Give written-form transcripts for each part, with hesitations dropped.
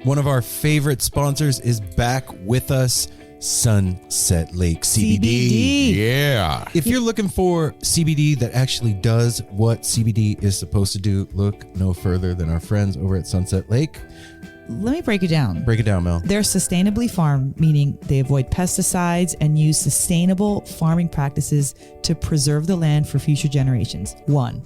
One of our favorite sponsors is back with us, Sunset Lake CBD. Yeah. If you're looking for CBD that actually does what CBD is supposed to do, look no further than our friends over at Sunset Lake. Let me break it down. Break it down, Mel. They're sustainably farmed, meaning they avoid pesticides and use sustainable farming practices to preserve the land for future generations. 1.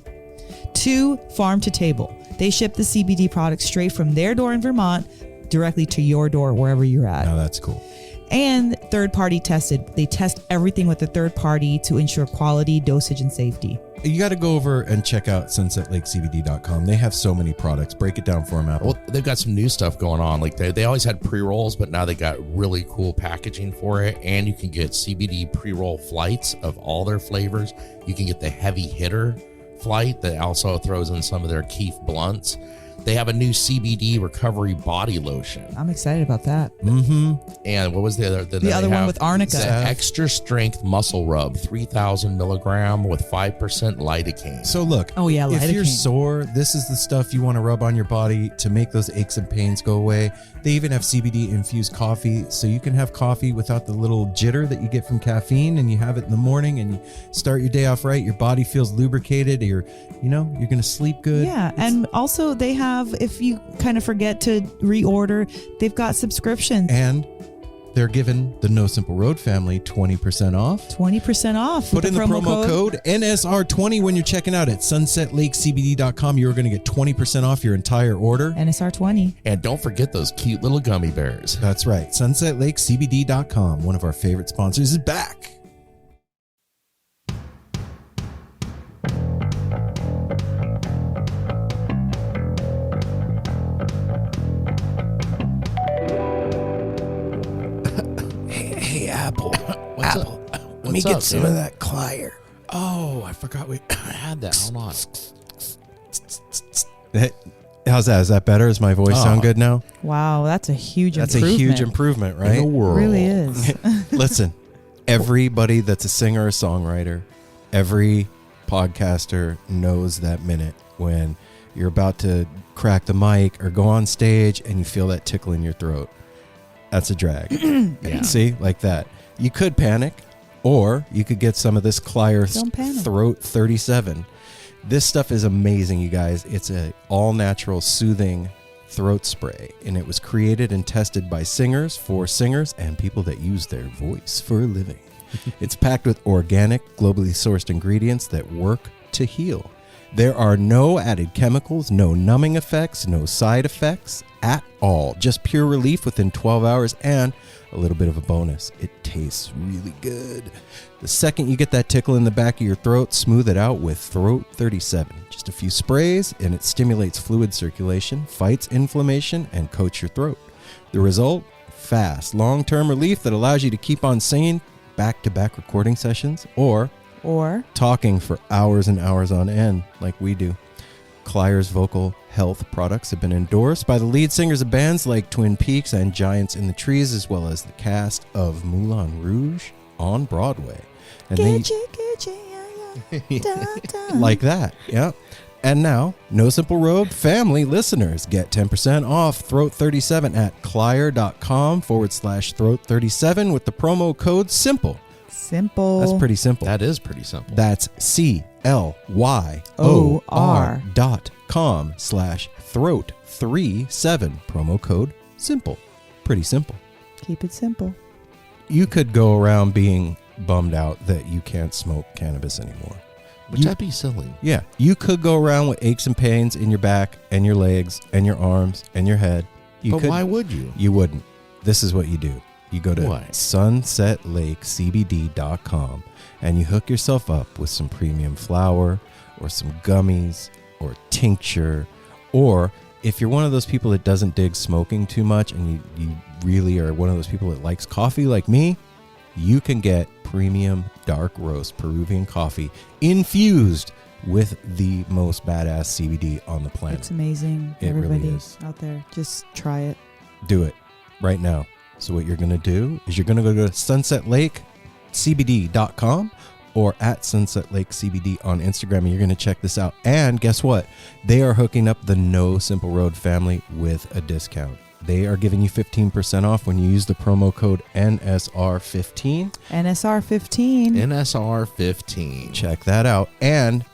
2, farm to table. They ship the CBD products straight from their door in Vermont directly to your door wherever you're at. Now that's cool. And third party tested. They test everything with a third party to ensure quality, dosage, and safety. You got to go over and check out sunsetlakecbd.com. They have so many products. Break it down for them, Apple. Well, they've got some new stuff going on. Like they always had pre-rolls, but now they got really cool packaging for it. And you can get CBD pre-roll flights of all their flavors. You can get the heavy hitter flight that also throws in some of their Keef blunts. They have a new CBD recovery body lotion. I'm excited about that. Mm-hmm. And what was the other? The other one with arnica. The extra strength muscle rub, 3,000 milligram with 5% lidocaine. So look, Oh, yeah, if you're lidocaine. sore, this is the stuff you want to rub on your body to make those aches and pains go away. They even have CBD infused coffee, so you can have coffee without the little jitter that you get from caffeine, and you have it in the morning and you start your day off right. Your body feels lubricated. You're going to sleep good. Yeah, and also they have, if you kind of forget to reorder, they've got subscriptions. And they're giving the No Simple Road family 20% off. 20% off. Put with in the promo code NSR20 when you're checking out at sunsetlakecbd.com. You're going to get 20% off your entire order. NSR20. And don't forget those cute little gummy bears. That's right. sunsetlakecbd.com, one of our favorite sponsors, is back. Hey, Apple. What's Apple. up? Let me get some of that Clier. Oh, I forgot we had that. Hold on. How's that? Is that better? Does my voice sound good now? Wow, that's a huge That's improvement. a huge improvement, right? In the world. It really is. Listen, everybody that's a singer or songwriter, every podcaster knows that minute when you're about to crack the mic or go on stage and you feel that tickle in your throat. That's a drag. Yeah. See, like that. You could panic, or you could get some of this Clier Don't panic. Throat 37. This stuff is amazing, you guys. It's a all-natural soothing throat spray, and it was created and tested by singers for singers and people that use their voice for a living. It's packed with organic, globally sourced ingredients that work to heal. There are no added chemicals, no numbing effects, no side effects at all. Just pure relief within 12 hours and a little bit of a bonus. It tastes really good. The second you get that tickle in the back of your throat, smooth it out with Throat 37. Just a few sprays and it stimulates fluid circulation, fights inflammation, and coats your throat. The result? Fast, long-term relief that allows you to keep on singing back-to-back recording sessions or talking for hours and hours on end like we do. Clier's vocal health products have been endorsed by the lead singers of bands like Twin Peaks and Giants in the Trees, as well as the cast of Moulin Rouge on Broadway. And like that, yeah. And now, No Simple Road family listeners get 10% off Throat 37 at clier.com/Throat 37 with the promo code SIMPLE. Simple. That's pretty simple. That is pretty simple. That's CLYOR.com/Throat 37 promo code SIMPLE. Pretty simple. Keep it simple. You could go around being bummed out that you can't smoke cannabis anymore. Which that'd be silly. Yeah, you could go around with aches and pains in your back and your legs and your arms and your head. But why would you? You wouldn't. This is what you do. You go to What? sunsetlakecbd.com and you hook yourself up with some premium flower or some gummies or tincture, or if you're one of those people that doesn't dig smoking too much and you really are one of those people that likes coffee like me, you can get premium dark roast Peruvian coffee infused with the most badass CBD on the planet. It's amazing. It really Everybody is. out there, just try it. Do it right now. So what you're going to do is you're going to go to sunsetlakecbd.com or at sunsetlakecbd on Instagram, and you're going to check this out. And guess what? They are hooking up the No Simple Road family with a discount. They are giving you 15% off when you use the promo code NSR15. NSR15. NSR15. Check that out. And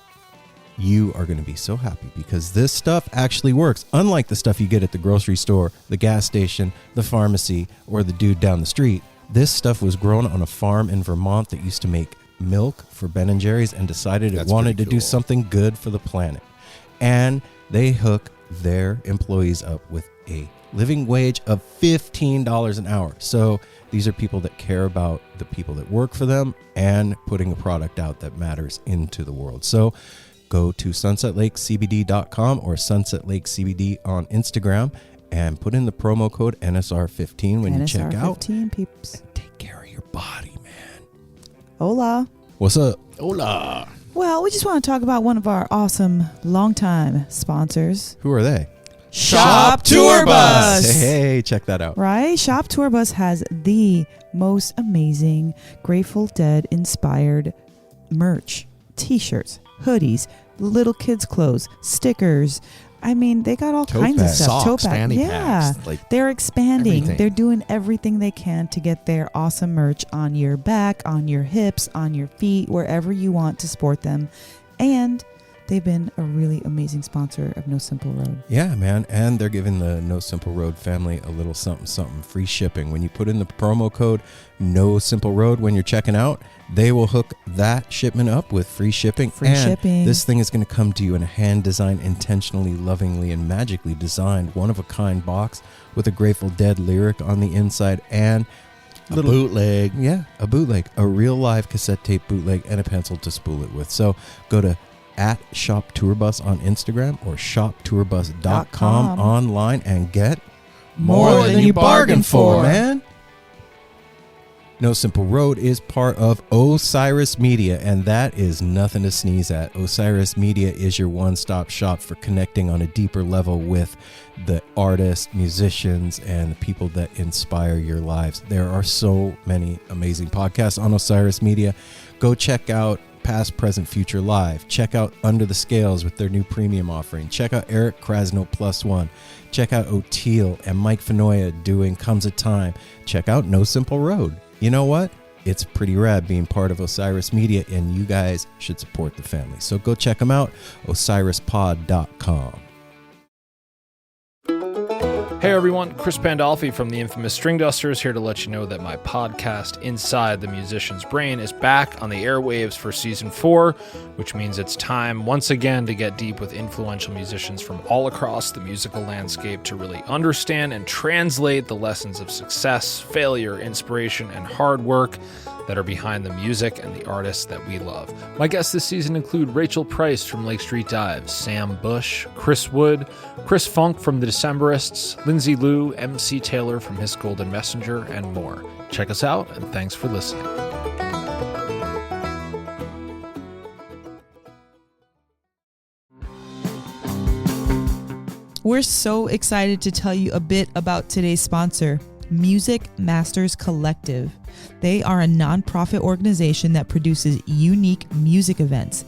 you are going to be so happy because this stuff actually works. Unlike the stuff you get at the grocery store, the gas station, the pharmacy, or the dude down the street, this stuff was grown on a farm in Vermont that used to make milk for Ben & Jerry's and decided it wanted to do something good for the planet. And they hook their employees up with a living wage of $15 an hour. So these are people that care about the people that work for them and putting a product out that matters into the world. So go to sunsetlakecbd.com or Sunset Lake CBD on Instagram and put in the promo code NSR15 when you check out. NSR15, peeps. And take care of your body, man. Hola. What's up? Hola. Well, we just want to talk about one of our awesome longtime sponsors. Who are they? Shop Tour Bus. Hey, check that out. Right? Shop Tour Bus has the most amazing Grateful Dead inspired merch, t-shirts, hoodies, little kids clothes, stickers. I mean, they got all kinds of stuff. Socks, Tote bag. fanny Yeah. packs, like they're expanding. everything. They're doing everything they can to get their awesome merch on your back, on your hips, on your feet, wherever you want to sport them. And they've been a really amazing sponsor of No Simple Road. Yeah, man. And they're giving the No Simple Road family a little something, free shipping. When you put in the promo code No Simple Road when you're checking out, they will hook that shipment up with free shipping. Shipping. This thing is going to come to you in a hand-designed, intentionally, lovingly, and magically designed, one-of-a-kind box with a Grateful Dead lyric on the inside and a bootleg. Yeah, a bootleg. A real live cassette tape bootleg and a pencil to spool it with. So go to @ShopTourBus on Instagram or shoptourbus.com online and get More than you bargained for, man. No Simple Road is part of Osiris Media, and that is nothing to sneeze at. Osiris Media is your one-stop shop for connecting on a deeper level with the artists, musicians, and the people that inspire your lives. There are so many amazing podcasts on Osiris Media. Go check out Past, Present, Future Live. Check out Under the Scales with their new premium offering. Check out Eric Krasno Plus One. Check out O'Teal and Mike Fenoya doing Comes a Time. Check out No Simple Road. You know what? It's pretty rad being part of Osiris Media, and you guys should support the family. So go check them out, osirispod.com. Hey everyone, Chris Pandolfi from the infamous String Dusters here to let you know that my podcast, Inside the Musician's Brain, is back on the airwaves for Season 4, which means it's time once again to get deep with influential musicians from all across the musical landscape to really understand and translate the lessons of success, failure, inspiration, and hard work that are behind the music and the artists that we love. My guests this season include Rachel Price from Lake Street Dives, Sam Bush, Chris Wood, Chris Funk from The Decemberists, Lindsay Liu, MC Taylor from His Golden Messenger, and more. Check us out, and thanks for listening. We're so excited to tell you a bit about today's sponsor, Music Masters Collective. They are a nonprofit organization that produces unique music events,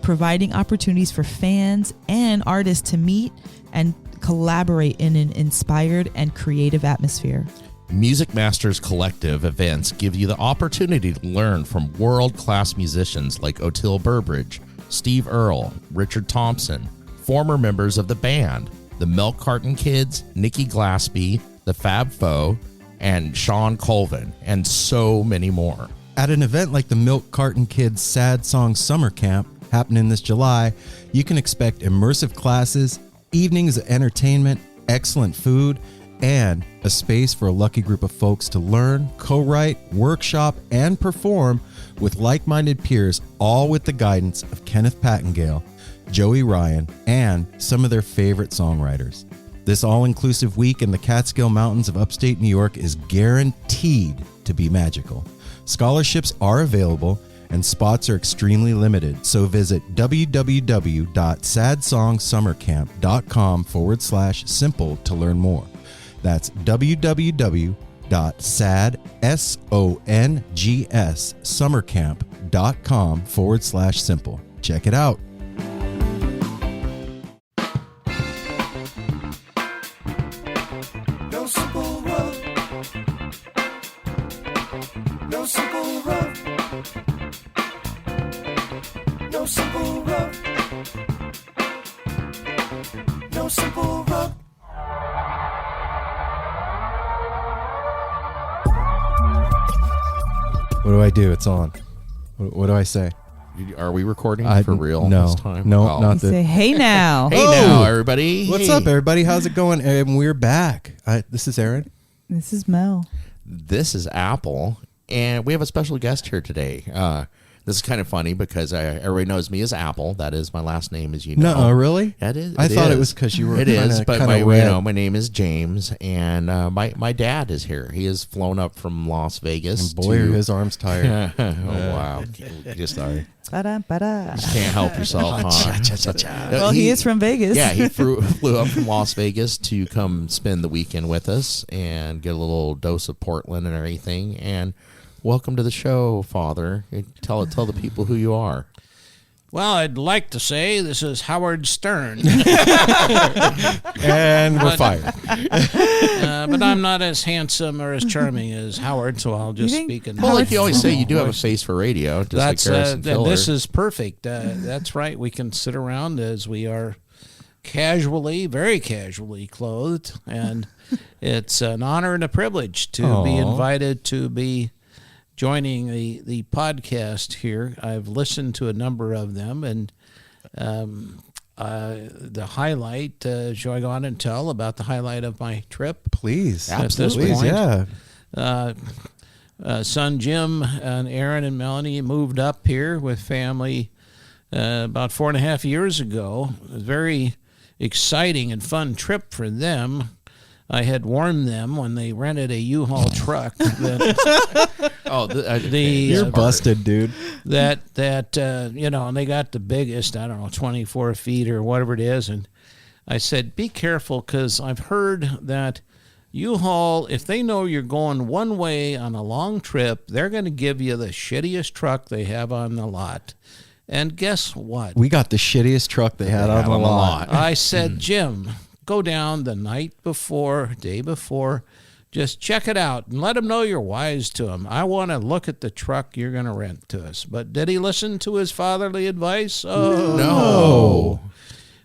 providing opportunities for fans and artists to meet and collaborate in an inspired and creative atmosphere. Music Masters Collective events give you the opportunity to learn from world-class musicians like O'Teal Burbridge, Steve Earle, Richard Thompson, former members of the band, the Milk Carton Kids, Nikki Glaspie, the Fab Four, and Sean Colvin, and so many more. At an event like the Milk Carton Kids Sad Song Summer Camp happening this July, you can expect immersive classes, evenings of entertainment, excellent food, and a space for a lucky group of folks to learn, co-write, workshop, and perform with like-minded peers, all with the guidance of Kenneth Pattengale, Joey Ryan, and some of their favorite songwriters. This all-inclusive week in the Catskill Mountains of upstate New York is guaranteed to be magical. Scholarships are available and spots are extremely limited, so visit www.sadsongsummercamp.com/simple to learn more. That's www.sadsongsummercamp.com/simple. Check it out. simple road. No simple road. No simple road. No simple road. What do I do? It's on. What do I say? Are we recording for real No, this time? no, Oh. not You the. say, hey now. Hey Oh! now, everybody. What's Hey. up, everybody? How's it going? And we're back. This is Aaron. This is Mel. This is Apple, and we have a special guest here today. This is kind of funny because everybody knows me as Apple. That is my last name, as you know. No, really? That is. I thought it was because you were. It is, kinda, but kinda my red. my name is James, and my dad is here. He has flown up from Las Vegas. And boy, to, are his arms tired. oh wow! Just sorry. Ba-da, ba-da. Can't help yourself, huh? Well, he is from Vegas. Yeah, he flew up from Las Vegas to come spend the weekend with us and get a little dose of Portland and everything. And welcome to the show, Father. Tell the people who you are. Well, I'd like to say this is Howard Stern, And we're fired. but I'm not as handsome or as charming as Howard, so I'll just You think- speak in Well, like you always say, you do have a voice. face for radio, just That's like Harrison Filler. this is perfect. That's right. We can sit around as we are casually, very casually clothed, and it's an honor and a privilege to be Aw. invited to be joining the podcast here. I've listened to a number of them, and the highlight, shall I go on and tell about the highlight of my trip? Please. At this Please, point, yeah. Son Jim and Aaron and Melanie moved up here with family about 4.5 years ago. It was a very exciting and fun trip for them. I had warned them when they rented a U-Haul truck that You're busted, dude. and they got the biggest, 24 feet or whatever it is. And I said, be careful, because I've heard that U-Haul, if they know you're going one way on a long trip, they're going to give you the shittiest truck they have on the lot. And guess what? We got the shittiest truck they had on the lot. I said, Jim, go down the night before, day before, just check it out and let them know you're wise to them. I want to look at the truck you're going to rent to us. But did he listen to his fatherly advice? Oh, No.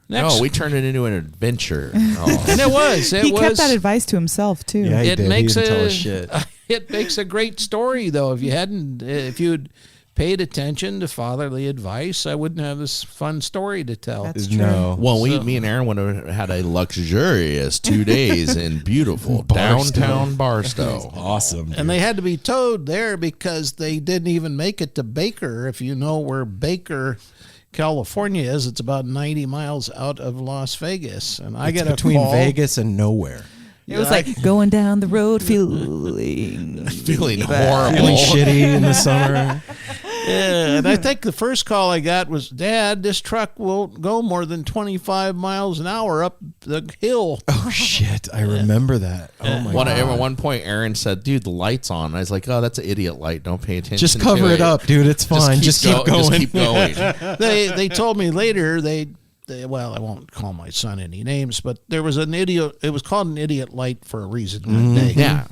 Next, No, we turned it into an adventure. Oh. and it was. He kept that advice to himself, too. Yeah, he It did. makes he didn't tell a us shit. it makes a great story, though. If you'd paid attention to fatherly advice, I wouldn't have this fun story to tell. That's true. No. Well, me and Aaron would have had a luxurious 2 days in beautiful Barstow. downtown Barstow. Awesome. And they had to be towed there because they didn't even make it to Baker. If you know where Baker, California is, it's about 90 miles out of Las Vegas. And I It's get a between call. Vegas and nowhere. It was like going down the road feeling Feeling bad. horrible. Feeling shitty in the summer. Yeah, and I think the first call I got was, Dad, this truck won't go more than 25 miles an hour up the hill. Oh, shit. I remember that. Oh, my God. At one point, Aaron said, "Dude, the light's on." And I was like, "Oh, that's an idiot light. Don't pay attention. Just to cover it up, dude. It's fine. Just keep going. Just keep going." They told me later well, I won't call my son any names, but there was an idiot. It was called an idiot light for a reason. That day. Yeah.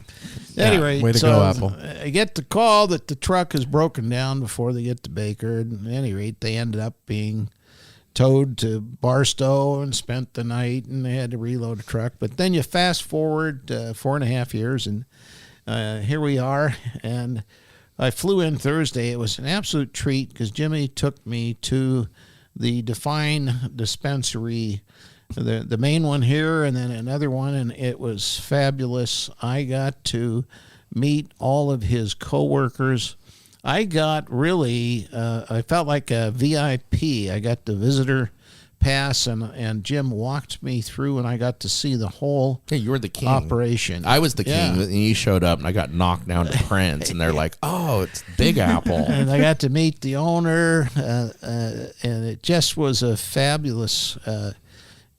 Anyway, Way to so go, Apple. I get the call that the truck is broken down before they get to Baker. And at any rate, they ended up being towed to Barstow and spent the night, and they had to reload the truck. But then you fast forward 4.5 years, and here we are. And I flew in Thursday. It was an absolute treat because Jimmy took me to the Define dispensary, the main one here, and then another one, and it was fabulous. I got to meet all of his coworkers. I got really, I felt like a VIP. I got the visitor pass, and Jim walked me through, and I got to see the whole Yeah, you were the king. operation. I was the king, Yeah. and you showed up, and I got knocked down to Prince, and they're like, "Oh, it's Big Apple." And I got to meet the owner, and it just was a fabulous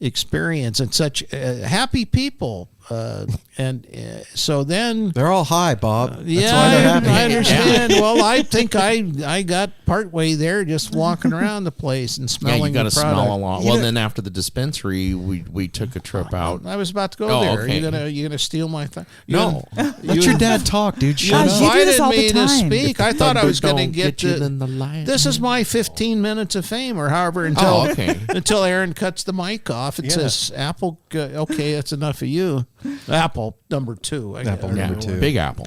experience, and such happy people. So then They're all high, Bob. That's yeah, why they're happy. I understand. Well, I think I got partway there just walking around the place and Yeah, smelling you got the to product. smell a lot. Well, then after the dispensary, we took a trip out. I was about to go Oh, there. okay. You gonna steal my thing? No. Let your dad talk, dude. Shut Gosh, up. you do this invited all the me to time. speak. I thought I was going to Don't get you to. in the light. This is my 15 minutes of fame, or however until Oh, okay. until Aaron cuts the mic off. It says Apple. Okay, that's enough of you. Apple number 2. Apple number 2. Big Apple.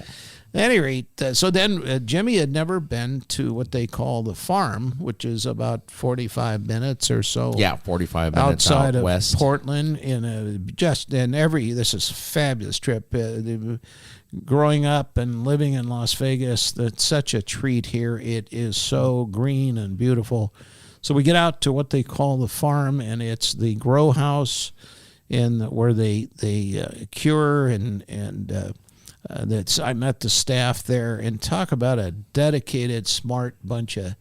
At any rate, so then Jimmy had never been to what they call the farm, which is about 45 minutes or so. Yeah, 45 minutes outside out of west. Portland. This is a fabulous trip. Growing up and living in Las Vegas, that's such a treat here. It is so green and beautiful. So we get out to what they call the farm, and it's the grow house, where they cure and I met the staff there, and talk about a dedicated, smart bunch of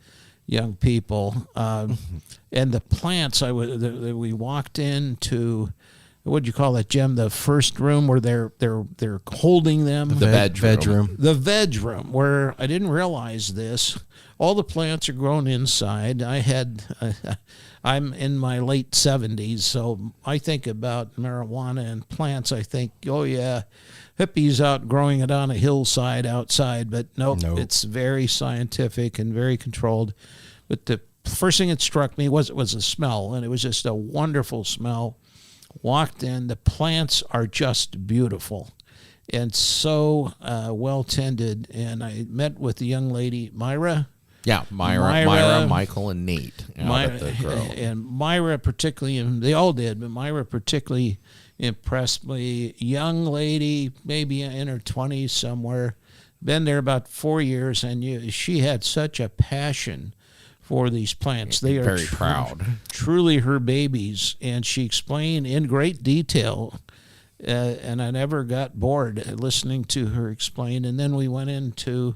young people. And the plants, we walked into, what'd you call that, Jim? The first room where they're holding them. The bedroom. The veg room, where I didn't realize this. All the plants are grown inside. I'm in my late 70s, so I think about marijuana and plants. I think, oh yeah, hippies out growing it on a hillside outside, but nope. It's very scientific and very controlled. But the first thing that struck me was the smell, and it was just a wonderful smell. Walked in, the plants are just beautiful and so well tended. And I met with the young lady, Myra. Yeah, Myra, Michael, and Nate out at the grow. And Myra particularly, and they all did, but Myra particularly impressed me. Young lady, maybe in her 20s somewhere, been there about 4 years, and she had such a passion for these plants. They are very proud. Truly her babies, and she explained in great detail, and I never got bored listening to her explain. And then we went into,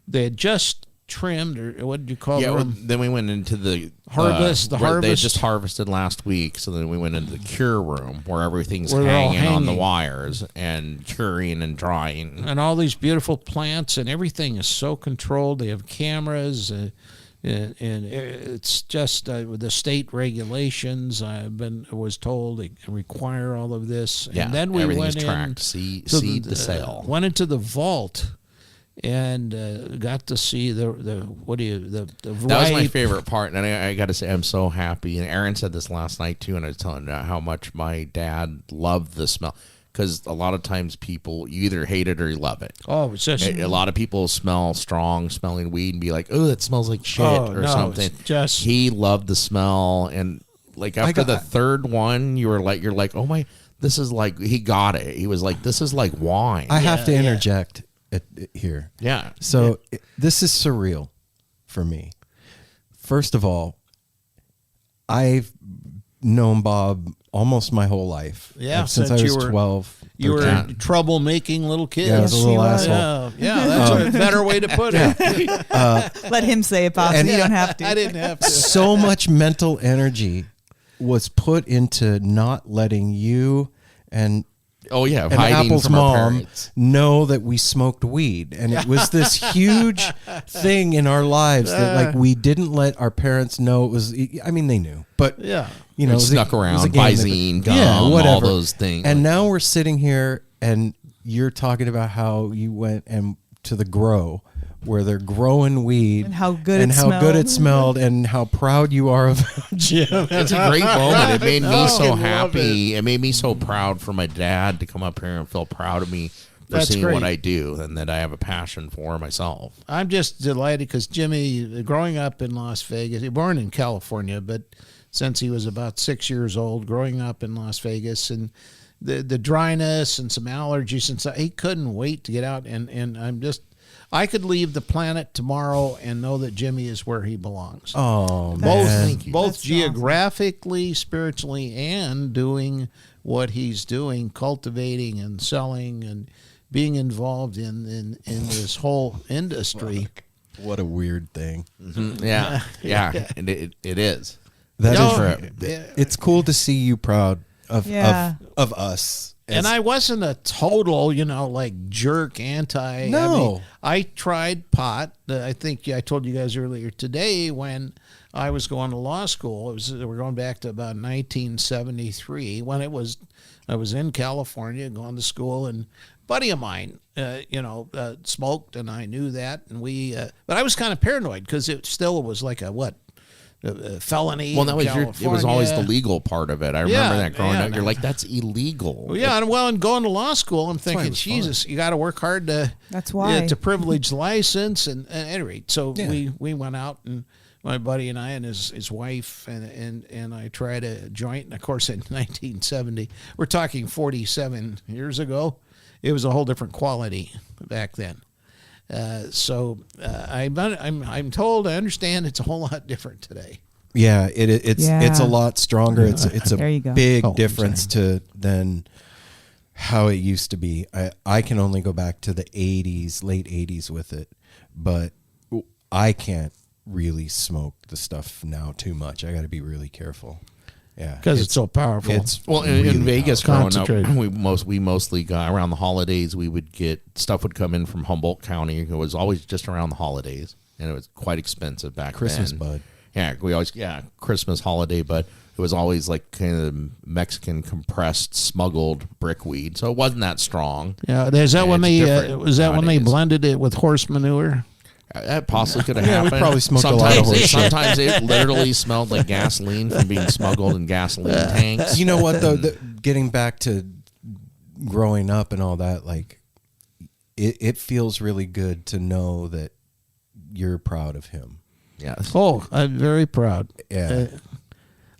they had just trimmed, or what did you call it? Then we went into the harvest. They just harvested last week, so then we went into the cure room where everything's Where they're all hanging on the hanging. wires and curing and drying. And all these beautiful plants, and everything is so controlled. They have cameras, and it's just with the state regulations. Was told they require all of this. Yeah, and then we everything went is tracked. in Seed to sale. Went into the vault and got to see the That was my favorite part, and I got to say I'm so happy. And Aaron said this last night too, and I was telling her how much my dad loved the smell, because a lot of times people, you either hate it or you love it. Oh, it's just A lot of people smell strong smelling weed and be like, "Oh, that smells like shit" or something. He loved the smell, and like after the third one, you're like, "Oh my, this is like," he got it. He was like, "This is like wine." I have to interject here. Yeah. So this is surreal for me. First of all, I've known Bob almost my whole life. Yeah, Like, since I since was you were- 12. You were 13. a trouble-making little kid. Yeah, I was a Yes, little he was. asshole. Yeah, that's a better way to put it. Let him say it, Bob. And- You don't have to. I didn't have to. So much mental energy was put into not letting you and Oh yeah, and hiding Apple's from our mom parents. know that we smoked weed, and it was this huge thing in our lives that like we didn't let our parents know it was. I mean, they knew, but Yeah. you know, It it was snuck a- it was a around, game Visine, that- yeah, gum, whatever. all those things. And now we're sitting here, and you're talking about how you went and to the grow, where they're growing weed, And how good and it how good it smelled. smelled, and how proud you are of Jim. It's a great moment. It made me so fucking love happy. It made me so proud for my dad to come up here and feel proud of me for That's seeing great. what I do and that I have a passion for myself. I'm just delighted because Jimmy, growing up in Las Vegas, he was born in California, but since he was about 6 years old, growing up in Las Vegas, and the dryness and some allergies and stuff, he couldn't wait to get out. And I could leave the planet tomorrow and know that Jimmy is where he belongs. Oh both man, both That's geographically, spiritually, and doing what he's doing, cultivating and selling and being involved in this whole industry. what a weird thing. Yeah, yeah, and it is. That No, is trip. yeah. It's cool to see you proud Yeah. of us. And I wasn't a total, like jerk anti. No. I tried pot. I think I told you guys earlier today when I was going to law school. We're going back to about 1973 when I was in California going to school, and a buddy of mine, smoked, and I knew that, and but I was kind of paranoid because it still was like a felony. Well, it was always the California. legal part of it. I remember that growing up. yeah. You're like, that's illegal. Well, yeah, and going to law school, I'm why thinking, it was Jesus, you got to work hard to. That's why. To privilege license, and at any rate, so Yeah. we went out, and my buddy and I and his wife and I tried a joint, and of course in 1970, we're talking 47 years ago, it was a whole different quality back then. I'm told, I understand it's a whole lot different today. Yeah, it's a lot stronger. It's a There you go. big Oh, I'm difference than how it used to be. I can only go back to the 80s, late 80s with it, but I can't really smoke the stuff now too much. I got to be really careful. Yeah, Because it's so powerful. Well, really in Vegas growing up, Concentrated. we mostly got around the holidays. We would get stuff would come in from Humboldt County. It was always just around the holidays, and it was quite expensive back Christmas then. bud. Yeah, Christmas holiday, but it was always like kind of Mexican compressed smuggled brickweed, so it wasn't that strong. Yeah, is that when it's they different was that when they nowadays. blended it with horse manure? That possibly could have Yeah, we happened. probably smoked a lot of horse shit. Sometimes it literally smelled like gasoline from being smuggled in gasoline tanks. You know what though? Getting back to growing up and all that, like it feels really good to know that you're proud of him. Yes. Oh, I'm very proud. Yeah.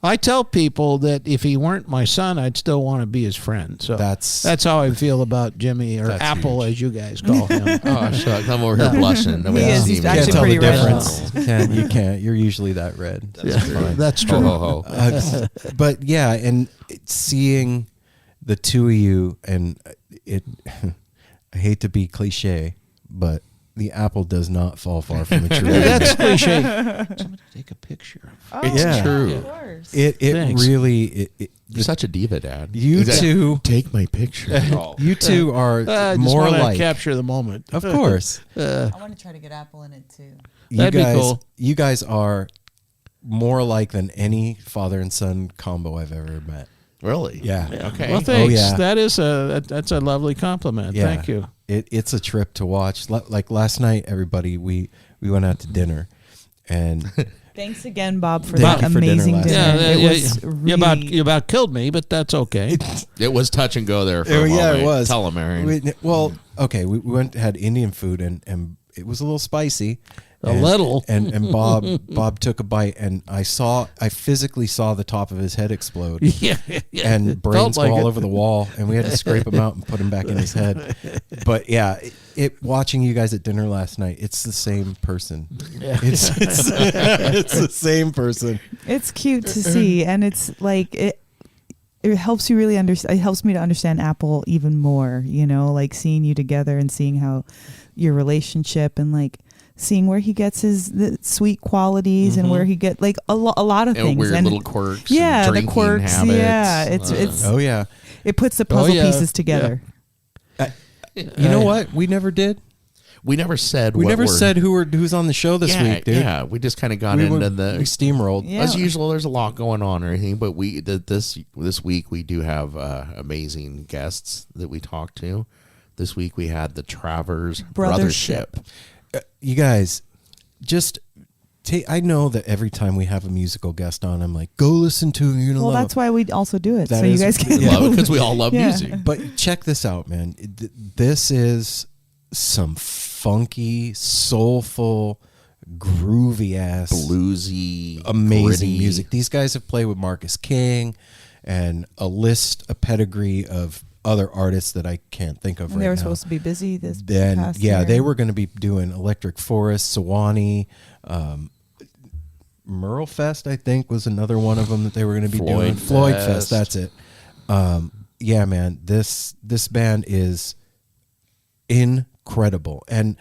I tell people that if he weren't my son, I'd still want to be his friend. So That's how I feel about Jimmy, or That's Apple, as you guys call him. Oh, shucks. I'm over here blushing. Nobody He can is. see He's me. can't actually tell the pretty red. difference. You can't. You're usually that red. That's Ho, true. ho, ho. But yeah, and seeing the two of you, and it. I hate to be cliche, but the apple does not fall far from the tree. That's cliche. Somebody take a picture. It's Yeah. true. Of course. It Thanks. really. You're such a diva, Dad. You Is that- two. Take my picture. You two are I just more want to like. capture the moment. Of course, I want to try to get Apple in it too. you That'd be guys. cool. You guys are more alike than any father and son combo I've ever met. Really? Yeah. Okay. Well, thanks. yeah. That is that's a lovely compliment. Yeah. Thank you. It's a trip to watch. Like last night, everybody, we went out to dinner, and Thanks again, Bob, for Thank that you for dinner amazing last dinner. night. It was really you about killed me, but that's okay. It was touch and go there for a moment. yeah, it was. Tell him, Aaron. We went had Indian food, and it was a little spicy. A little. And Bob took a bite, and I physically saw the top of his head explode. yeah, And it brains felt like go all it. over the wall, and we had to scrape him out and put him back in his head. But yeah, watching you guys at dinner last night, it's the same person. It's it's the same person. It's cute to see, and it's like it helps you really understand. It helps me to understand Apple even more. Like seeing you together and seeing how your relationship and like seeing where he gets the sweet qualities and where he get like a lot of and things weird and little quirks. yeah, and the drinking quirks. habits. Yeah, it's Oh yeah. it puts the puzzle yeah. pieces together. You know what? We never did. We never said. We what never we're- said who's on the show this week, dude. Yeah, we just kind of got We into we steamrolled. Yeah. As usual, there's a lot going on or anything, but this week we do have amazing guests that we talked to. This week we had the Travers Brothership. You guys, just take. I know that every time we have a musical guest on, I'm like, go listen to it. You're gonna Well, love that's it. why we also do it, That so you is- guys can. Yeah. Love it because we all love Yeah. music. But check this out, man. This is some funky, soulful, groovy ass, Bluesy, amazing gritty. music. These guys have played with Marcus King and a pedigree of other artists that I can't think of And right they were now. supposed to be busy this Then past yeah, year. they were going to be doing Electric Forest, Sewanee, Merle Fest, I think, was another one of them that they were going to be doing. Floyd Fest, that's it. Yeah, man, this band is incredible, and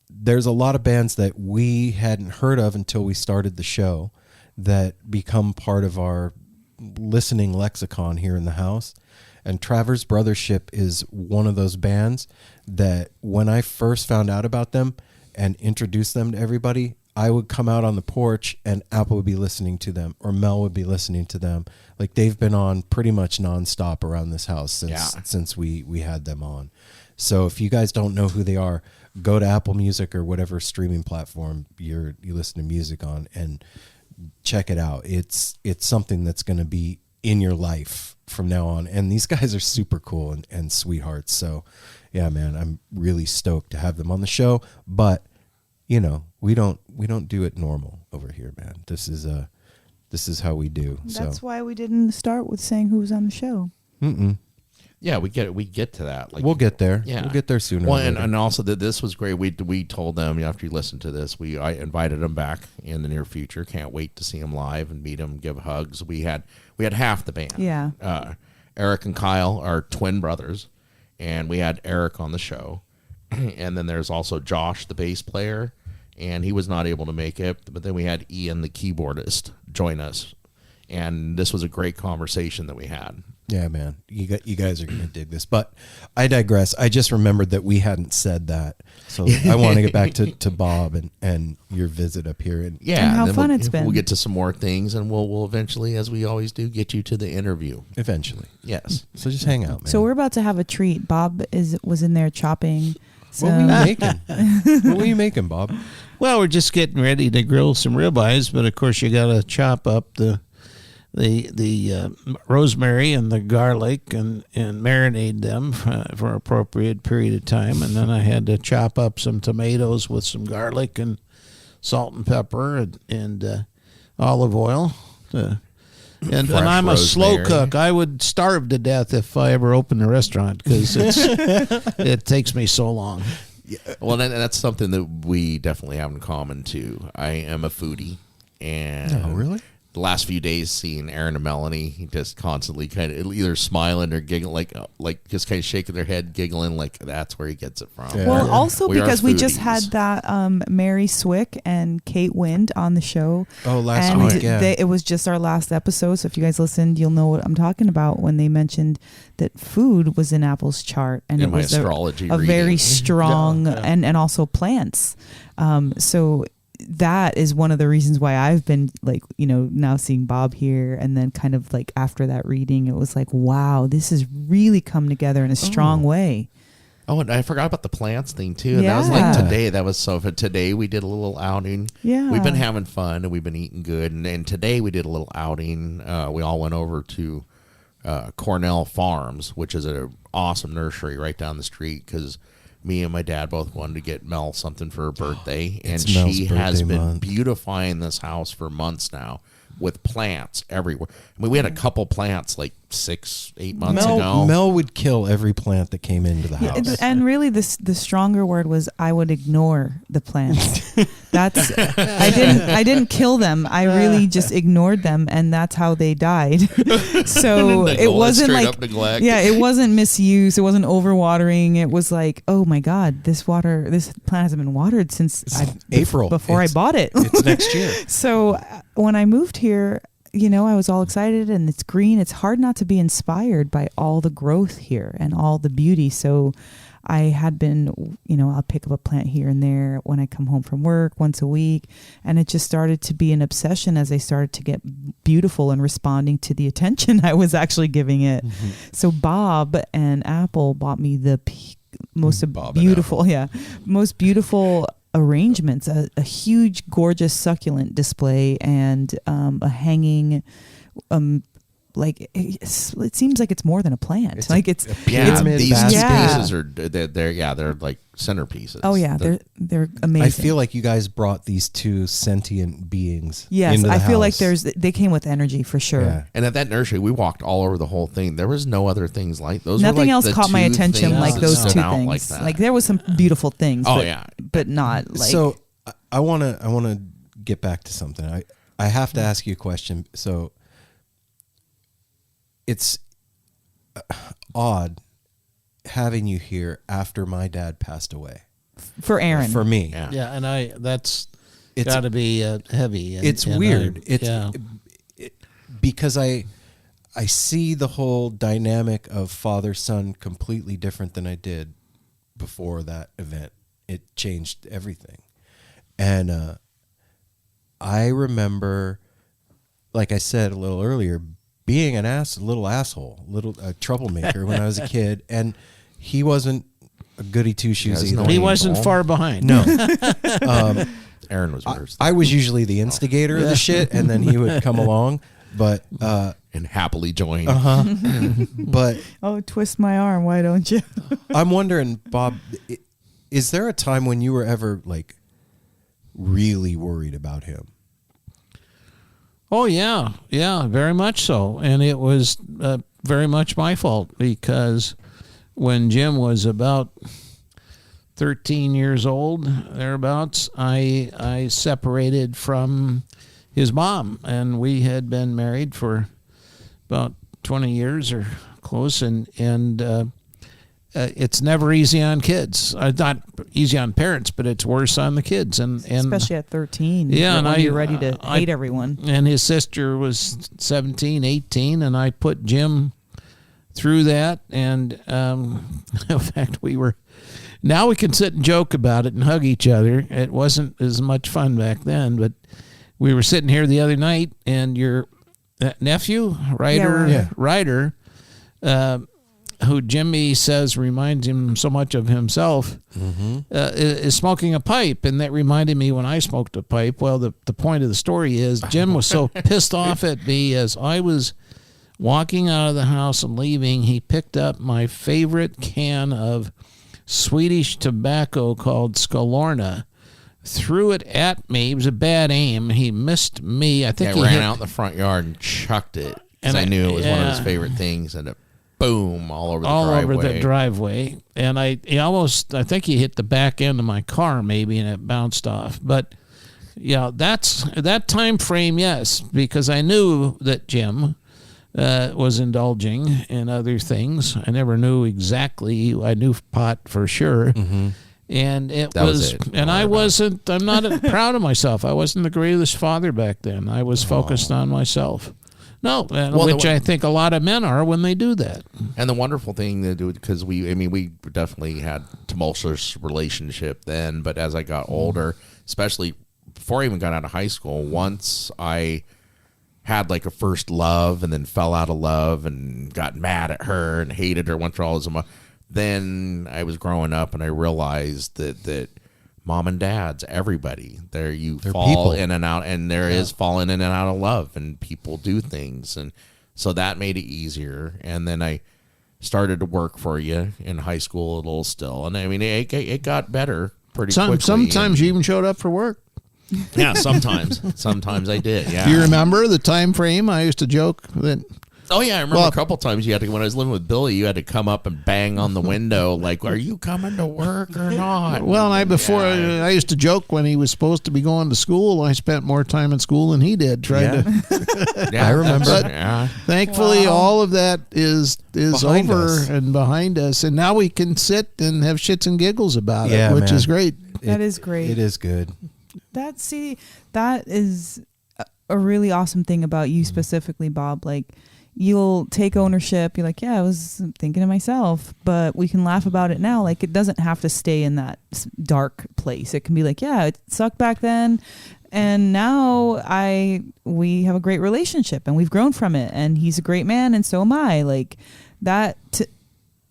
there's a lot of bands that we hadn't heard of until we started the show that become part of our listening lexicon here in the house. And Travers Brothership is one of those bands that when I first found out about them and introduced them to everybody, I would come out on the porch and Apple would be listening to them or Mel would be listening to them. Like they've been on pretty much nonstop around this house since we had them on. So if you guys don't know who they are, go to Apple Music or whatever streaming platform you listen to music on and check it out. It's something that's going to be in your life from now on. And these guys are super cool and sweethearts. So yeah, man, I'm really stoked to have them on the show, but you know, we don't do it normal over here, man. This is how we do. That's why we didn't start with saying who was on the show. Yeah, we get to that. Like, we'll get there. Yeah, we'll get there sooner. Well, and also that this was great. We told them after you listen to this, I invited them back in the near future. Can't wait to see them live and meet them, give hugs. We had half the band. Yeah. Eric and Kyle are twin brothers, and we had Eric on the show, and then there's also Josh, the bass player, and he was not able to make it. But then we had Ian, the keyboardist, join us, and this was a great conversation that we had. Yeah, man, you guys are gonna dig this. But I digress. I just remembered that we hadn't said that, so I want to get back to Bob and your visit up here. And and how fun it's been. We'll get to some more things, and we'll eventually, as we always do, get you to the interview. Eventually, yes. So just hang out, man. So we're about to have a treat. Bob was in there chopping. So. What were you making? What were you making, Bob? Well, we're just getting ready to grill some ribeyes, but of course you got to chop up the rosemary and the garlic and marinate them for an appropriate period of time. And then I had to chop up some tomatoes with some garlic and salt and pepper and olive oil. And I'm a slow cook. I would starve to death if I ever opened a restaurant because it takes me so long. Yeah. Well, that's something that we definitely have in common too. I am a foodie, and Oh, really? the last few days seeing Aaron and Melanie just constantly kind of either smiling or giggling, like just kind of shaking their head, giggling, like that's where he gets it from. Yeah. Well, also We are because we just foodies. had that Mary Swick and Kate Wind on the show. Oh, last and week, yeah. it was just our last episode. So if you guys listened, you'll know what I'm talking about when they mentioned that food was in Apple's chart, and In it my was astrology a very reading. strong Yeah. and also plants. So that is one of the reasons why I've been like, now seeing Bob here, and then kind of like after that reading, it was like, wow, this has really come together in a strong way. Oh, and I forgot about the plants thing too. And that was like Yeah. today. That was so. For today we did a little outing. Yeah. We've been having fun and we've been eating good. And today we did a little outing. We all went over to Cornell Farms, which is an awesome nursery right down the street, because me and my dad both wanted to get Mel something for her birthday, and It's Mel's she has birthday been month. beautifying this house for months now with plants everywhere. I mean, we had a couple plants like 6-8 months ago. Mel would kill every plant that came into the house. And really, the stronger word was I would ignore the plants. That's I didn't kill them. I really just ignored them, and that's how they died. So it wasn't straight like up neglect. yeah, it wasn't misuse. It wasn't overwatering. It was like, oh my God, this plant hasn't been watered since April. before I bought it. It's next year. So when I moved here, I was all excited, and it's green. It's hard not to be inspired by all the growth here and all the beauty. So I had been, I'll pick up a plant here and there when I come home from work once a week. And it just started to be an obsession as I started to get beautiful and responding to the attention I was actually giving it. Mm-hmm. So Bob and Apple bought me the most Bob and beautiful, most beautiful arrangements, a huge, gorgeous succulent display, and a hanging, it seems like it's more than a plant. It's it's pyramid these basket. Yeah. pieces are they're like centerpieces. oh yeah, they're amazing. I feel like you guys brought these two sentient beings. yes, into the I feel like house. they came with energy for sure. Yeah. And at that nursery, we walked all over the whole thing. There was no other things like those. Nothing were like else the caught my two attention things like that those stood two out things. Like that. There was some beautiful things. Oh, but, yeah. but not like. So I want to get back to something. I have to ask you a question. So it's odd having you here after my dad passed away. for Aaron. For me, Yeah. Yeah, and that's It's- got to be heavy. it's weird. It's yeah. because I I see the whole dynamic of father-son completely different than I did before that event. It changed everything. And I remember, like I said a little earlier, being a little asshole, a troublemaker when I was a kid. And he wasn't a goody two-shoes either. He wasn't far behind. No. Aaron was worse. I was usually the instigator of the shit, and then he would come along. But and happily joined. But Oh, twist my arm. Why don't you? I'm wondering, Bob, is there a time when you were ever like really worried about him? Oh, yeah, very much so. And it was very much my fault, because when Jim was about 13 years old, thereabouts, I separated from his mom, and we had been married for about 20 years or close, and it's never easy on kids. Not easy on parents, but it's worse on the kids, and Especially at 13. Yeah, and when you're ready to hate everyone. And his sister was 17, 18, and I put Jim through that. And in fact, now we can sit and joke about it and hug each other. It wasn't as much fun back then, but we were sitting here the other night, and your nephew, Ryder, who Jimmy says reminds him so much of himself, is smoking a pipe. And that reminded me when I smoked a pipe. Well, the point of the story is Jim was so pissed off at me as I was walking out of the house and leaving. He picked up my favorite can of Swedish tobacco called Skalorna, threw it at me. It was a bad aim. He missed me. I think he ran out in the front yard and chucked it. And I knew it was one of his favorite things, and it boom all over the driveway. And I think he hit the back end of my car maybe, and it bounced off. But yeah, that time frame, yes, because I knew that Jim was indulging in other things. I never knew exactly. I knew pot for sure. And I'm not proud of myself. I wasn't the greatest father back then. I was focused on myself. No, which I think a lot of men are when they do that. And the wonderful thing to do, because we definitely had tumultuous relationship then, but as I got older, especially before I even got out of high school, once I had like a first love and then fell out of love and got mad at her and hated her, went through all this. Then I was growing up and I realized that mom and dads, everybody, they're fall people in and out, and there is falling in and out of love, and people do things, and so that made it easier. And then I started to work for you in high school a little still, and I mean it got better pretty quickly. Sometimes you even showed up for work. Yeah, sometimes I did. Yeah. Do you remember the time frame? I used to joke that. Oh, yeah, I remember a couple times you had to, when I was living with Billy, you had to come up and bang on the window, like, are you coming to work or not? Well, I used to joke when he was supposed to be going to school, I spent more time in school than he did trying to. Yeah, I remember. But thankfully, all of that is behind over us. and behind us, and now we can sit and have shits and giggles about it, which is great. That is great. It is good. That is a really awesome thing about you specifically, Bob. Like, you'll take ownership. You're like, yeah, I was thinking of myself, but we can laugh about it now. Like, it doesn't have to stay in that dark place. It can be like, yeah, it sucked back then, and now we have a great relationship, and we've grown from it, and he's a great man, and so am I. Like that.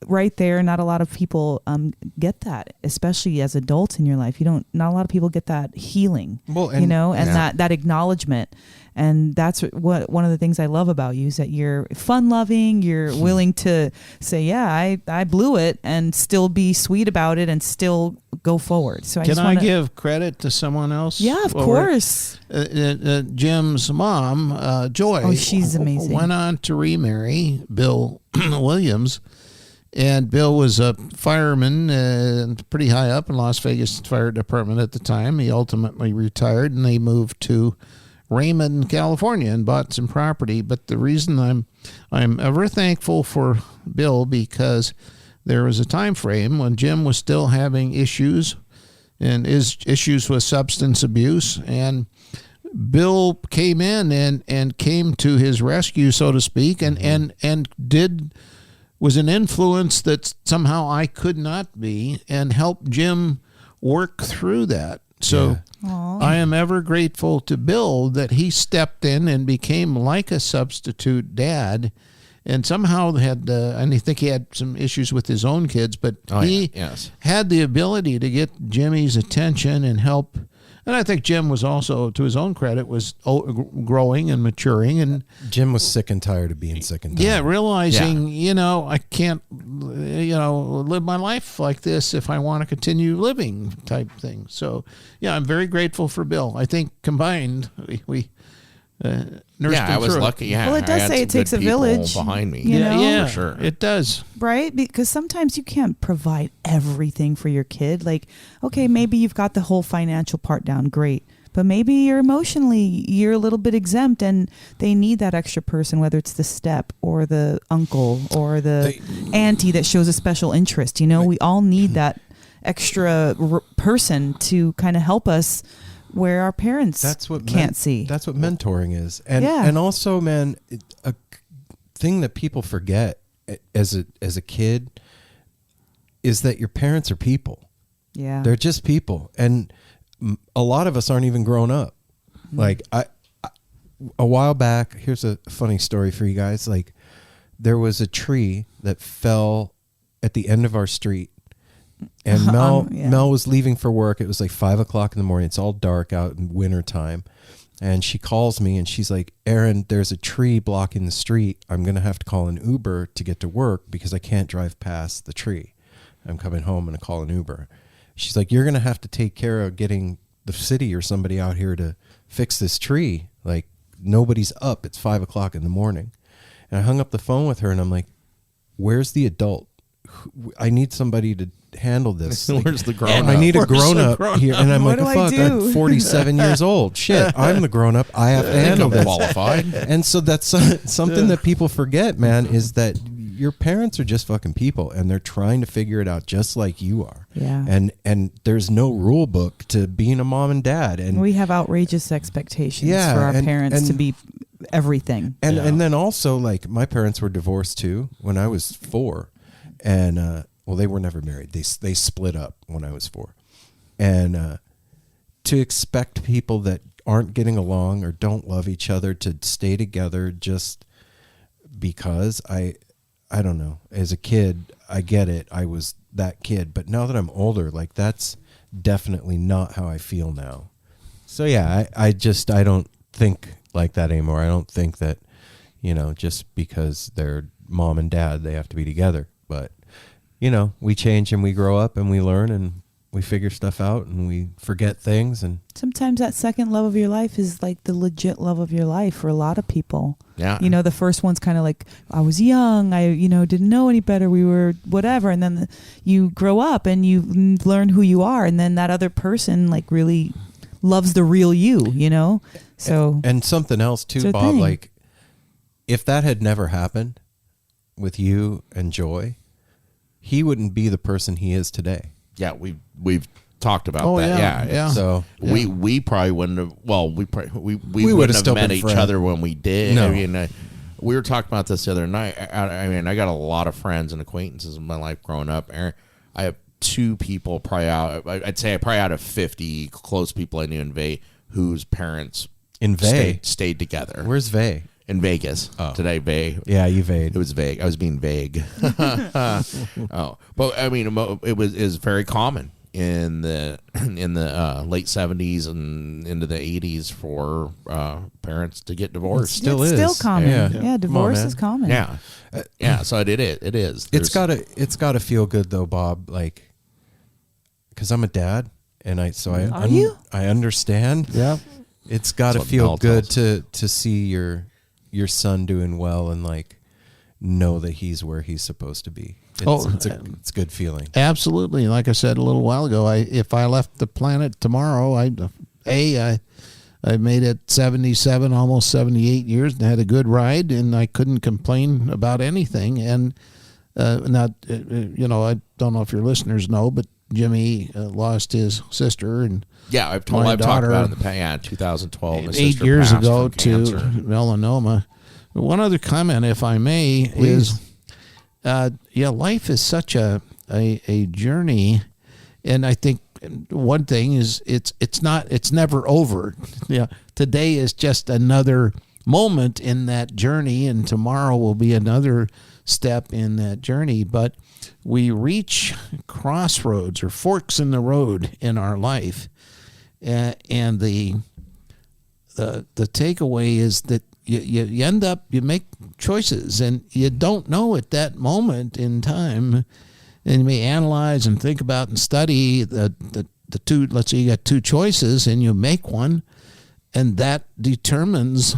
Right there, not a lot of people get that, especially as adults in your life. Not a lot of people get that healing, that acknowledgement. And that's what one of the things I love about you is that you're fun loving. You're willing to say, yeah, I blew it, and still be sweet about it and still go forward. So Can I give credit to someone else? Yeah, of course. Jim's mom, Joy. Oh, she's amazing. Went on to remarry Bill Williams. And Bill was a fireman pretty high up in Las Vegas Fire Department at the time. He ultimately retired, and they moved to Raymond, California, and bought some property. But the reason I'm ever thankful for Bill, because there was a time frame when Jim was still having issues with substance abuse, and Bill came in and came to his rescue, so to speak, and was an influence that somehow I could not be, and helped Jim work through that. So I am ever grateful to Bill that he stepped in and became like a substitute dad, and somehow had, and I think he had some issues with his own kids, but he had the ability to get Jimmy's attention and help. And I think Jim was also, to his own credit, was growing and maturing. And Jim was sick and tired of being sick and tired. Yeah, realizing, I can't, live my life like this if I want to continue living type thing. So, I'm very grateful for Bill. I think combined, we nursed him I was through lucky. Yeah, Well, it does say it takes a village behind me. you know? Yeah, for sure. It does. Right? Because sometimes you can't provide everything for your kid. Like, okay, maybe you've got the whole financial part down, great. But maybe you're a little bit exempt, and they need that extra person, whether it's the step or the uncle or the auntie that shows a special interest. We all need that extra person to kind of help us where our parents can't see. That's what mentoring is. And also, man, a thing that people forget as a kid is that your parents are people. Yeah. They're just people. And a lot of us aren't even grown up. Mm-hmm. Like a while back, here's a funny story for you guys. Like, there was a tree that fell at the end of our street. And Mel was leaving for work. It was like 5:00 in the morning. It's all dark out in winter time. And she calls me and she's like, Aaron, there's a tree blocking the street. I'm going to have to call an Uber to get to work because I can't drive past the tree. I'm coming home and I call an Uber. She's like, you're going to have to take care of getting the city or somebody out here to fix this tree. Like, nobody's up. It's 5:00 in the morning. And I hung up the phone with her and I'm like, where's the adult? I need somebody to handle this. Where's the grown-up? I need a grown-up here. And I'm What like, do I fuck, do? I'm 47 years old. Shit, I'm the grown-up. I have to handle this. Qualified. And so that's something that people forget, man, is that your parents are just fucking people, and they're trying to figure it out just like you are. Yeah. And there's no rule book to being a mom and dad. And we have outrageous expectations for our parents to be everything. And then also, like, my parents were divorced too when I was 4. And they were never married. They split up when I was 4. And to expect people that aren't getting along or don't love each other to stay together just because I don't know. As a kid, I get it. I was that kid. But now that I'm older, like, that's definitely not how I feel now. So yeah, I don't think like that anymore. I don't think that, just because they're mom and dad, they have to be together. But, we change and we grow up and we learn and we figure stuff out and we forget things. And sometimes that second love of your life is like the legit love of your life for a lot of people. Yeah. The first one's kind of like, I was young. I, didn't know any better. We were whatever. And then you grow up and you learn who you are. And then that other person like really loves the real you, So. And something else too, Bob, like, if that had never happened with you and Joy, he wouldn't be the person he is today. Yeah, we've talked about that. Yeah. So we probably wouldn't have. Well, we would wouldn't have still have met been each friends. other when we did. No. I mean, we were talking about this the other night. I got a lot of friends and acquaintances in my life growing up. Aaron, I have 2 people probably out. I'd say probably out of 50 close people I knew in Vay whose parents stayed together. Where's Vay? In Vegas. Today, Vay. Yeah, you vayed. It was vague. I was being vague. But I mean, it is very common in the late 70s and into the 80s for parents to get divorced. It's still common. Yeah. Divorce is common. Yeah, yeah. So it is. It's gotta feel good though, Bob. Like, because I'm a dad, and I understand. Yeah. It's got to feel good to see your son doing well and like know that he's where he's supposed to be. It's a good feeling. Absolutely. Like I said a little while ago, if I left the planet tomorrow, I made it 77, almost 78 years and had a good ride, and I couldn't complain about anything. And I don't know if your listeners know, but Jimmy lost his sister and Yeah, I've my talked daughter, about it in the past. Yeah, 2012. my 8 sister years passed ago from to cancer. melanoma. One other comment, if I may, is life is such a journey, and I think one thing is it's never over. Yeah, today is just another moment in that journey, and tomorrow will be another step in that journey. But we reach crossroads or forks in the road in our life, and the takeaway is that you end up, you make choices, and you don't know at that moment in time, and you may analyze and think about and study the two. Let's say you got two choices and you make one, and that determines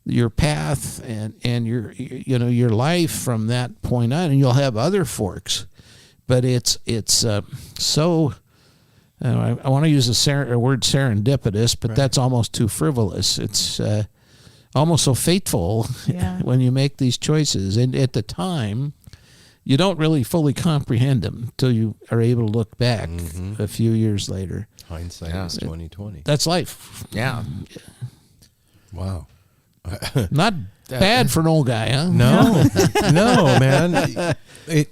your path and your life from that point on. And you'll have other forks, but it's so. I want to use a word serendipitous, but that's almost too frivolous. It's almost so fateful when you make these choices, and at the time, you don't really fully comprehend them until you are able to look back a few years later. Hindsight is 2020. That's life. Yeah. Wow. Not bad for an old guy, huh? No, no, man.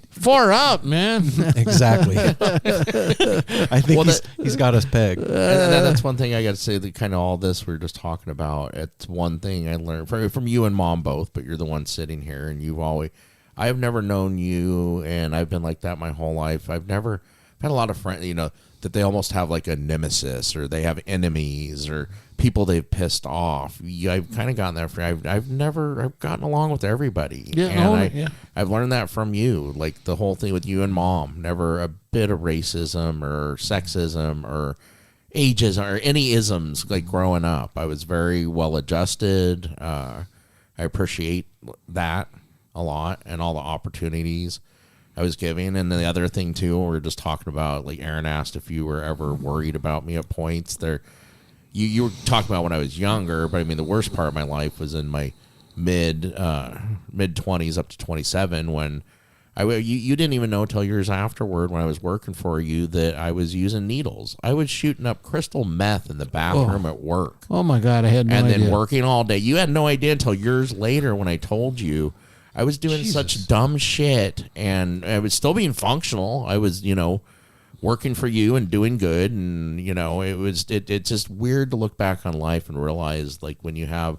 Far out, man. Exactly. I think he's got us pegged. And that's one thing I got to say, that kind of all this we were just talking about. It's one thing I learned from you and Mom both, but you're the one sitting here, and I have never known you, and I've been like that my whole life. I've had a lot of friends, that they almost have like a nemesis, or they have enemies, or people they've pissed off. I've kind of gotten that. I've gotten along with everybody. Yeah, I've learned that from you. Like the whole thing with you and Mom, never a bit of racism or sexism or ageism or any isms. Like growing up, I was very well adjusted. I appreciate that a lot, and all the opportunities I was giving. And then the other thing too, we were just talking about, like Aaron asked if you were ever worried about me at points there. You were talking about when I was younger, but I mean the worst part of my life was in my mid 20s up to 27, when you didn't even know until years afterward, when I was working for you, that I was using needles. I was shooting up crystal meth in the bathroom at work. Oh my God, I had no idea. And then working all day. You had no idea until years later when I told you. I was doing such dumb shit, and I was still being functional. I was, working for you and doing good, and it's just weird to look back on life and realize, like, when you have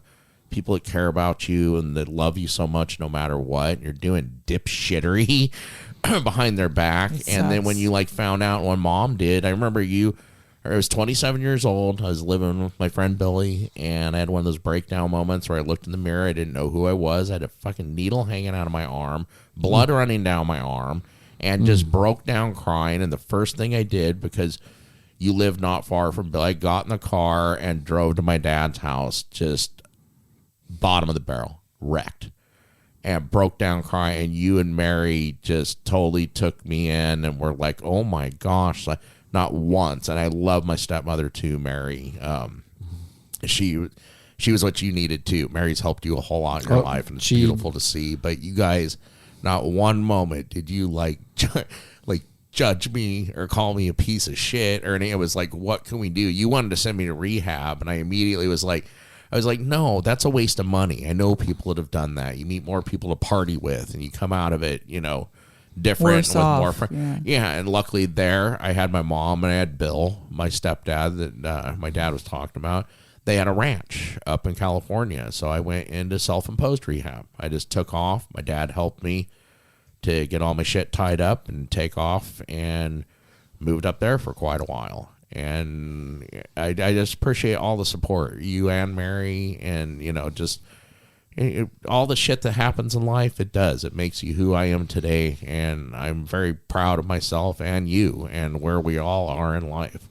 people that care about you and that love you so much no matter what, and you're doing dipshittery behind their back, and then when you found out when Mom did, I remember I was 27 years old. I was living with my friend Billy, and I had one of those breakdown moments where I looked in the mirror. I didn't know who I was. I had a fucking needle hanging out of my arm, blood running down my arm, and just broke down crying. And the first thing I did, because you live not far from Billy, I got in the car and drove to my dad's house, just bottom of the barrel, wrecked, and broke down crying. And you and Mary just totally took me in and were like, oh my gosh, not once. And I love my stepmother too, Mary. She was what you needed too. Mary's helped you a whole lot in your life, and it's beautiful to see. But you guys, not one moment did you judge me or call me a piece of shit or anything. It was like, what can we do? You wanted to send me to rehab, and I immediately was like, no, that's a waste of money. I know people that have done that. You meet more people to party with, and you come out of it, different Worse with off, more and luckily there I had my mom and I had Bill, my stepdad that my dad was talking about. They had a ranch up in California, so I went into self-imposed rehab. I just took off. My dad helped me to get all my shit tied up and take off, and moved up there for quite a while. And I just appreciate all the support, you and Mary, and just all the shit that happens in life. It makes you who I am today, and I'm very proud of myself and you and where we all are in life.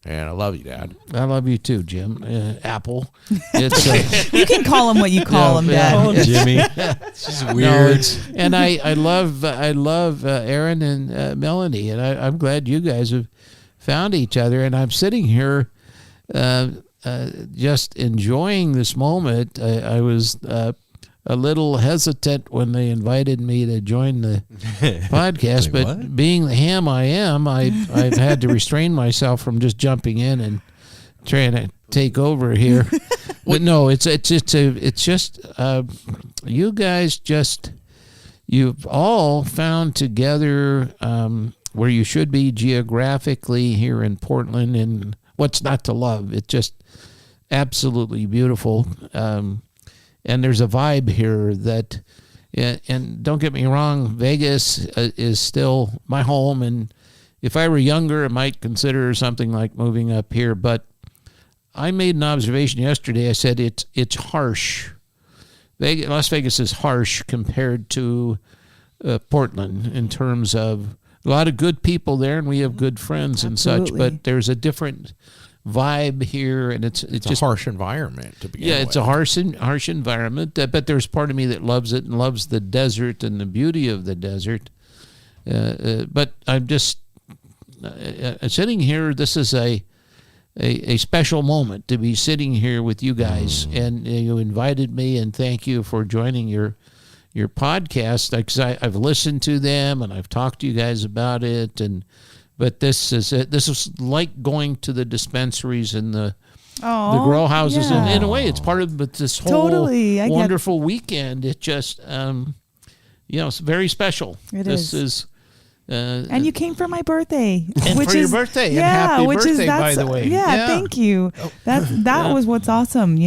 And I love you, Dad. I love you too, Jim. Apple. It's You can call him what you call him, Dad. Oh, Jimmy. It's just weird. And I love Aaron and Melanie, and I'm glad you guys have found each other. And I'm sitting here just enjoying this moment. I was a little hesitant when they invited me to join the podcast, Like, but what? being the ham I am, I've had to restrain myself from just jumping in and trying to take over here. But no, it's just you guys you've all found together where you should be geographically here in Portland, and what's not to love? It's just absolutely beautiful. And there's a vibe here that, and don't get me wrong, Vegas is still my home. And if I were younger, I might consider something like moving up here. But I made an observation yesterday. I said it's harsh. Las Vegas is harsh compared to Portland in terms of a lot of good people there, and we have good friends and such. But there's a different vibe here, and it's just a harsh environment to begin with. it's a harsh environment. But there's part of me that loves it and loves the desert and the beauty of the desert. But I'm just sitting here. This is a special moment to be sitting here with you guys, and you invited me, and thank you for joining your podcast, because I've listened to them and I've talked to you guys about it, but this is like going to the dispensaries and the grow houses, and in a way it's part of this whole wonderful weekend. It just it's very special. This is. And you came for my birthday, and which for is your birthday, and yeah, happy which birthday, is by the way. Yeah, thank you. That was what's awesome.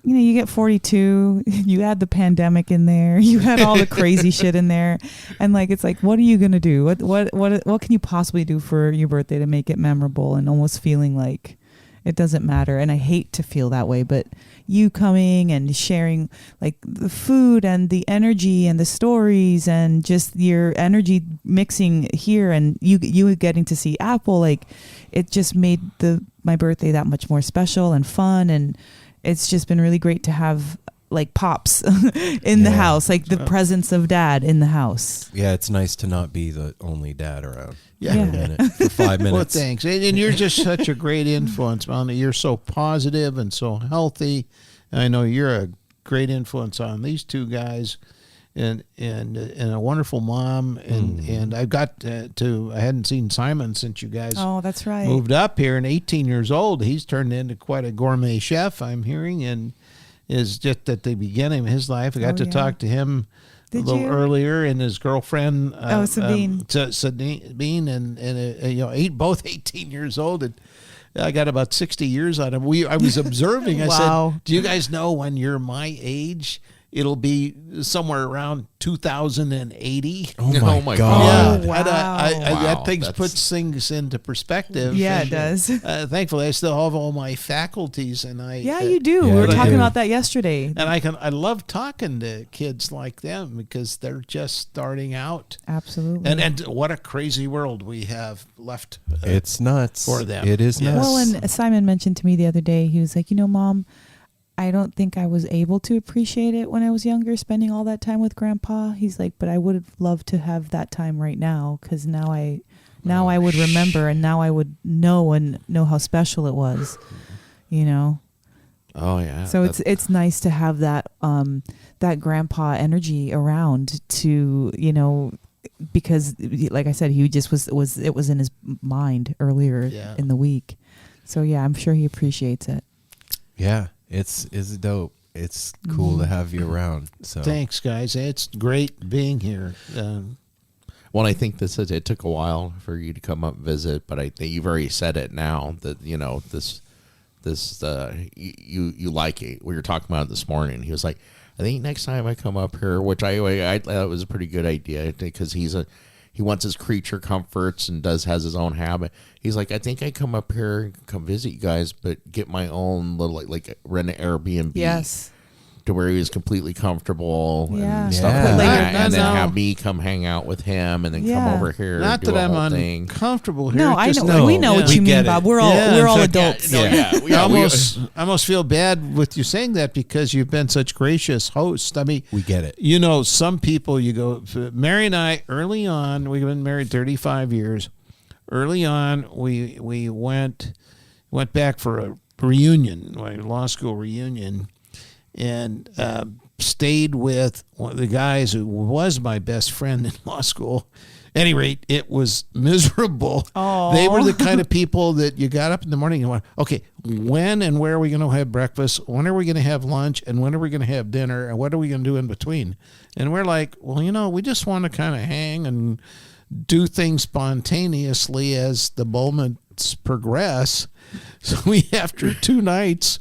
You get 42. You had the pandemic in there. You had all the crazy shit in there, and it's like, what are you gonna do? What can you possibly do for your birthday to make it memorable? And almost feeling like it doesn't matter. And I hate to feel that way, but you coming and sharing the food and the energy and the stories and just your energy mixing here, and you getting to see Apple, it just made my birthday that much more special and fun. And it's just been really great to have pops in the house, the presence of Dad in the house. Yeah, it's nice to not be the only dad around. Yeah. For a minute, for 5 minutes. Well, thanks. And you're just such a great influence, Melanie. You're so positive and so healthy. And I know you're a great influence on these two guys, and a wonderful mom. And I've got I hadn't seen Simon since you guys that's right. moved up here, and 18 years old. He's turned into quite a gourmet chef, I'm hearing, and is just at the beginning of his life. I got to talk to him a little earlier, and his girlfriend, Sabine. Sabine, and both 18 years old. And I got about 60 years on him. I was observing. I said, "Do you guys know when you're my age, it'll be somewhere around 2080?" Oh my God! Yeah, wow. That puts things into perspective. Yeah, and, it does. Thankfully, I still have all my faculties, and you do. Yeah, we were you talking do. about that yesterday. And I love talking to kids like them because they're just starting out. Absolutely. And what a crazy world we have left. It's nuts for them. It is nuts. Well, and Simon mentioned to me the other day, he was like, Mom, I don't think I was able to appreciate it when I was younger, spending all that time with Grandpa. He's like, but I would have loved to have that time right now, because now I would remember, and now I would know how special it was, Oh yeah. So it's nice to have that that Grandpa energy around to because like I said, he just was it was in his mind earlier in the week. So yeah, I'm sure he appreciates it. Yeah. It's dope. It's cool to have you around. So Thanks, guys. It's great being here. Well, I think it took a while for you to come up and visit, but I think you've already said it now that you like it. We were talking about it this morning. He was like, I think next time I come up here, which I thought was a pretty good idea, because he wants his creature comforts and has his own habit. He's like, I think I come up here, come visit you guys, but get my own little rent an Airbnb. Yes. To where he was completely comfortable and stuff Yeah. like that, No, and then no. have me come hang out with him, and then come over here. Not and do that a I'm whole thing. uncomfortable here. No, I just know. We know what We you mean, get it. Bob. We're Yeah, all in fact, adults. I almost feel bad with you saying that, because you've been such gracious hosts. I mean, we get it. Some people Mary and I, early on, we've been married 35 years. Early on, we went back for a reunion, like a law school reunion, and stayed with one of the guys who was my best friend in law school. At any rate, it was miserable. Oh. They were the kind of people that you got up in the morning and went, okay, when and where are we going to have breakfast? When are we going to have lunch? And when are we going to have dinner? And what are we going to do in between? And we're like, well, we just want to kind of hang and do things spontaneously as the moments progress. So after 2 nights,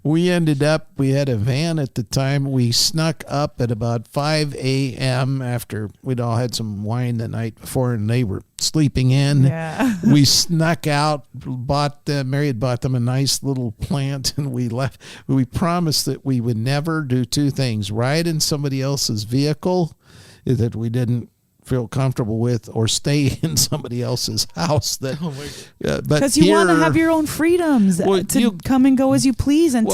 we had a van at the time. We snuck up at about 5 a.m. after we'd all had some wine the night before and they were sleeping in. Yeah. We snuck out, Mary had bought them a nice little plant, and we left. We promised that we would never do 2 things: ride in somebody else's vehicle that we didn't feel comfortable with, or stay in somebody else's house. But Because you want to have your own freedoms to come and go as you please, and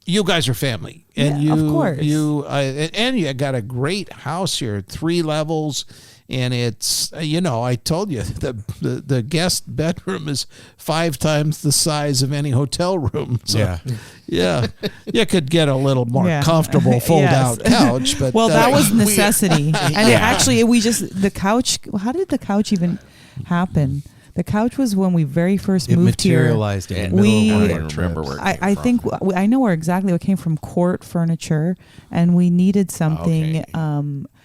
you guys are family, and Yeah, of course. and you got a great house here, 3 levels. And it's, I told you, the guest bedroom is 5 times the size of any hotel room. So, yeah, you could get a little more comfortable fold-out couch. But well, that was necessity. And actually, the couch, how did the couch even happen? The couch was when we very first moved here. It materialized in the middle of our remember where it came I from. think I know where exactly it came from. Court Furniture, and we needed something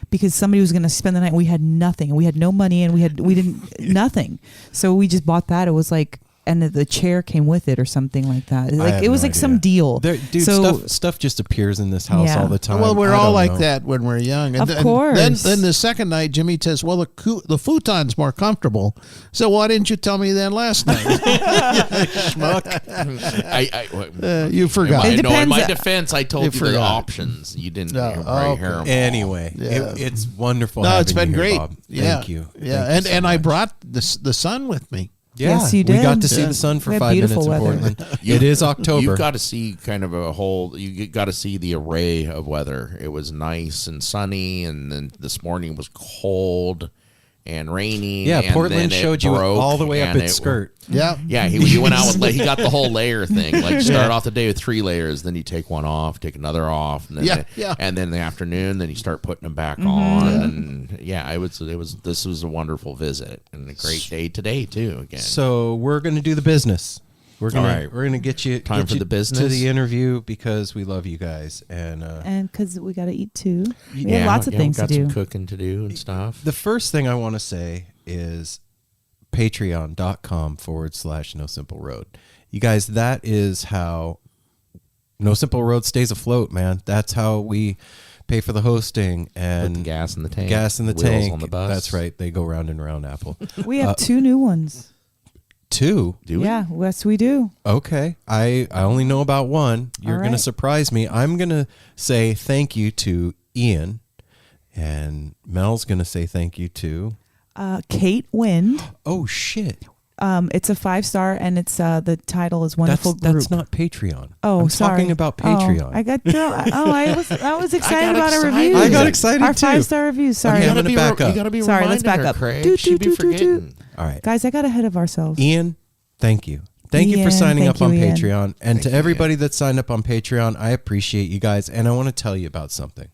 because somebody was going to spend the night. We had nothing. We had no money, and we didn't nothing. So we just bought that. It was like, and the chair came with it or something like that. Like it was like some deal. Dude, so stuff just appears in this house all the time. Well, we're I all don't like know. that when we're young. And Of course. Then the second night, Jimmy says, well, the futon's more comfortable. So why didn't you tell me that last night? You forgot. It In my depends- defense, I told you the forgot. options. You didn't No, probably hear them all. Anyway, Yeah. it's wonderful. No, having it's been you here, great. Bob. Yeah. Thank you. Yeah, Thank you so I much. brought the son with me. Yeah, Yes, you We got did. to see Yeah. the sun for We had 5 minutes in beautiful weather. Portland. It is October. You've got to see kind of you got to see the array of weather. It was nice and sunny, and then this morning was cold and rainy. Yeah, and Portland then it showed you broke, all the way up and its it- skirt. Yeah. Yeah, he went out with, he got the whole layer thing. Like start off the day with 3 layers, then you take one off, take another off, and then and then in the afternoon, then you start putting them back on. And this was a wonderful visit and a great day today too. Again, So we're going to do the business. We're gonna get you Time for the to business? the interview because we love you guys and because we got to eat too. We yeah, have lots of things got to do. some cooking to do and stuff. The first thing I want to say is patreon.com/No Simple Road. You guys, that is how No Simple Road stays afloat, man. That's how we pay for the hosting and Put the gas in the tank. Gas in the wheels tank. on the bus. That's right. They go round and round, Apple. We have 2 new ones. 2. Do we? Yeah, yes, we do. Okay. I only know about 1. You're All going to right. surprise me. I'm going to say thank you to Ian, and Mel's going to say thank you to... Kate Wind. Oh, shit. It's a 5-star, and it's the title is Wonderful Group. That's not Patreon. Oh, I'm sorry. talking about Patreon. Oh, I was excited about our reviews. I got excited our too. 5-star reviews. Sorry, Okay, I'm gonna back up. You gotta be Sorry, let's reminding back her, up. Craig. Doot, She'd be doot, doot, doot, forgetting. All right. guys, I got ahead of ourselves. Ian, thank you. Thank you for Ian, signing thank up on you, Ian. Patreon. And to everybody that signed up on Patreon, I appreciate you guys. And I want to tell you about something.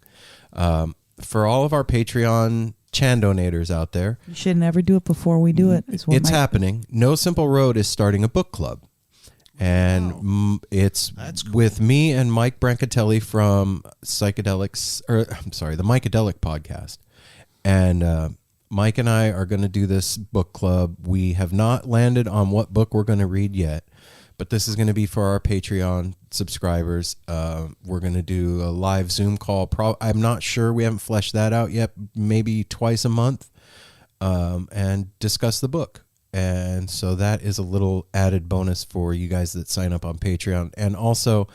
For all of our Patreon Chan donators out there, You should never do it before we do it. is what it's my- happening. No Simple Road is starting a book club. And it's with me and Mike Brancatelli from the Micadelic podcast. And Mike and I are going to do this book club. We have not landed on what book we're going to read yet, but this is going to be for our Patreon subscribers. We're going to do a live Zoom call. I'm not sure. We haven't fleshed that out yet. Maybe twice a month, and discuss the book. And so that is a little added bonus for you guys that sign up on Patreon. And also,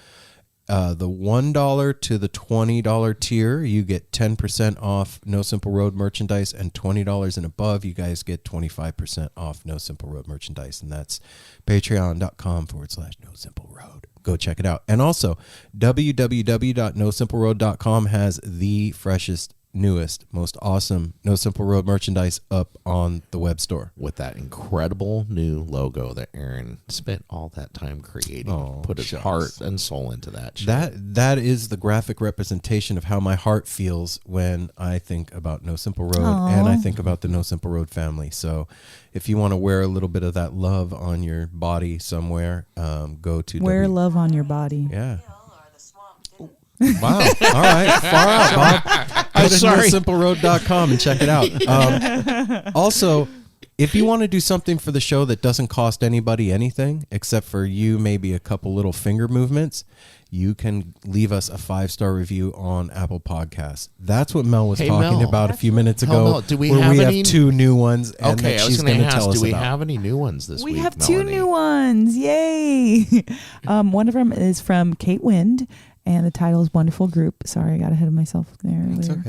the $1 to the $20 tier, you get 10% off No Simple Road merchandise, and $20 and above, you guys get 25% off No Simple Road merchandise. And that's patreon.com/No Simple Road. Go check it out. And also, www.nosimpleroad.com has the freshest newest, most awesome No Simple Road merchandise up on the web store. With that incredible new logo that Aaron spent all that time creating. Put his heart and soul into that shit. That is the graphic representation of how my heart feels when I think about No Simple Road and I think about the No Simple Road family. So if you want to wear a little bit of that love on your body somewhere, go to Wear love on your body. Yeah. Wow. All right. Far out, Bob. Go to NoSimpleRoad.com and check it out. Also, if you want to do something for the show that doesn't cost anybody anything, except for you, maybe a couple little finger movements, you can leave us a 5-star review on Apple Podcasts. That's what Mel was talking Mel. about a few minutes ago. Mel, do we where have we any- have 2 new ones, and Okay, that I was she's going going to to tell ask, us do we about. have any new ones this week, We have Melanie? 2 new ones. Yay. One of them is from Kate Wind, and the title is Wonderful Group. Sorry, I got ahead of myself there. It's earlier.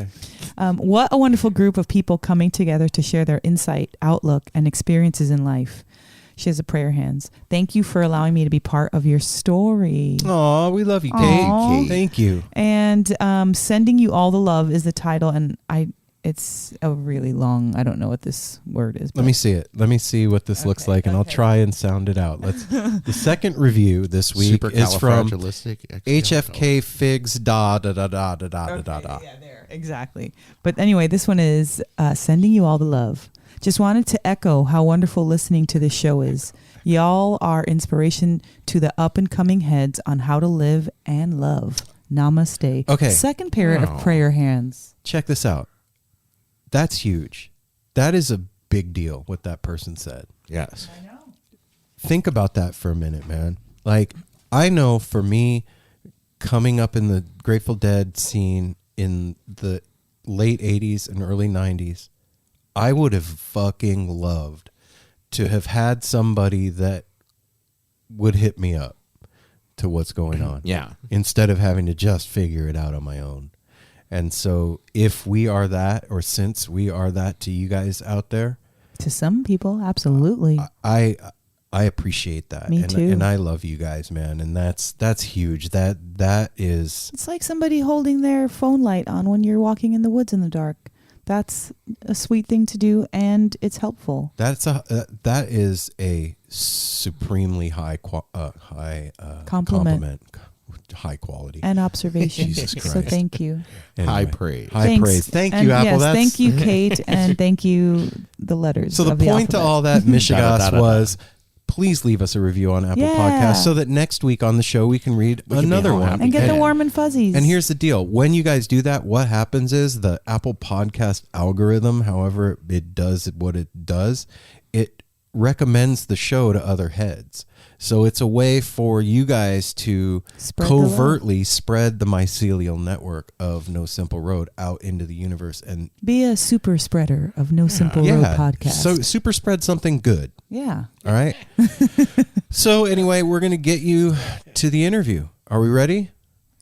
okay. What a wonderful group of people coming together to share their insight, outlook, and experiences in life. She has a prayer hands. Thank you for allowing me to be part of your story. Aw, we love you, Kate. Aw. Thank you. And sending you all the love is the title, and it's a really long. I don't know what this word is. Let me see it. Let me see what this looks like, and I'll try and sound it out. The second review this week is from HFK Figs da da da da da da da da. Yeah, there. Exactly. But anyway, this one is sending you all the love. Just wanted to echo how wonderful listening to this show is. Y'all are inspiration to the up and coming heads on how to live and love. Namaste. Okay. Second pair of prayer hands. Check this out. That's huge. That is a big deal, what that person said. Yes. Think about that for a minute, man. Like, I know for me, coming up in the Grateful Dead scene in the late 80s and early 90s, I would have fucking loved to have had somebody that would hit me up to what's going on. Yeah. Instead of having to just figure it out on my own. And so if we are that, or since we are that to you guys out there, To some people, absolutely. I appreciate that. Me and, too. And I love you guys, man. And that's huge. That is It's like somebody holding their phone light on when you're walking in the woods in the dark. That's a sweet thing to do, and it's helpful. that is a supremely high compliment, high quality. And observation. Jesus Christ. So thank you. High praise. High Thanks. praise. Thank And you, Apple. yes, thank you, Kate, and thank you, the letters. So the of point to alphabet. all that, Michigas, Da-da-da-da-da. was please leave us a review on Apple Yeah. Podcasts so that next week on the show we can read We can be another all one. happy. And get the Yeah. warm and fuzzies. And here's the deal. When you guys do that, what happens is the Apple Podcast algorithm, however it does what it does, it recommends the show to other heads. So it's a way for you guys to Spread the love. covertly spread the mycelial network of No Simple Road out into the universe. And Be a super spreader of No Simple Road podcast. so super spread something good. yeah. All right. So anyway, we're going to get you to the interview. Are we ready?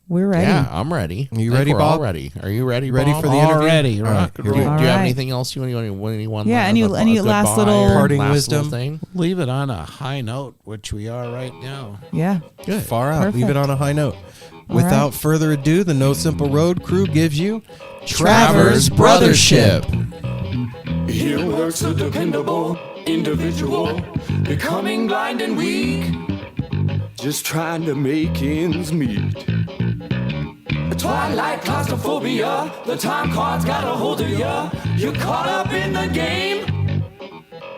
We're ready. Yeah, I'm ready. Are you I think ready, we're all Bob? ready. Are you ready, Ready Bob? for the interview? Already, All right, rock and here we roll. go. Do you have All right. anything else you want? Anyone? Yeah, any last goodbye little- or Parting last wisdom? little thing? Leave it on a high note, which we are right now. Yeah. Good. Far out. Perfect. Leave it on a high note. All Without further ado, the No Simple Road crew gives you Travers Brothership. Here works a dependable individual, becoming blind and weak, just trying to make ends meet. Twilight claustrophobia, the time card's got a hold of ya. You're caught up in the game,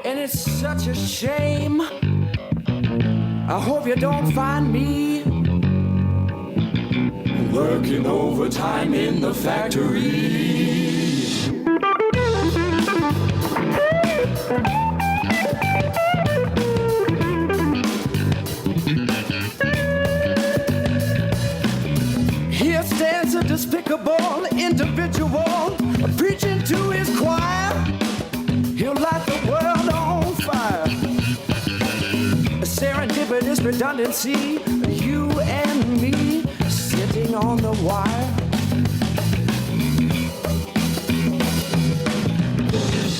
and it's such a shame. I hope you don't find me working overtime in the factory. Here stands a despicable individual preaching to his choir. He'll light the world on fire. A serendipitous redundancy, you and me sitting on the wire.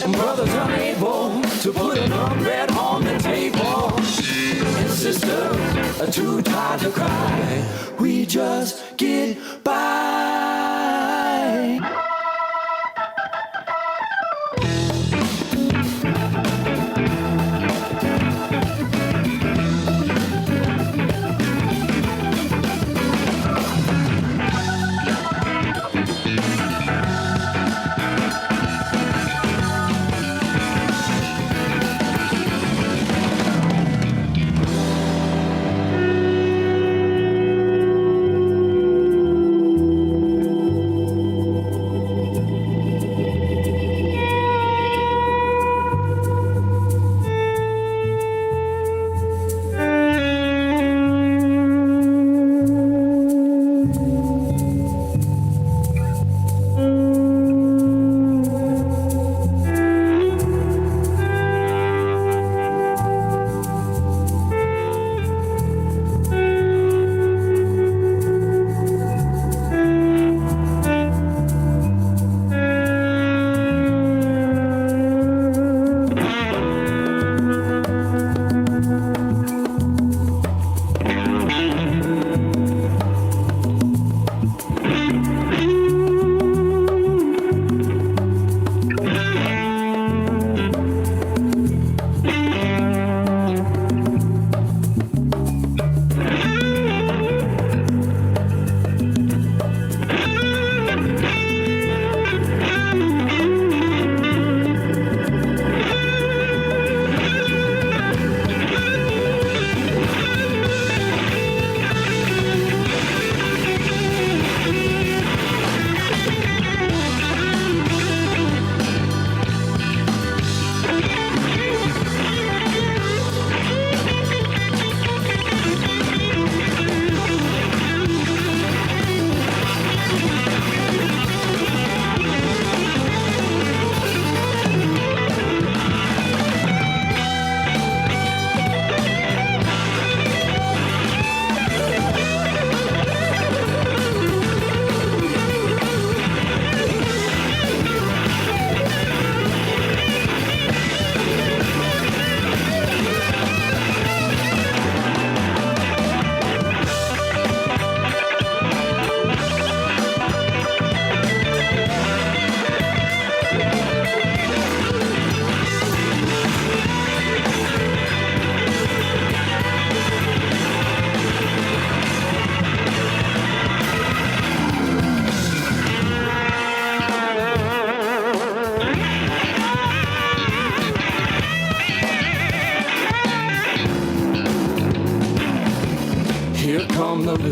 And brothers unable to put a drum bread on the table. And sisters are too tired to cry. We just get by.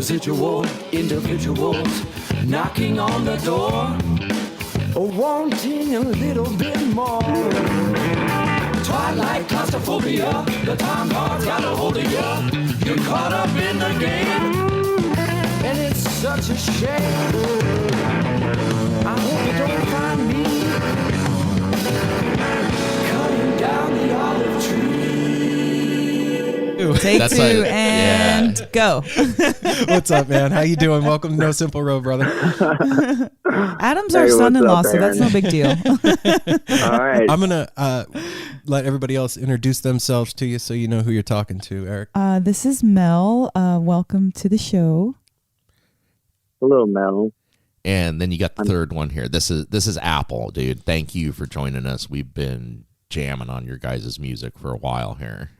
residual individuals knocking on the door, wanting a little bit more. Twilight claustrophobia, the time card's got a hold of you. You're caught up in the game, and it's such a shame. I hope you don't find me cutting down the olive tree. Take That's two like- and yeah. go. What's up, man? How you doing? Welcome to No Simple Road, brother. Adam's Hey, our what's son-in-law, up, so that's no Aaron? big deal. All right. I'm gonna let everybody else introduce themselves to you, so you know who you're talking to, Eric. This is Mel. Welcome to the show. Hello, Mel. And then you got the third one here. This is Apple, dude. Thank you for joining us. We've been jamming on your guys' music for a while here.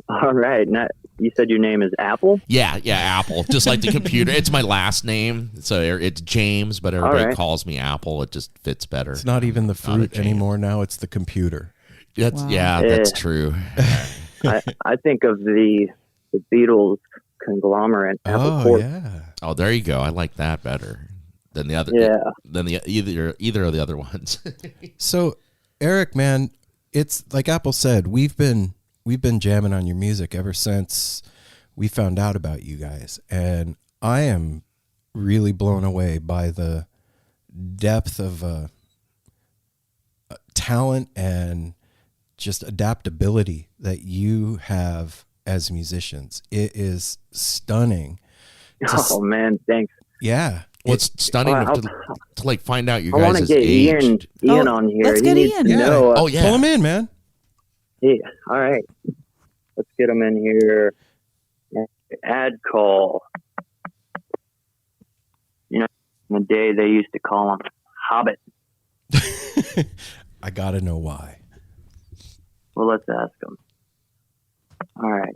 All right. Now, you said your name is Apple? Yeah, Apple. Just like the computer. It's my last name. So it's James, but everybody right. calls me Apple. It just fits better. It's not even the Not a fruit James. anymore. Now it's the computer. That's, Wow. yeah, that's true. I think of the Beatles conglomerate. Apple Oh Corp. yeah. Oh, there you go. I like that better than the other. Yeah. Than the either of the other ones. So, Eric, man, it's like Apple said. We've been jamming on your music ever since we found out about you guys, and I am really blown away by the depth of talent and just adaptability that you have as musicians. It is stunning. Oh, man. Thanks. Yeah. Well, it's stunning Well, to like find out your I want to guys' get age. Ian Oh, on here. let's He get needs Ian. to Yeah. know. Oh yeah. Pull them in, man. Yeah. All right. Let's get him in here. Ad call. You know, in the day they used to call him Hobbit. I gotta know why. Well, let's ask him. All right.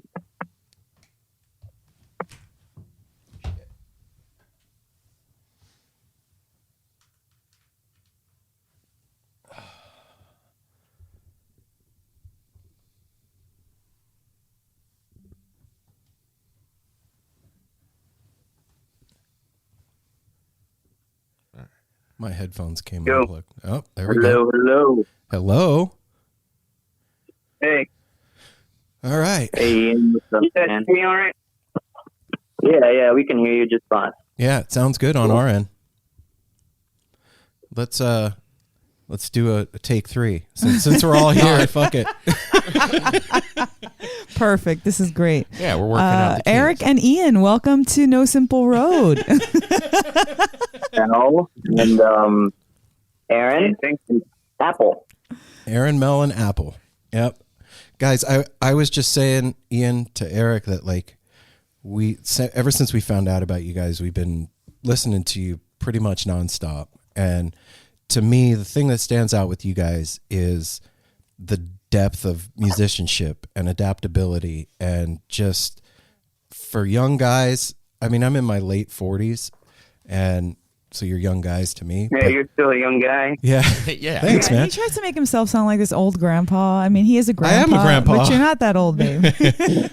My headphones came Yo. unplugged. Oh, there we go. Hello. Hello. Hey. All right. Hey, Ian. What's up, man? Hear me all right? Yeah, we can hear you just fine. Yeah, it sounds good on our end. Let's do a take 3. Since we're all here, fuck it. Perfect. This is great. Yeah, we're working out the kinks. Eric and Ian, welcome to No Simple Road. Mel and Aaron and Apple. Aaron, Mel, and Apple. Yep. Guys, I was just saying, Ian, to Eric that like ever since we found out about you guys, we've been listening to you pretty much nonstop. And to me, the thing that stands out with you guys is the depth of musicianship and adaptability, and just for young guys. I mean, I'm in my late 40s, and so you're young guys to me. Yeah, but- you're still a young guy. yeah. Yeah. Thanks, Yeah, man. he tries to make himself sound like this old grandpa. I mean, he is a I grandpa. am a grandpa. But you're not that old, babe.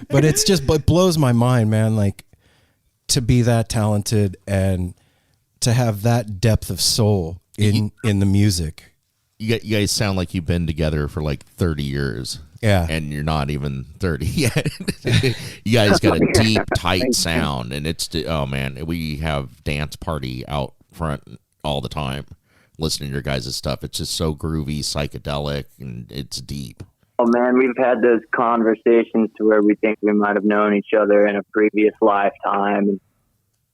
But it blows my mind, man. Like, to be that talented and to have that depth of soul in the music. You guys sound like you've been together for like 30 years. Yeah. And you're not even 30 yet. You guys got a deep, tight sound. And it's, oh man, we have dance party out front all the time listening to your guys' stuff. It's just so groovy, psychedelic, and it's deep. Oh man, we've had those conversations to where we think we might have known each other in a previous lifetime, and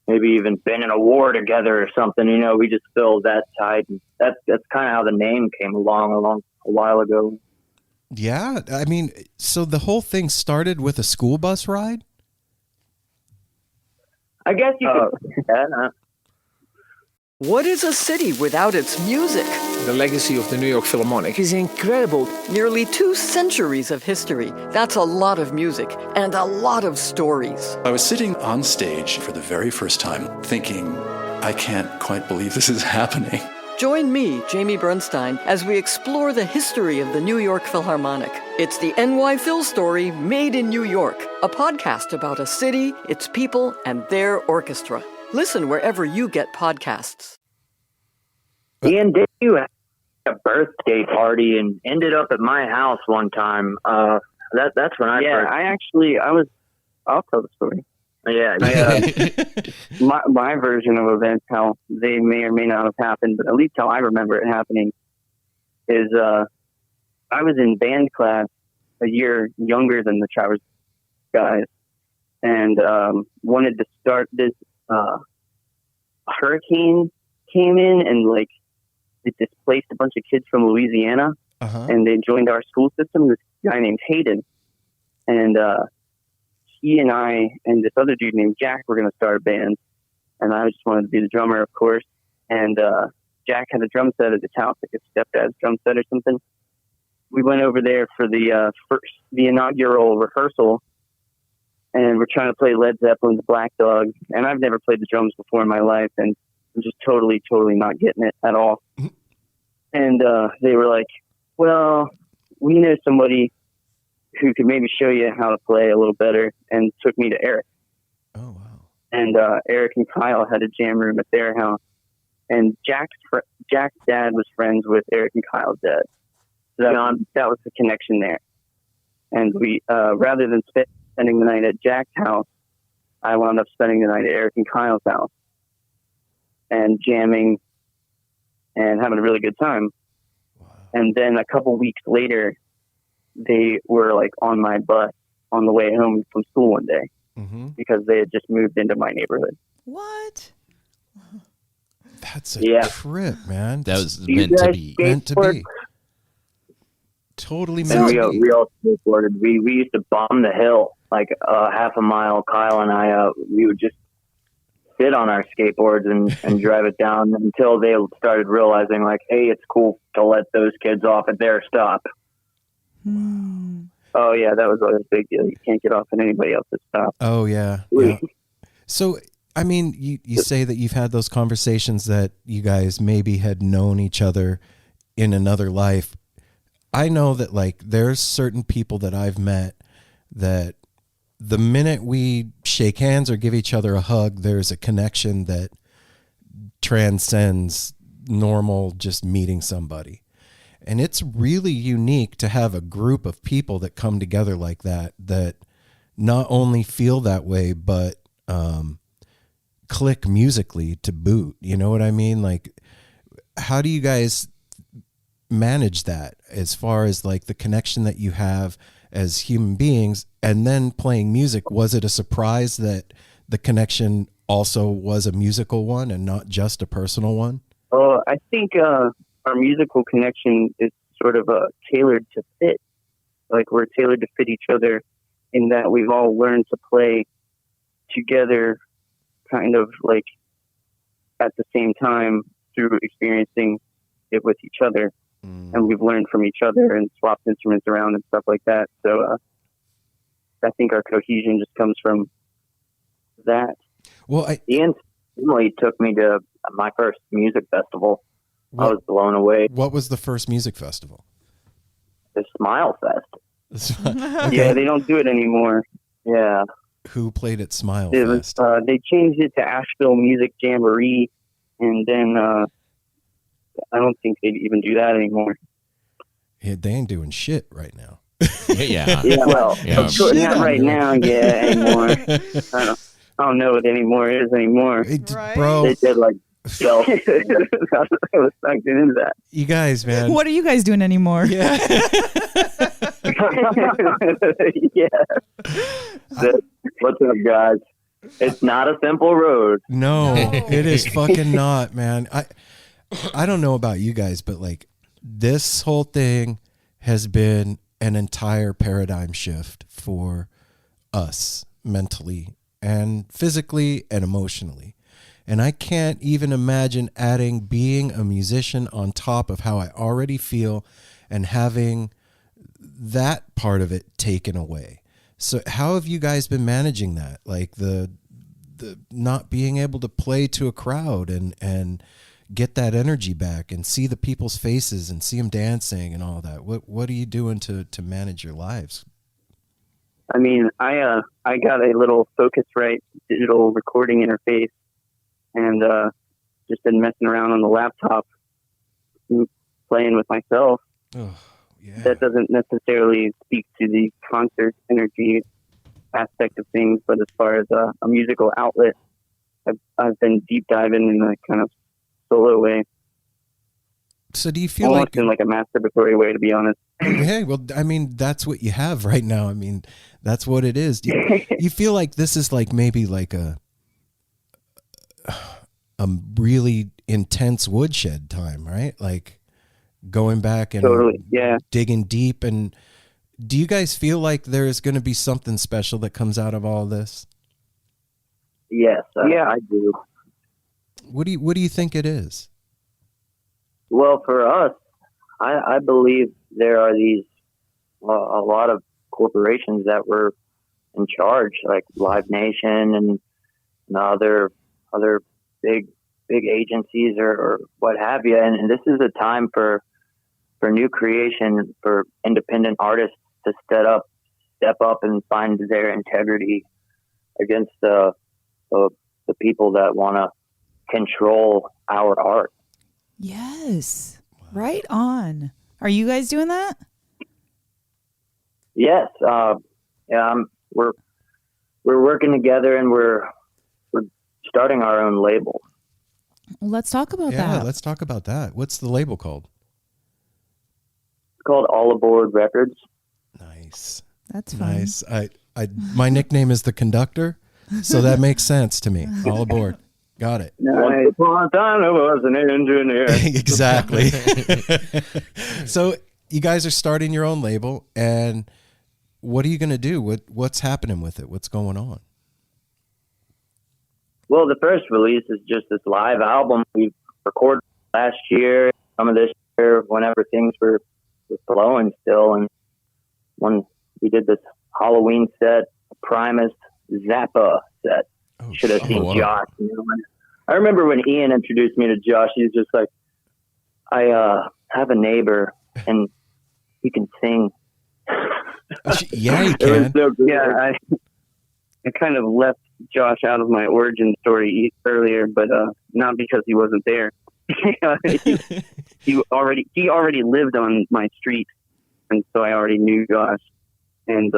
maybe even been in a war together or something. You know, we just feel that tight. And that's kind of how the name came along a while ago. Yeah. I mean, so the whole thing started with a school bus ride? I guess you could. Yeah, What is a city without its music? The legacy of the New York Philharmonic is incredible. Nearly 2 centuries of history. That's a lot of music and a lot of stories. I was sitting on stage for the very first time thinking, I can't quite believe this is happening. Join me, Jamie Bernstein, as we explore the history of the New York Philharmonic. It's the NY Phil Story Made in New York, a podcast about a city, its people, and their orchestra. Listen wherever you get podcasts. Ian, did you have a birthday party and ended up at my house one time? That's when I first... I'll tell the story. Yeah. My version of events, how they may or may not have happened, but at least how I remember it happening is I was in band class a year younger than the Travers guys, and wanted to start this. Hurricane came in and like it displaced a bunch of kids from Louisiana, and they joined our school system. This guy named Hayden, and he and I and this other dude named Jack were going to start a band, and I just wanted to be the drummer, of course. And Jack had a drum set at his house, like his stepdad's drum set or something. We went over there for the inaugural rehearsal, and we're trying to play Led Zeppelin's Black Dog. And I've never played the drums before in my life, and I'm just totally not getting it at all. And they were like, well, we know somebody who could maybe show you how to play a little better, and took me to Eric. Oh, wow. And Eric and Kyle had a jam room at their house. And Jack's dad was friends with Eric and Kyle's dad. So that was the connection there. And we, rather than spending the night at Jack's house, I wound up spending the night at Eric and Kyle's house and jamming and having a really good time. Wow. And then a couple weeks later, they were like on my bus on the way home from school one day, because they had just moved into my neighborhood. What? That's a trip, man. That was meant to be. Meant to be. Totally meant to be. We all skateboarded. We used to bomb the hill like half a mile. Kyle and I, we would just sit on our skateboards and drive it down until they started realizing like, hey, it's cool to let those kids off at their stop. Oh yeah, that was a big deal. You can't get off at anybody else's stop. Oh yeah. Yeah. So I mean, you say that you've had those conversations that you guys maybe had known each other in another life. I know that like there's certain people that I've met that the minute we shake hands or give each other a hug, there's a connection that transcends normal just meeting somebody. And it's really unique to have a group of people that come together like that not only feel that way, but click musically to boot. You know what I mean? Like, how do you guys manage that as far as like the connection that you have as human beings and then playing music? Was it a surprise that the connection also was a musical one and not just a personal one? Oh, I think our musical connection is sort of tailored to fit. Like we're tailored to fit each other in that we've all learned to play together kind of like at the same time through experiencing it with each other. And we've learned from each other and swapped instruments around and stuff like that. So I think our cohesion just comes from that. Well, Ian family took me to my first music festival. I was blown away. What was the first music festival? The Smile Fest. Okay. Yeah, they don't do it anymore. Yeah. Who played at Smile It Fest? was, they changed it to Asheville Music Jamboree, and then I don't think they even do that anymore. Yeah, they ain't doing shit right now. Yeah. Well, Yeah. not right now, anymore. I don't know what anymore is anymore. Right. Bro, They did like so. I was sucked into that. you guys, man. What are you guys doing anymore? Yeah. Yeah. What's up, guys? It's not a simple road. No, it is fucking not, man. I don't know about you guys, but like this whole thing has been an entire paradigm shift for us mentally and physically and emotionally. And I can't even imagine adding being a musician on top of how I already feel and having that part of it taken away. So how have you guys been managing that? Like the not being able to play to a crowd and get that energy back and see the people's faces and see them dancing and all that? What are you doing to manage your lives? I mean, I got a little Focusrite digital recording interface, and just been messing around on the laptop, playing with myself. Oh, yeah. That doesn't necessarily speak to the concert energy aspect of things, but as far as a musical outlet, I've been deep diving in a kind of solo way. So do you feel almost in like a masturbatory way, to be honest? Hey, well, I mean, that's what you have right now. I mean, that's what it is. Do you feel like this is like maybe like a really intense woodshed time, right? Like going back and totally, yeah, digging deep. And do you guys feel like there is going to be something special that comes out of all this? Yes, yeah, I do. What do you think it is? Well, for us, I believe there are these a lot of corporations that were in charge, like Live Nation and other big agencies or what have you. And this is a time for new creation, for independent artists to step up and find their integrity against the people that want to control our art. Yes. Right on. Are you guys doing that? Yes. We're working together, and we're starting our own label. Well, let's talk about that. Yeah, let's talk about that. What's the label called? It's called All Aboard Records. Nice. That's fun. Nice. My nickname is the Conductor, so that makes sense to me. All aboard. Got it. Once upon a time I was an engineer. Exactly. So you guys are starting your own label, and what are you going to do? What's happening with it? What's going on? Well, the first release is just this live album we recorded last year, some of this year, whenever things were flowing still. And when we did this Halloween set, a Primus Zappa set. Should have seen Josh. You know? I remember when Ian introduced me to Josh, he was just like, I have a neighbor and he can sing. Yeah, he can. So yeah, I kind of left Josh out of my origin story earlier, but not because he wasn't there. he already lived on my street, and so I already knew Josh. And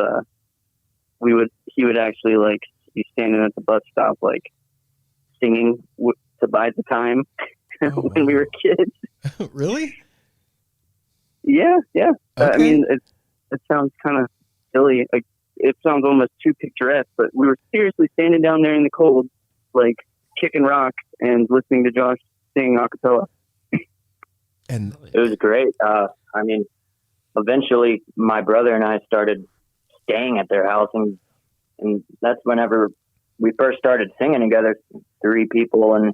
he would actually like be standing at the bus stop, like singing to bide the time when we were kids. Really? Yeah. Okay. I mean, it sounds kind of silly. Like, it sounds almost too picturesque, but we were seriously standing down there in the cold, like kicking rocks and listening to Josh sing a cappella. And it was great. I mean, eventually my brother and I started staying at their house, and that's whenever we first started singing together, 3 people, and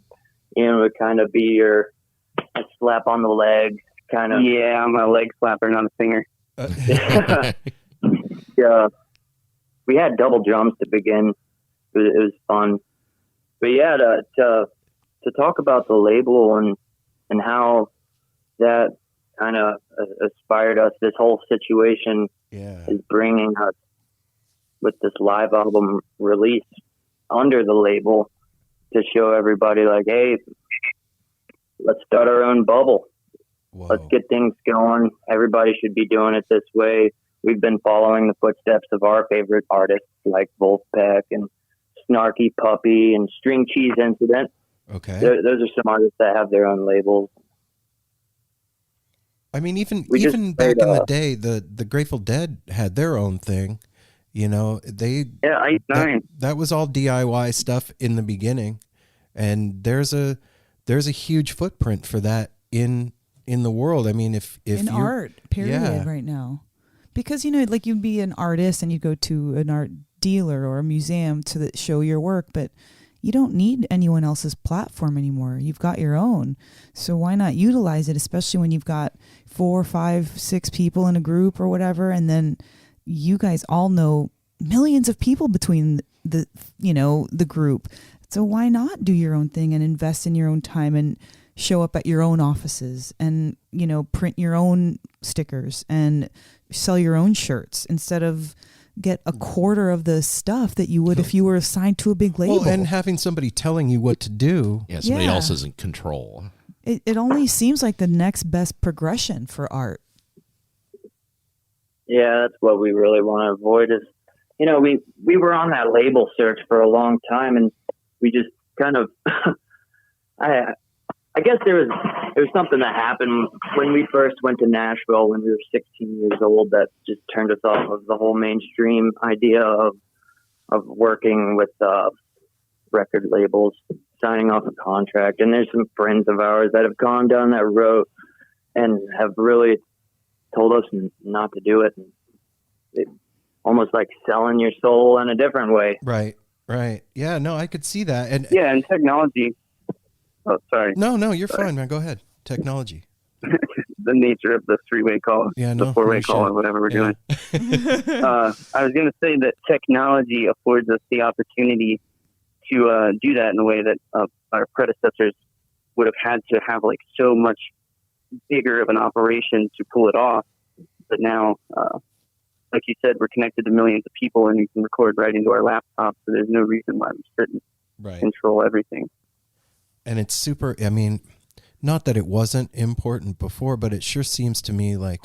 Ian would kind of be your slap on the leg kind of. Yeah, I'm a leg slapper, not a singer. Yeah, we had double drums to begin. It was fun, but yeah, to talk about the label and how that kind of inspired us. This whole situation is bringing us with this live album release under the label to show everybody, like, hey, let's start our own bubble. Whoa. Let's get things going. Everybody should be doing it this way. We've been following the footsteps of our favorite artists like Wolfpack and Snarky Puppy and String Cheese Incident. Okay. Those are some artists that have their own labels. I mean, even back in the day, the Grateful Dead had their own thing. You know, that was all DIY stuff in the beginning, and there's a huge footprint for that in the world. I mean, if in art, period, right now, because like you'd be an artist and you go to an art dealer or a museum to show your work, but you don't need anyone else's platform anymore. You've got your own, so why not utilize it? Especially when you've got 4, 5, 6 people in a group or whatever, and then you guys all know millions of people between the group. So why not do your own thing and invest in your own time and show up at your own offices and, you know, print your own stickers and sell your own shirts instead of get a quarter of the stuff that you would if you were assigned to a big label. Well, and having somebody telling you what to do. Yeah, somebody else is in control. It only seems like the next best progression for art. Yeah, that's what we really want to avoid is, you know, we were on that label search for a long time, and we just kind of, I guess there was something that happened when we first went to Nashville when we were 16 years old that just turned us off of the whole mainstream idea of working with record labels, signing off a contract. And there's some friends of ours that have gone down that road and have really told us not to do it. It almost like selling your soul in a different way. Right. Yeah, no, I could see that. And technology. Oh, sorry. No, you're fine, man. Go ahead. Technology. The nature of the three-way call, the four-way call, or whatever we're doing. I was going to say that technology affords us the opportunity to do that in a way that our predecessors would have had to have like so much bigger of an operation to pull it off. But now, like you said, we're connected to millions of people and we can record right into our laptops. So there's no reason why we shouldn't control everything. And it's super, I mean, not that it wasn't important before, but it sure seems to me like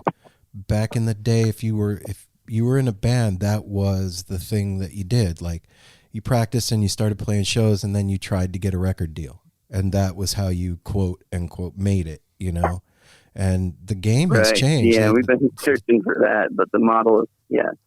back in the day, if you were in a band, that was the thing that you did. Like you practiced and you started playing shows and then you tried to get a record deal. And that was how you quote unquote made it, you know? And the game has changed. Yeah, we've been searching for that, but the model is,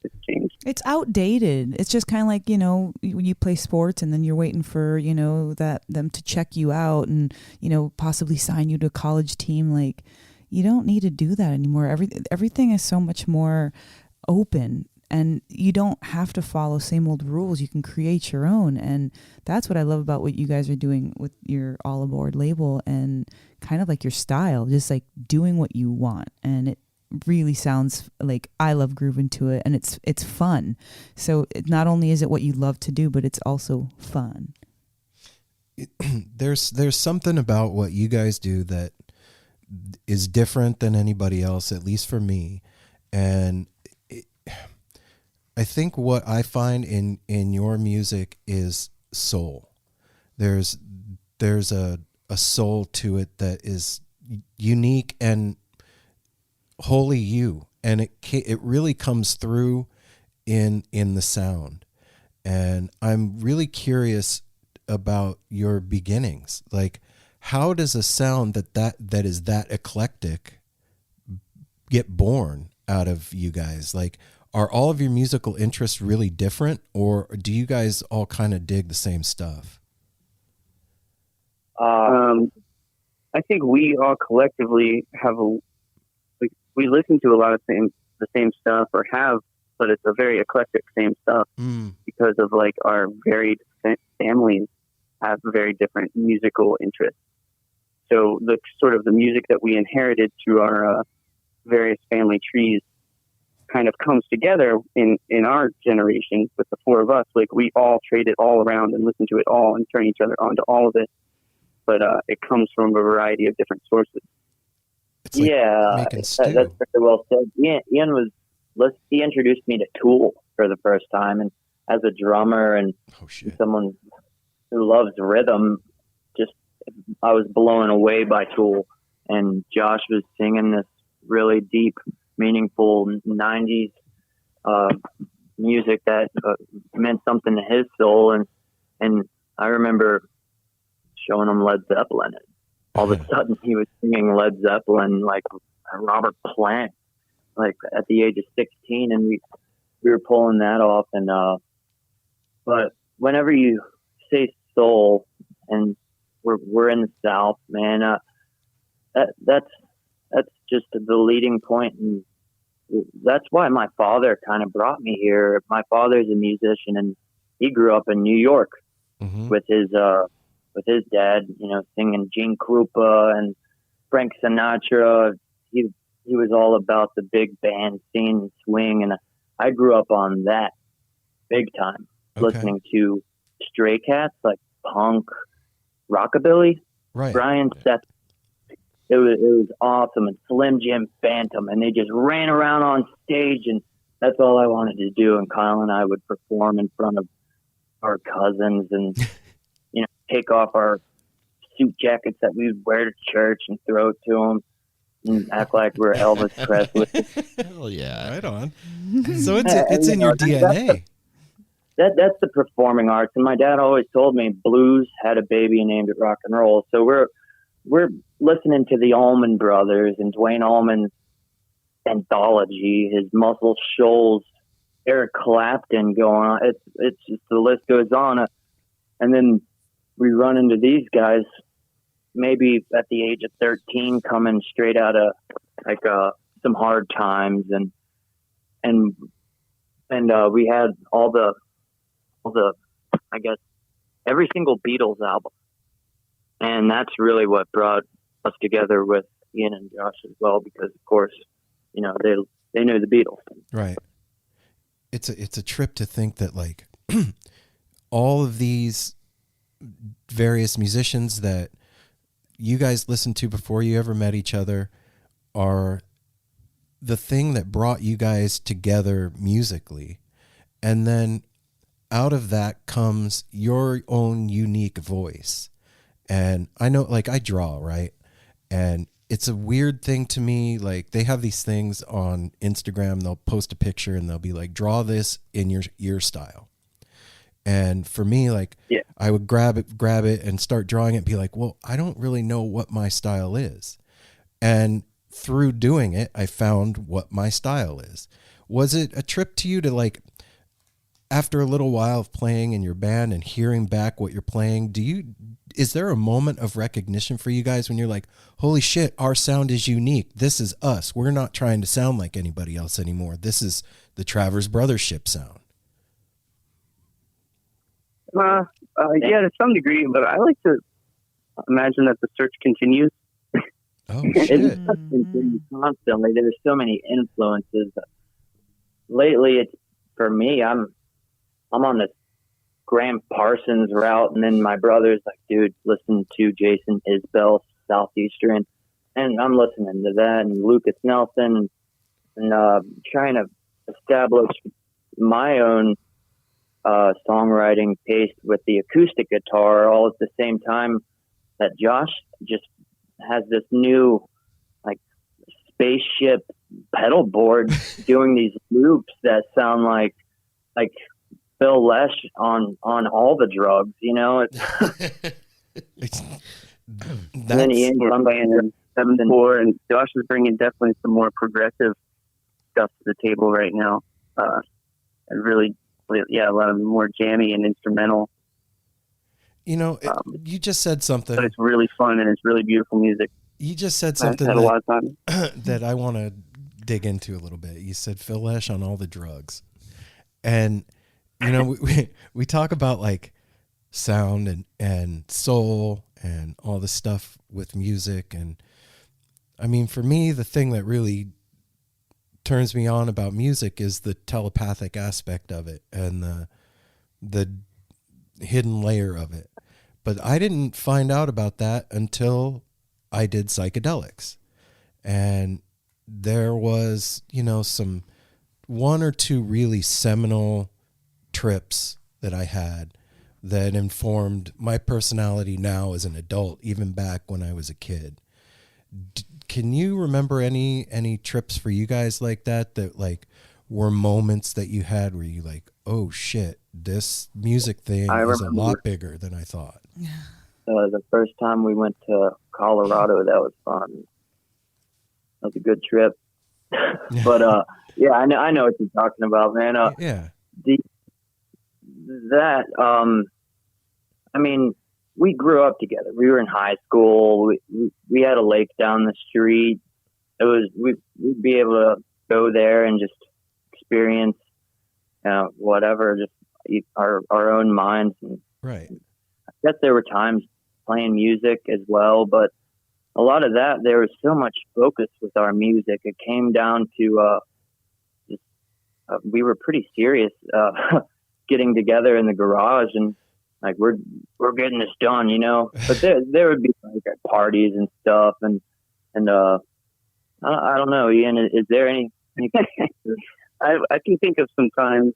it's changed. It's outdated. It's just kind of like, you know, when you play sports and then you're waiting for, you know, them to check you out and, you know, possibly sign you to a college team. Like, you don't need to do that anymore. Everything is so much more open. And you don't have to follow same old rules. You can create your own. And that's what I love about what you guys are doing with your All Aboard label and kind of like your style, just like doing what you want. And it really sounds like I love grooving to it. And it's fun. So not only is it what you love to do, but it's also fun. There's something about what you guys do that is different than anybody else, at least for me. And I think what I find in your music is soul. There's a soul to it that is unique and wholly you, and it really comes through in the sound. And I'm really curious about your beginnings. Like, how does a sound that is that eclectic get born out of you guys? Like, are all of your musical interests really different, or do you guys all kind of dig the same stuff? I think we all collectively have we listen to a lot of the same stuff, or have, but it's a very eclectic same stuff because of like our varied families have very different musical interests. So the sort of the music that we inherited through our various family trees kind of comes together in our generation with the four of us. Like we all trade it all around and listen to it all and turn each other on to all of it. But it comes from a variety of different sources. It's like making stew. That's very well said. Ian he introduced me to Tool for the first time, and as a drummer and someone who loves rhythm, I was blown away by Tool. And Josh was singing this really deep, meaningful 90s music that meant something to his soul. And I remember showing him Led Zeppelin. And all of a sudden he was singing Led Zeppelin like Robert Plant, like at the age of 16. And we were pulling that off. And but whenever you say soul, and we're in the South, man, that's just the leading point. And that's why my father kind of brought me here. My father's a musician, and he grew up in New York with his dad, you know, singing Gene Krupa and Frank Sinatra. He was all about the big band scene and swing, and I grew up on that big time, listening to Stray Cats, like punk, rockabilly. Right. Brian Setzer, it was awesome. And Slim Jim Phantom, and they just ran around on stage, and that's all I wanted to do. And Kyle and I would perform in front of our cousins, and take off our suit jackets that we would wear to church and throw it to them and act like we're Elvis Presley. Hell yeah. Right on. So it's in your DNA. That's the performing arts. And my dad always told me blues had a baby and named it rock and roll. So we're listening to the Allman Brothers and Dwayne Allman's anthology, his Muscle Shoals, Eric Clapton going on. It's just, the list goes on. And then we run into these guys maybe at the age of 13 coming straight out of some hard times, and we had all the I guess every single Beatles album, and that's really what brought us together with Ian and Josh as well, because of course they knew the Beatles. Right. It's a trip to think that like all of these various musicians that you guys listened to before you ever met each other are the thing that brought you guys together musically. And then out of that comes your own unique voice. And I know, like, I draw, right? And it's a weird thing to me. Like, they have these things on Instagram. They'll post a picture and they'll be like, draw this in your style. And for me, like, I would grab it and start drawing it and be like, well, I don't really know what my style is. And through doing it, I found what my style is. Was it a trip to you to, like, after a little while of playing in your band and hearing back what you're playing, is there a moment of recognition for you guys when you're like, holy shit, our sound is unique. This is us. We're not trying to sound like anybody else anymore. This is the Travers Brothership sound. Yeah, to some degree, but I like to imagine that the search continues. Oh, It shit. continues constantly. There's so many influences. Lately, it's for me. I'm on this Graham Parsons route, and then my brother's like, dude, listen to Jason Isbell, Southeastern, and I'm listening to that, and Lucas Nelson, and trying to establish my own songwriting pace with the acoustic guitar, all at the same time that Josh just has this new like spaceship pedal board doing these loops that sound like Phil Lesh on all the drugs, And then Ian playing in 7/4, and Josh is bringing definitely some more progressive stuff to the table right now, and really, a lot of more jammy and instrumental. You just said something. But it's really fun and it's really beautiful music. You just said something a lot of time. that I want to dig into a little bit. You said Phil Lesh on all the drugs. And, we talk about like sound and soul and all this stuff with music. And I mean, for me, the thing that really turns me on about music is the telepathic aspect of it and the hidden layer of it. But I didn't find out about that until I did psychedelics. And there was, some one or two really seminal trips that I had that informed my personality now as an adult, even back when I was a kid. Can you remember any trips for you guys like that like were moments that you had where you like, oh shit, this music thing is a lot bigger than I thought? The first time we went to Colorado, that was fun. That was a good trip. But I know what you're talking about, man. We grew up together. We were in high school. We had a lake down the street. We'd be able to go there and just experience whatever, just our own minds. And right. I guess there were times playing music as well, but a lot of that, there was so much focus with our music. It came down to we were pretty serious getting together in the garage and like we're getting this done, But there would be like parties and stuff, and And I don't know, Ian, is there any I can think of some times.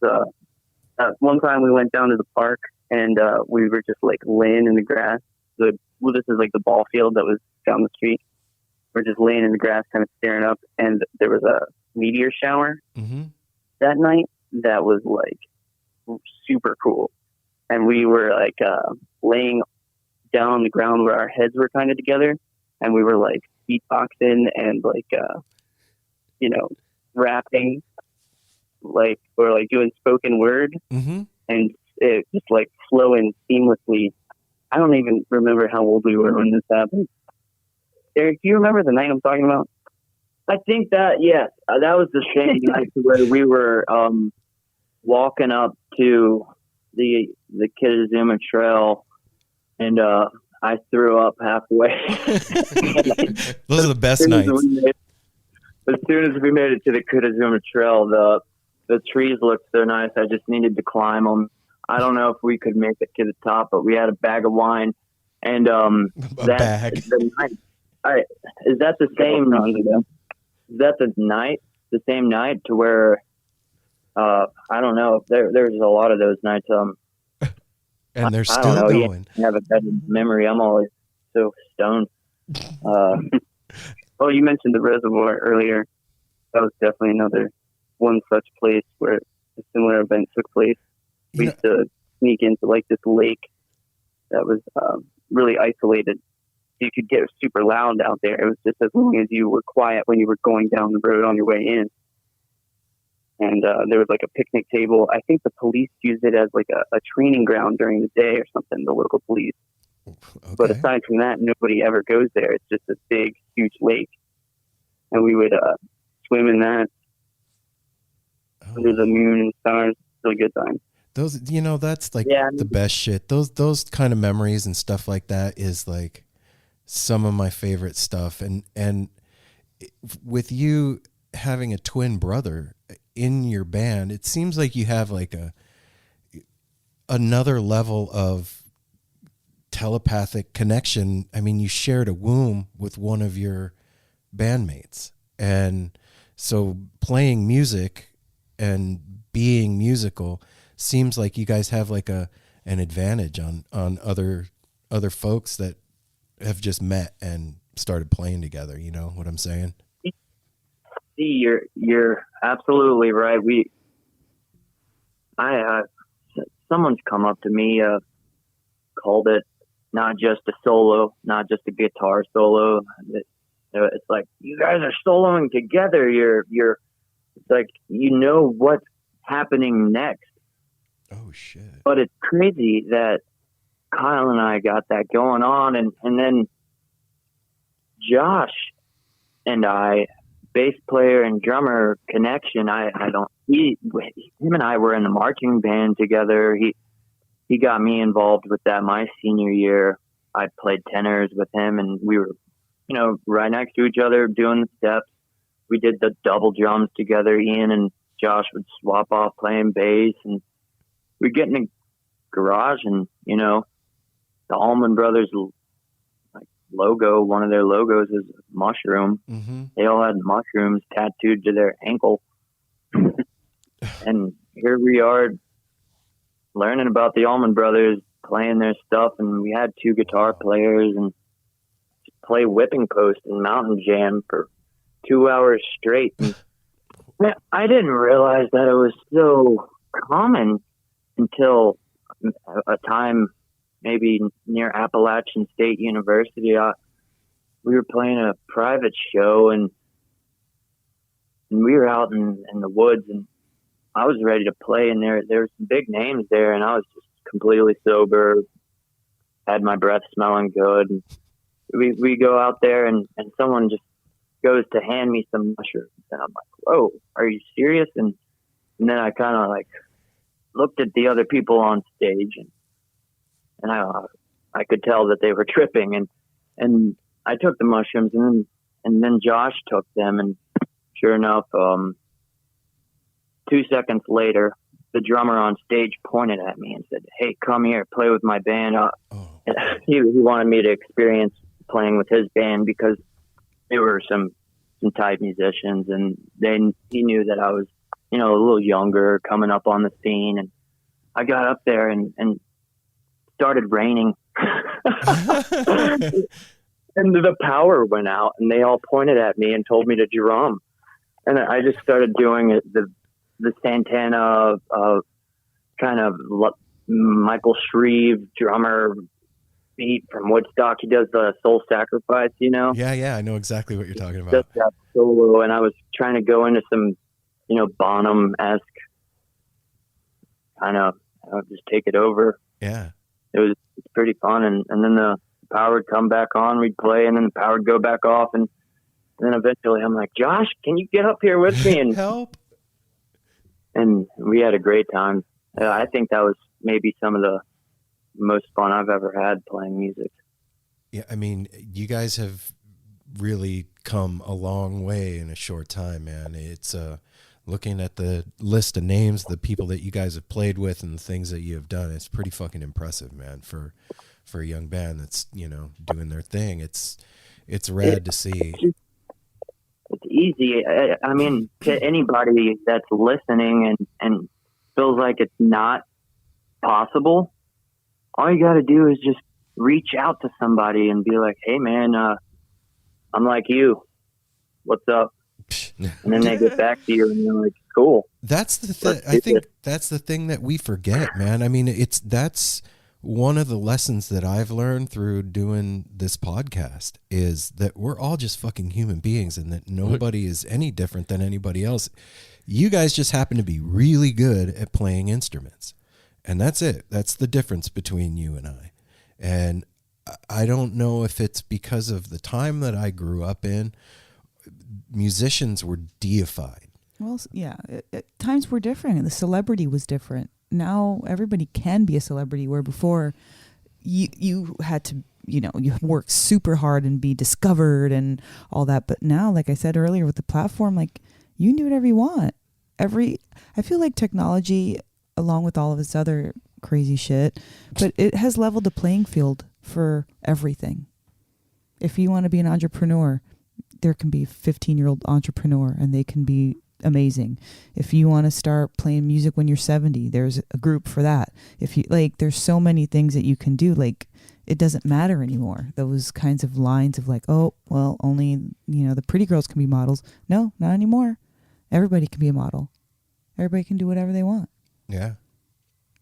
One time we went down to the park and we were just like laying in the grass. This is like the ball field that was down the street. We're just laying in the grass, kind of staring up, and there was a meteor shower that night that was like super cool. And we were like laying down on the ground where our heads were kind of together, and we were like beatboxing and like rapping, like, or like doing spoken word, and it just like flowing seamlessly. I don't even remember how old we were when this happened. Eric, do you remember the night I'm talking about? I think that, yes, that was the same night where we were walking up to the Kitazuma Trail, and I threw up halfway. Those are the best nights. As soon as we made it to the Kitazuma Trail, the trees looked so nice. I just needed to climb them. I don't know if we could make it to the top, but we had a bag of wine, and bag. Is that the same? Is that the same night to where? I don't know. There's a lot of those nights. And they're still going. I have a bad memory. I'm always so stoned. Well, you mentioned the reservoir earlier. That was definitely another one such place where a similar event took place. We used to sneak into like this lake that was really isolated. You could get super loud out there. It was just as long as you were quiet when you were going down the road on your way in. And there was like a picnic table. I think the police used it as like a training ground during the day or something, the local police. Okay. But aside from that, nobody ever goes there. It's just a big, huge lake. And we would swim in that under the moon and stars. Really good time. Those, that's like the best shit. Those kind of memories and stuff like that is like some of my favorite stuff. And with you having a twin brother in your band, it seems like you have like another level of telepathic connection. I mean, you shared a womb with one of your bandmates, and so playing music and being musical seems like you guys have like an advantage on other folks that have just met and started playing together. You know what I'm saying? You're absolutely right. Someone's come up to me, called it not just a solo, not just a guitar solo. It's like, you guys are soloing together. It's like, what's happening next. Oh shit. But it's crazy that Kyle and I got that going on, and then Josh and I, bass player and drummer connection. Him and I were in the marching band together. He got me involved with that my senior year. I played tenors with him, and we were, right next to each other doing the steps. We did the double drums together. Ian and Josh would swap off playing bass, and we'd get in the garage, and, the Allman Brothers logo, one of their logos is a mushroom. Mm-hmm. They all had mushrooms tattooed to their ankle. And here we are learning about the Allman Brothers, playing their stuff, and we had 2 guitar players and play whipping post and mountain jam for 2 hours straight. And I didn't realize that it was so common until a time maybe near Appalachian State University. We were playing a private show, and we were out in the woods, and I was ready to play, and there were some big names there, and I was just completely sober, had my breath smelling good. And we go out there, and someone just goes to hand me some mushrooms, and I'm like, whoa, are you serious? And then I kind of like looked at the other people on stage, and I could tell that they were tripping, and I took the mushrooms, and then Josh took them, and sure enough, 2 seconds later, the drummer on stage pointed at me and said, "Hey, come here, play with my band." He wanted me to experience playing with his band because they were some type musicians, and he knew that I was, you know, a little younger, coming up on the scene, and I got up there and started raining. And the power went out, and they all pointed at me and told me to drum. And I just started doing it, the Santana kind of Michael Shreve drummer beat from Woodstock. He does the Soul Sacrifice, you know? Yeah, I know exactly what you're talking about. Just that solo, and I was trying to go into some, you know, Bonham-esque kind of just take it over. Yeah. It's pretty fun, and then the power would come back on, we'd play, and then the power would go back off, and then eventually I'm like, Josh, can you get up here with me and help? And we had a great time. I think that was maybe some of the most fun I've ever had playing music. Yeah, I mean, you guys have really come a long way in a short time, man. It's looking at the list of names, the people that you guys have played with, and the things that you have done. It's pretty fucking impressive, man. For a young band that's, you know, doing their thing, it's rad to see. It's easy. I mean, to anybody that's listening and feels like it's not possible, all you got to do is just reach out to somebody and be like, hey, man, I'm like you. What's up? And then they get back to you and you're like, cool. That's the thing. I think that's the thing that we forget, man. I mean, that's one of the lessons that I've learned through doing this podcast is that we're all just fucking human beings and that nobody is any different than anybody else. You guys just happen to be really good at playing instruments. And that's it. That's the difference between you and I. And I don't know if it's because of the time that I grew up in. Musicians were deified. Well, yeah, times were different. The celebrity was different. Now everybody can be a celebrity, where before you had to, you know, you work super hard and be discovered and all that. But now, like I said earlier, with the platform, like you can do whatever you want. I feel like technology, along with all of this other crazy shit, but it has leveled the playing field for everything. If you want to be an entrepreneur, there can be a 15-year-old entrepreneur and they can be amazing. If you want to start playing music when you're 70, there's a group for that. If you like, there's so many things that you can do. Like, it doesn't matter anymore. Those kinds of lines of like, oh, well, only, you know, the pretty girls can be models. No, not anymore. Everybody can be a model. Everybody can do whatever they want. Yeah.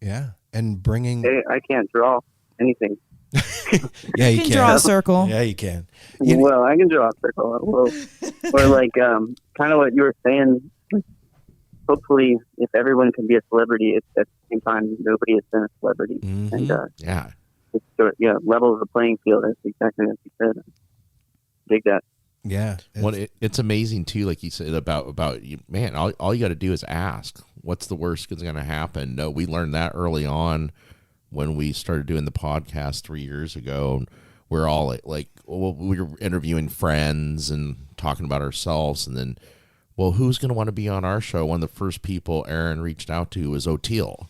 Yeah. And bringing... Hey, I can't draw anything. Yeah, you can draw a circle. Yeah, you can. Well, I can draw a circle. Well, or like kind of what you were saying. Hopefully, if everyone can be a celebrity, at the same time, nobody has been a celebrity. Mm-hmm. And Yeah. levels the playing field. That's exactly as you said. Dig that. Yeah. Well, it's amazing too, like you said about you, man. All you got to do is ask. What's the worst that's going to happen? No, we learned that early on when we started doing the podcast 3 years ago. We're all like we were interviewing friends and talking about ourselves, and then, well, who's going to want to be on our show? One of the first people Aaron reached out to was O'Teal.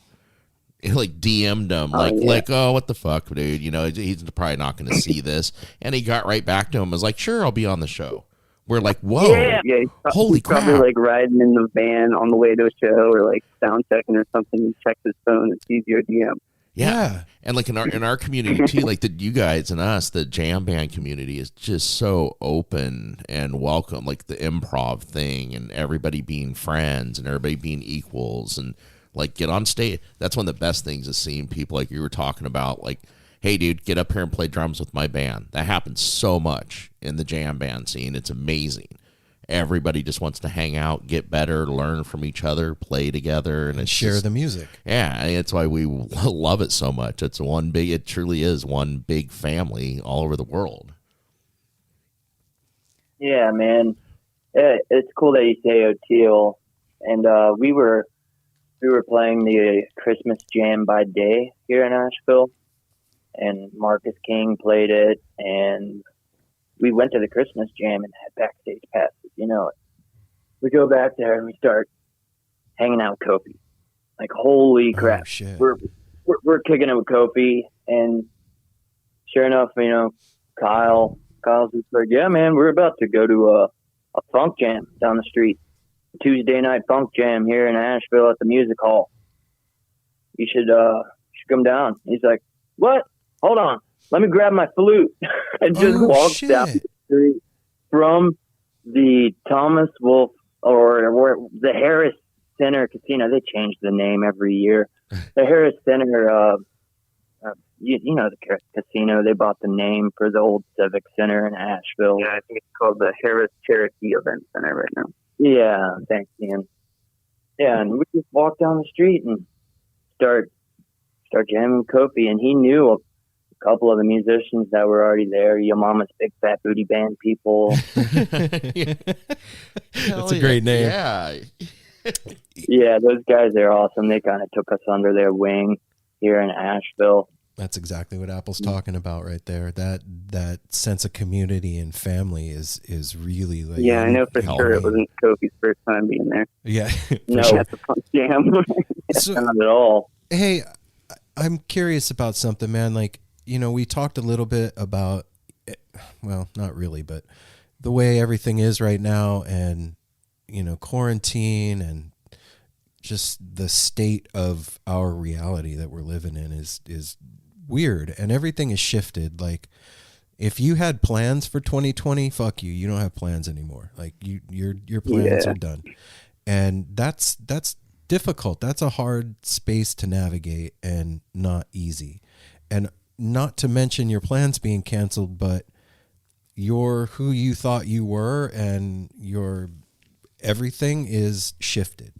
He like DM'd him, like, oh, what the fuck, dude? You know, he's probably not going to see this. And he got right back to him. Was like, sure, I'll be on the show. We're like, whoa, holy crap! Probably like riding in the van on the way to a show, or like sound checking or something. He checks his phone and sees your DM. Yeah. And like in our community too, like you guys and us, the jam band community is just so open and welcome. Like the improv thing and everybody being friends and everybody being equals and like get on stage. That's one of the best things is seeing people like you were talking about, like, hey dude, get up here and play drums with my band. That happens so much in the jam band scene. It's amazing. Everybody just wants to hang out, get better, learn from each other, play together, and share the music. Yeah, that's why we love it so much. It truly is one big family all over the world. Yeah, man. It's cool that you say O'Teal. And we were playing the Christmas Jam by Day here in Asheville, and Marcus King played it, and we went to the Christmas Jam and had backstage passes. You know, we go back there and we start hanging out with Kofi. Like, holy crap! Shit. We're kicking it with Kofi, and sure enough, you know, Kyle Kyle's just like, yeah, man, we're about to go to a funk jam down the street. Tuesday night funk jam here in Asheville at the music hall. You should come down. He's like, what? Hold on. Let me grab my flute. And just walks down the street from the Thomas Wolfe or the Harris Center Casino. They change the name every year. The Harris Center, you know, the casino, they bought the name for the old Civic Center in Asheville. Yeah, I think it's called the Harris Cherokee Event Center right now. Yeah, thanks, Ian. Yeah, and we just walk down the street and start jamming Kofi, and he knew a couple of the musicians that were already there. Your Mama's Big Fat Booty Band people. That's a great name. Yeah. Yeah, those guys are awesome. They kind of took us under their wing here in Asheville. That's exactly what Apple's talking about right there. That sense of community and family is really like. Yeah, I know for sure it wasn't Kofi's first time being there. Yeah, no, at the funk jam. So, not at all. Hey, I'm curious about something, man. Like, you know, we talked a little bit about, well, not really, but the way everything is right now, and you know, quarantine and just the state of our reality that we're living in is weird, and everything is shifted. Like, if you had plans for 2020, fuck you. You don't have plans anymore. Like, your plans are done, and that's difficult. That's a hard space to navigate and not easy. And not to mention your plans being canceled, but you're who you thought you were, and your everything is shifted.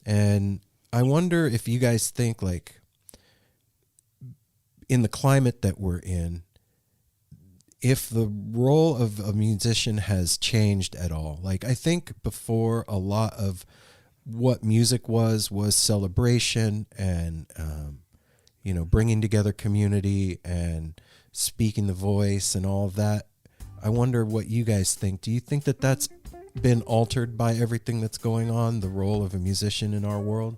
And I wonder if you guys think, like, in the climate that we're in, if the role of a musician has changed at all. Like, I think before, a lot of what music was celebration and, you know, bringing together community and speaking the voice and all of that. I wonder what you guys think. Do you think that that's been altered by everything that's going on, the role of a musician in our world?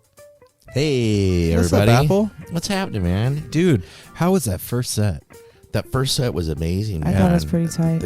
Hey, What's up, everybody. Apple? What's happening, man? Dude, how was that first set? That first set was amazing, I man. thought it was pretty tight.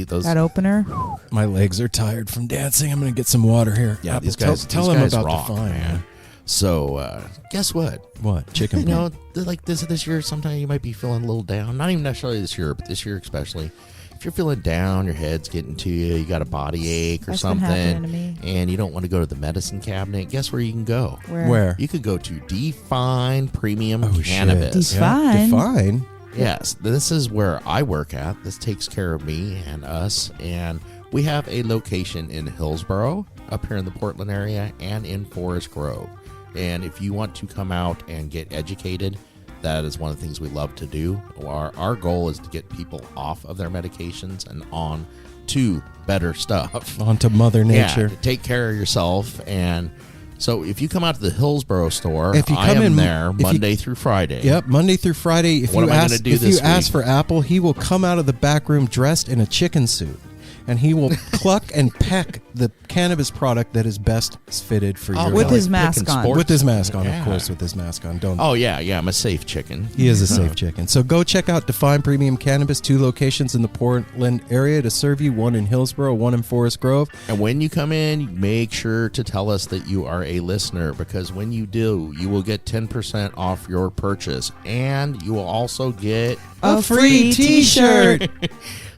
Those That opener. My legs are tired from dancing. I'm going to get some water here. Yeah, Apple, these guys tell these them guys about rock, Define, man. So, guess what? What? Chicken. You know, like this year, sometimes you might be feeling a little down. Not even necessarily this year, but this year especially. If you're feeling down, your head's getting to you, you got a body ache or That's been happening to something, me. and you don't want to go to the medicine cabinet, guess where you can go? Where? You could go to Define Premium Oh, Cannabis. shit. Define? Define? Yes, this is where I work at. This takes care of me and us, and we have a location in Hillsboro, up here in the Portland area, and in Forest Grove. And if you want to come out and get educated, that is one of the things we love to do. Our goal is to get people off of their medications and on to better stuff. Onto Mother Nature. Yeah, to take care of yourself. And so if you come out to the Hillsboro store, If you I come am in- there if you- Monday through Friday. Yep, Monday through Friday. If What you am I ask, gonna do if this you ask week? for Apple, he will come out of the back room dressed in a chicken suit, and he will cluck and peck the cannabis product that is best fitted for your With health. his mask picking on. sports. With his mask on, Yeah. of course. With his mask on, don't. Oh, yeah, I'm a safe chicken. He is a safe chicken. So go check out Define Premium Cannabis, 2 locations in the Portland area to serve you, one in Hillsboro, one in Forest Grove. And when you come in, make sure to tell us that you are a listener, because when you do, you will get 10% off your purchase, and you will also get A free t-shirt.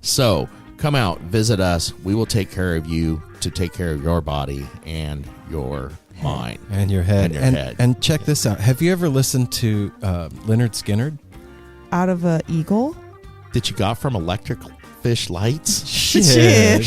So come out, visit us. We will take care of you to take care of your body and your mind. And your head. And your head. And check this out. Have you ever listened to Leonard Skinner? Out of a eagle. That you got from Electric Fish Lights? Shit.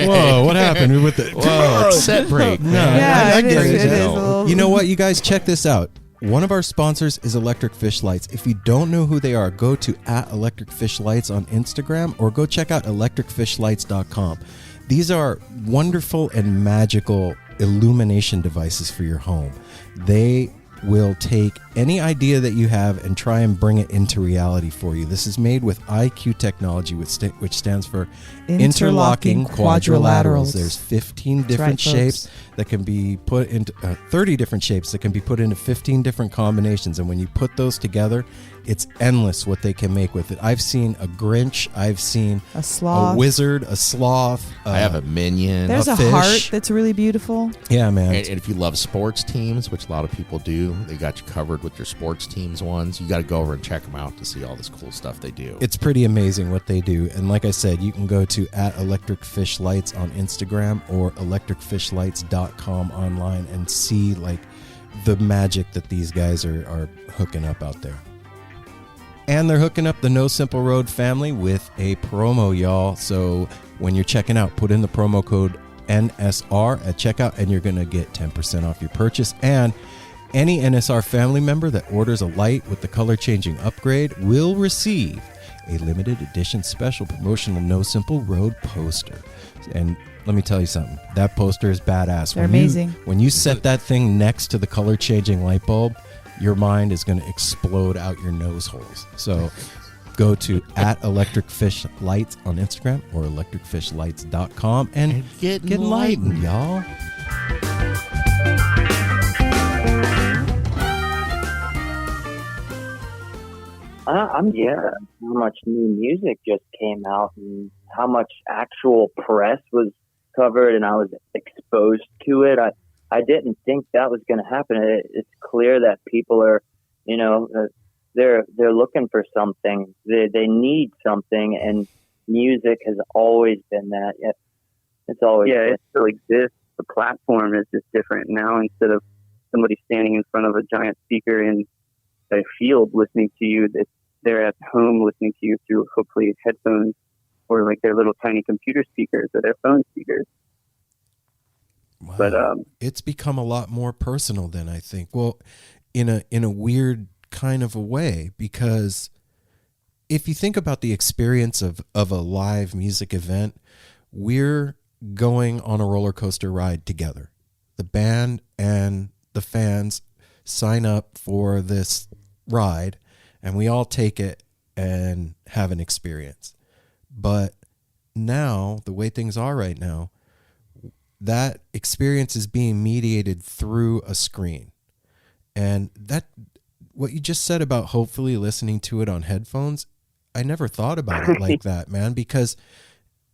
Whoa, what happened with the... Whoa, set break. No, Yeah, I it get is, it. it is a little- You know what, you guys, check this out. One of our sponsors is Electric Fish Lights. If you don't know who they are, go to @Electric Fish Lights on Instagram, or go check out electricfishlights.com. These are wonderful and magical illumination devices for your home. They will take any idea that you have and try and bring it into reality for you. This is made with IQ technology, which stands for interlocking quadrilaterals. There's 15 different right, folks. shapes that can be put into 30 different shapes that can be put into 15 different combinations, and when you put those together, it's endless what they can make with it. I've seen a Grinch, I've seen A sloth. a wizard, a sloth. I have a minion. There's a fish. heart that's really beautiful. Yeah, man. And if you love sports teams, which a lot of people do, they got you covered with your sports teams ones. You got to go over and check them out to see all this cool stuff they do. It's pretty amazing what they do. And like I said, you can go to @electricfishlights on Instagram or electricfishlights.com online and see like the magic that these guys are hooking up out there. And they're hooking up the No Simple Road family with a promo, y'all. So when you're checking out, put in the promo code NSR at checkout and you're going to get 10% off your purchase. And any NSR family member that orders a light with the color changing upgrade will receive a limited edition special promotional No Simple Road poster. And let me tell you something. That poster is badass. They're amazing. When you set that thing next to the color changing light bulb, your mind is going to explode out your nose holes. So go to @electricfishlights on Instagram or electricfishlights.com and get enlightened, y'all. How much new music just came out and how much actual press was covered, and I was exposed to it. I didn't think that was going to happen. It's clear that people are, they're looking for something. They need something, and music has always been that. It's always it still exists. The platform is just different now. Instead of somebody standing in front of a giant speaker in a field listening to you, they're at home listening to you through hopefully headphones or like their little tiny computer speakers or their phone speakers. Wow. But it's become a lot more personal than I think. Well, in a weird kind of a way, because if you think about the experience of a live music event, we're going on a roller coaster ride together. The band and the fans sign up for this ride, and we all take it and have an experience. But now, the way things are right now, that experience is being mediated through a screen. And that, what you just said about hopefully listening to it on headphones, I never thought about it like that, man, because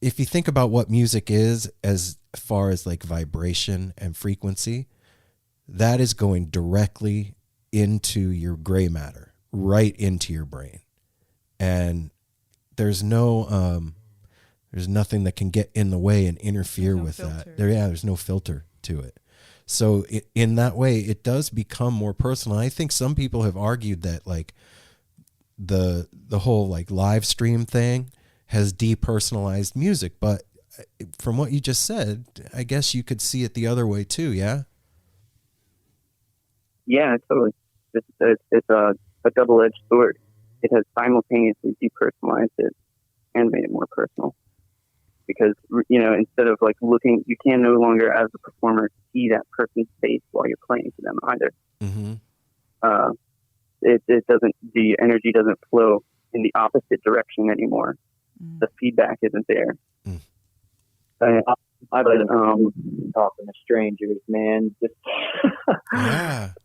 if you think about what music is as far as like vibration and frequency, that is going directly into your gray matter, right into your brain. And there's nothing that can get in the way and interfere with that. There's no filter to it. So in that way, it does become more personal. I think some people have argued that like the whole like live stream thing has depersonalized music, but from what you just said, I guess you could see it the other way too. Yeah. Yeah, totally. It's a double-edged sword. It has simultaneously depersonalized it and made it more personal. Because, instead of like looking, you can no longer as a performer see that person's face while you're playing to them either. Mm-hmm. It doesn't, the energy doesn't flow in the opposite direction anymore. The feedback isn't there. I've been talking to strangers, man. Just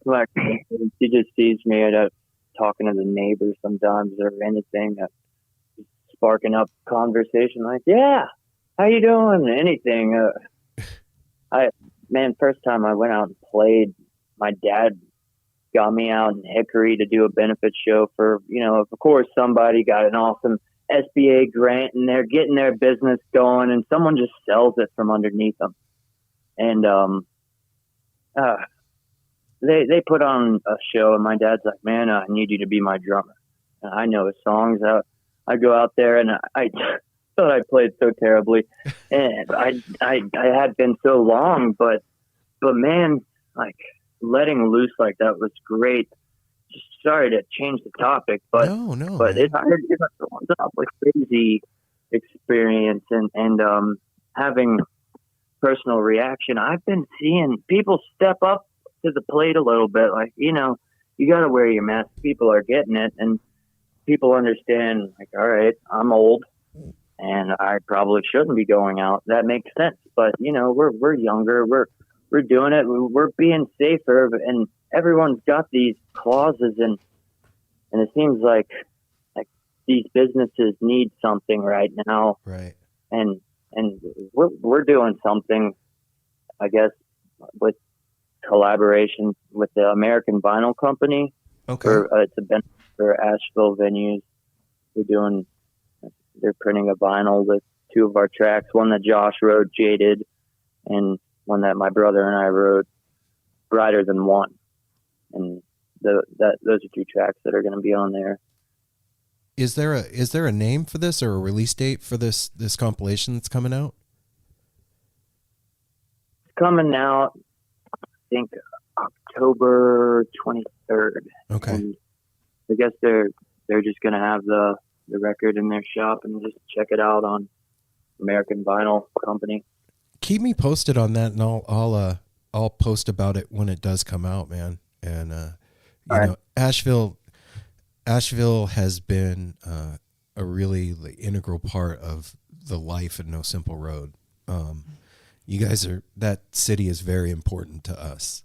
like she just sees me at talking to the neighbors sometimes or anything, sparking up conversation like, yeah, how you doing? Anything. First time I went out and played, my dad got me out in Hickory to do a benefit show for, of course, somebody got an awesome SBA grant and they're getting their business going and someone just sells it from underneath them. And they put on a show and my dad's like, man, I need you to be my drummer. And I know his songs. I go out there and I thought I played so terribly, and I had been so long, but man, like letting loose like that was great. Sorry to change the topic, but no, but it's like crazy experience and having personal reaction. I've been seeing people step up to the plate a little bit, like you got to wear your mask. People are getting it, and people understand. Like, all right, I'm old, and I probably shouldn't be going out. That makes sense, but we're younger. We're doing it. We're being safer, and everyone's got these clauses and it seems like these businesses need something right now. Right. And we're doing something, I guess, with collaboration with the American Vinyl Company. Okay. It's a benefit for Asheville venues. They're printing a vinyl with 2 of our tracks, one that Josh wrote, Jaded, and one that my brother and I wrote, Brighter Than One. And those are 2 tracks that are going to be on there. Is there a name for this or a release date for this compilation that's coming out? It's coming out, I think, October 23rd. Okay. And I guess they're just going to have the record in their shop and just check it out on American Vinyl Company. Keep me posted on that, and I'll post about it when it does come out, man. And you know, Asheville has been a really integral part of the life in No Simple Road. You guys that city is very important to us,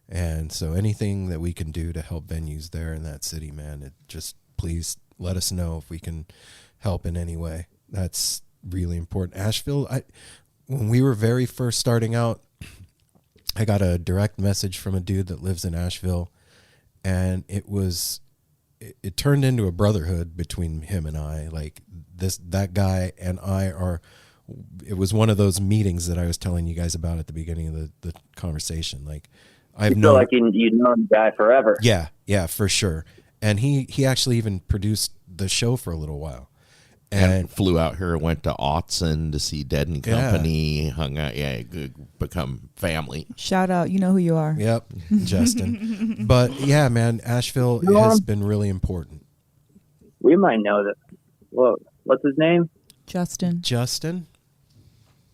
and so anything that we can do to help venues there in that city, man, it just please let us know if we can help in any way. That's really important. Asheville, when we were very first starting out, I got a direct message from a dude that lives in Asheville, and it turned into a brotherhood between him and I. Like that guy and I it was one of those meetings that I was telling you guys about at the beginning of the conversation. Like I've known, like you've known the guy forever. Yeah, for sure. And he actually even produced the show for a little while. And flew out here, went to Autzen to see Dead and Company, hung out, become family. Shout out, you know who you are. Yep, Justin. But yeah, man, Asheville has been really important. We might know that. Whoa, what's his name? Justin.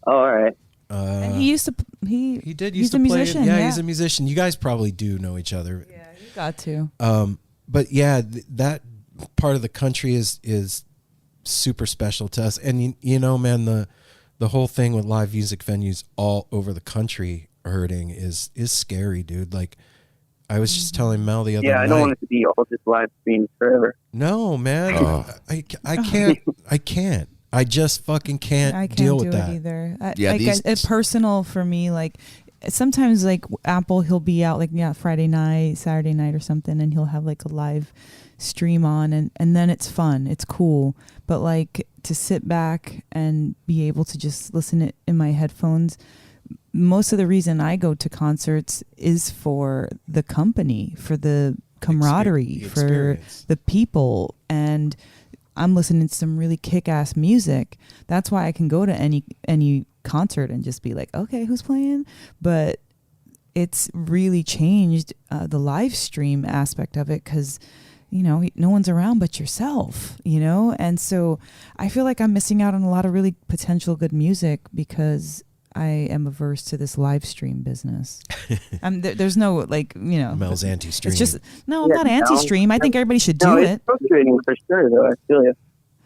Oh, all right. And he used to. He did used to to play. musician, Yeah, he's a musician. You guys probably do know each other. Yeah, you got to. But yeah, that part of the country is super special to us. And you know, man, the whole thing with live music venues all over the country hurting is scary, dude. Like I was just telling Mel the other night. Yeah, I don't want it to be all just live streams forever. No, man. I can't. I just fucking can't deal with that. I can't do it either. It's personal for me. Like sometimes like Apple, he'll be out like Friday night, Saturday night or something, and he'll have like a live stream on, and then it's fun, it's cool. But like to sit back and be able to just listen it in my headphones, most of the reason I go to concerts is for the company, for the camaraderie, for the people, and I'm listening to some really kick-ass music. That's why I can go to any concert and just be like, okay, who's playing? But it's really changed the live stream aspect of it, because you know, no one's around but yourself, you know? And so I feel like I'm missing out on a lot of really potential good music because I am averse to this live stream business. There's no, like, you know. Mel's anti-stream. It's just, no, I'm not anti-stream. I think everybody should do it. It's frustrating for sure, though. I feel you.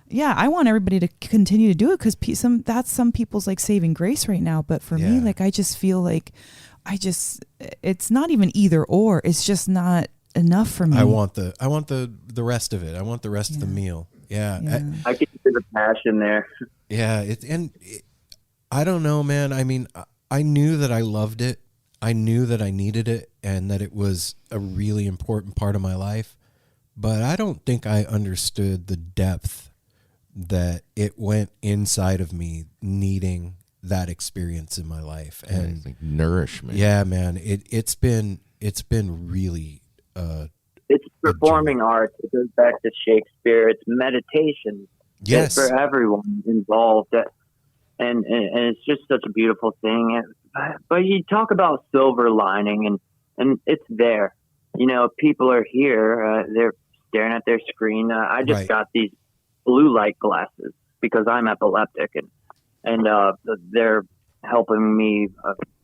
Yeah, I want everybody to continue to do it because that's some people's, like, saving grace right now. But for me, like, I just feel like it's not even either or. It's just not enough for me. I want the rest of it. I want the rest of the meal. Yeah. I can see the passion there. Yeah. I don't know, man. I mean, I knew that I loved it. I knew that I needed it and that it was a really important part of my life, but I don't think I understood the depth that it went inside of me needing that experience in my life. And like nourishment. Yeah, man. It's been really, it's performing arts. It goes back to Shakespeare. It's meditation. Yes. It's for everyone involved. And it's just such a beautiful thing. But you talk about silver lining, and it's there. You know, people are here. They're staring at their screen. I just got these blue light glasses because I'm epileptic, and they're helping me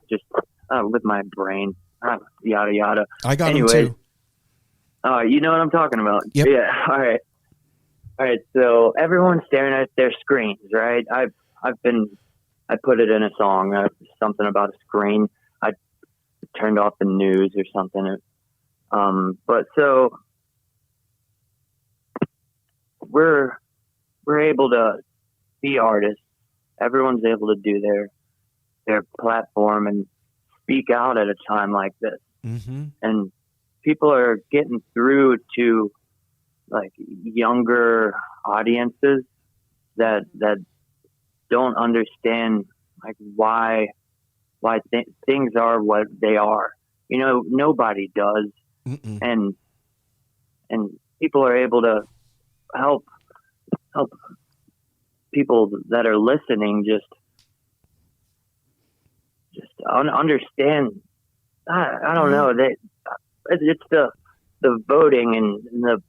just with my brain. Yada yada. I got them too. You know what I'm talking about? Yep. Yeah. All right. So everyone's staring at their screens, right? I put it in a song, something about a screen. I turned off the news or something. But so we're able to be artists. Everyone's able to do their platform and speak out at a time like this. Mm-hmm. And people are getting through to like younger audiences that don't understand like why things are what they are. You know, nobody does. Mm-mm. And people are able to help people that are listening just understand. I don't know, it's the voting and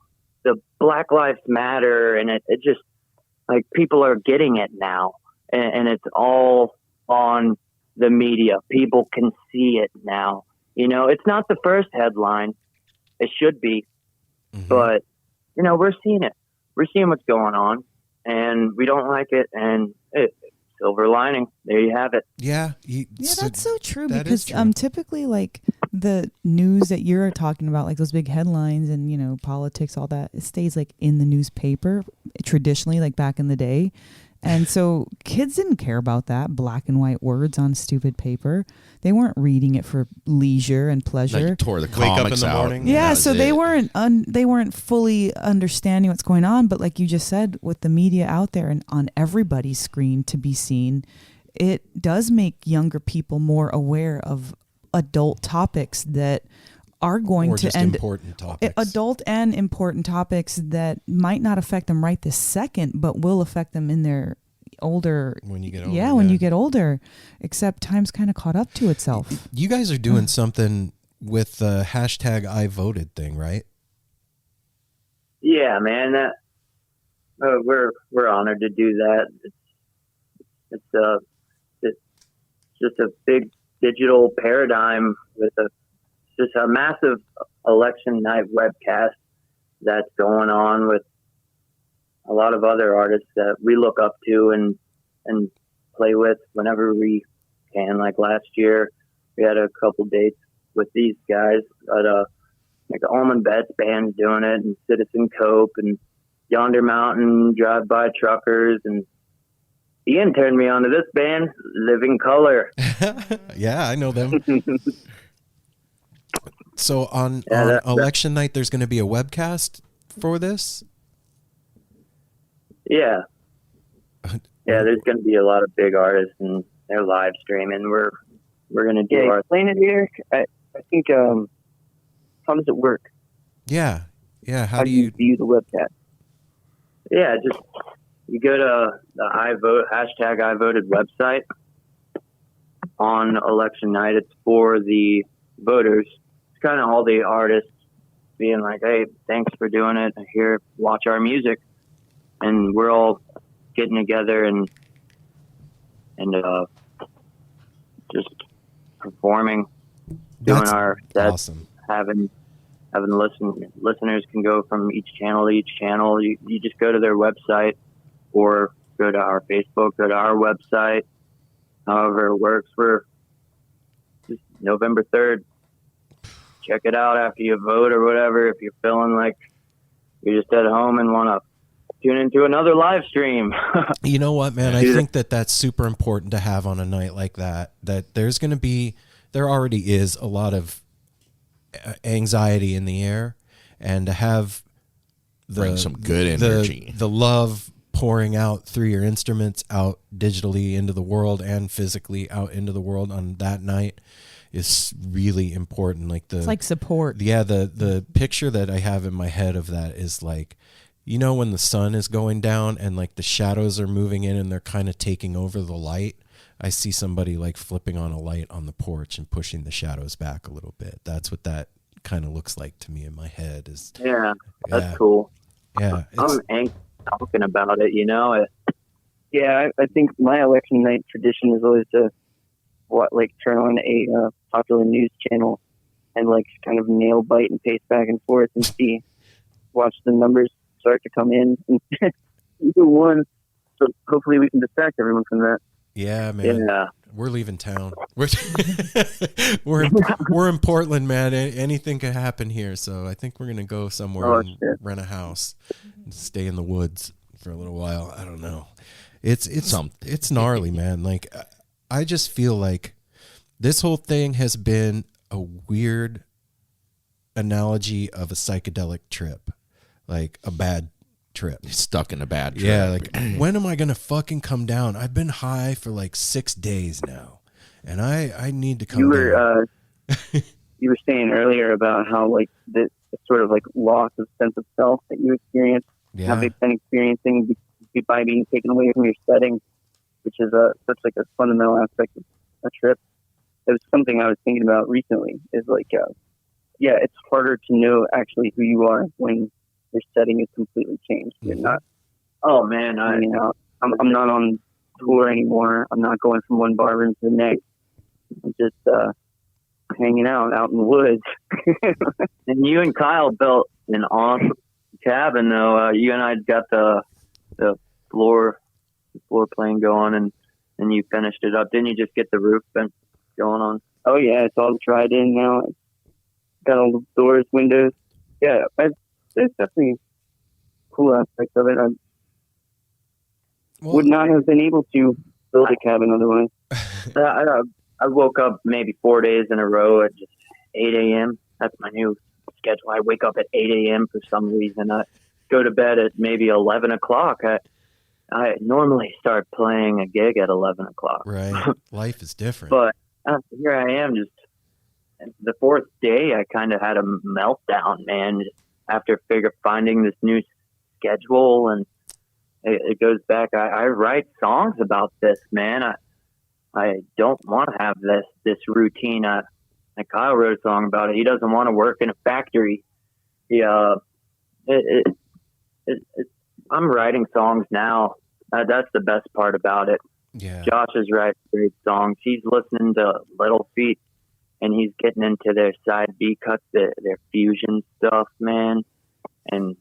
the Black Lives Matter, and it just like people are getting it now, and it's all on the media. People can see it now. You know, it's not the first headline. It should be, but you know, we're seeing it. We're seeing what's going on, and we don't like it. And silver lining. There you have it. Yeah. That's so true, that because is true. typically like the news that you're talking about, like those big headlines and, you know, politics, all that, it stays like in the newspaper traditionally, like back in the day. And so kids didn't care about that, black and white words on stupid paper. They weren't reading it for leisure and pleasure. Like you tore the Wake up comics in the out. morning. Yeah, That so was they it. weren't fully understanding what's going on. But like you just said, with the media out there and on everybody's screen to be seen, it does make younger people more aware of adult topics that are going Or to just end important topics. adult and important topics that might not affect them right this second, but will affect them in their older. When you get older. Yeah, when you get older. Except time's kind of caught up to itself. You guys are doing something with the hashtag I voted thing, right? Yeah, man. We're honored to do that. It's just a big digital paradigm with just a massive election night webcast that's going on with a lot of other artists that we look up to and play with whenever we can. Like last year, we had a couple dates with these guys at like Almond Betts Band's doing it, and Citizen Cope and Yonder Mountain Drive By Truckers, and Ian turned me on to this band, Living Color. Yeah, I know them. So on election night, there's going to be a webcast for this? Yeah. Yeah, there's going to be a lot of big artists, and they're live streaming. We're going to do our... Explain it, Eric. I think, how does it work? Yeah. Yeah, How do you view the webcast? Yeah, just you go to the hashtag I voted website on election night. It's for the voters. It's kind of all the artists being like, hey, thanks for doing it. Here, watch our music. And we're all getting together and just performing, doing our sets, awesome. having listeners can go from each channel to each channel. You just go to their website or go to our Facebook, go to our website, however it works. We're just November 3rd. Check it out after you vote or whatever. If you're feeling like you're just at home and want to tune into another live stream. You know what, man? I think that's super important to have on a night like that. That there already is a lot of anxiety in the air, and to have bring some good energy, the love pouring out through your instruments out digitally into the world and physically out into the world on that night is really important. Like it's like support. Yeah, the picture that I have in my head of that is like, you know, when the sun is going down and like the shadows are moving in and they're kind of taking over the light. I see somebody like flipping on a light on the porch and pushing the shadows back a little bit. That's what that kind of looks like to me in my head. That's cool. Yeah, I'm anxious talking about it, you know. Yeah, I think my election night tradition is always to turn on a popular news channel and like kind of nail bite and pace back and forth and watch the numbers start to come in and either one. So hopefully we can distract everyone from that. Yeah, man. Yeah. We're leaving town. We're in Portland, man. Anything could happen here, so I think we're gonna go somewhere and rent a house. stay in the woods for a little while. I don't know. It's gnarly, man. Like, I just feel like this whole thing has been a weird analogy of a psychedelic trip, like a bad trip. You're stuck in a bad trip. Yeah, like when am I gonna fucking come down? I've been high for like 6 days now, and I need to come down. You were saying earlier about how like this sort of like loss of sense of self that you experience, have been experiencing by being taken away from your setting, which is such like a fundamental aspect of a trip. It was something I was thinking about recently. Is like, it's harder to know actually who you are when your setting is completely changed. You're not. Oh man, I'm not on tour anymore. I'm not going from one bar room to the next. I'm just hanging out in the woods. And you and Kyle built an awesome cabin, though. You and I got the floor plan going, and you finished it up. Didn't you just get the roof going on? Oh yeah, it's all dried in now. It's got all the doors, windows. Yeah, there's definitely cool aspects of it. I would not have been able to build a cabin otherwise. I woke up maybe 4 days in a row at just 8 a.m. That's my new schedule. I wake up at 8 a.m. for some reason. I go to bed at maybe 11 o'clock. I normally start playing a gig at 11 o'clock. Right. Life is different. But here I am, just the fourth day, I kind of had a meltdown, man, just after finding this new schedule. And it goes back. I write songs about this, man. I don't want to have this routine. Kyle wrote a song about it. He doesn't want to work in a factory. I'm writing songs now. That's the best part about it. Yeah. Josh is writing great songs. He's listening to Little Feat, and he's getting into their side B cuts, their fusion stuff, man. And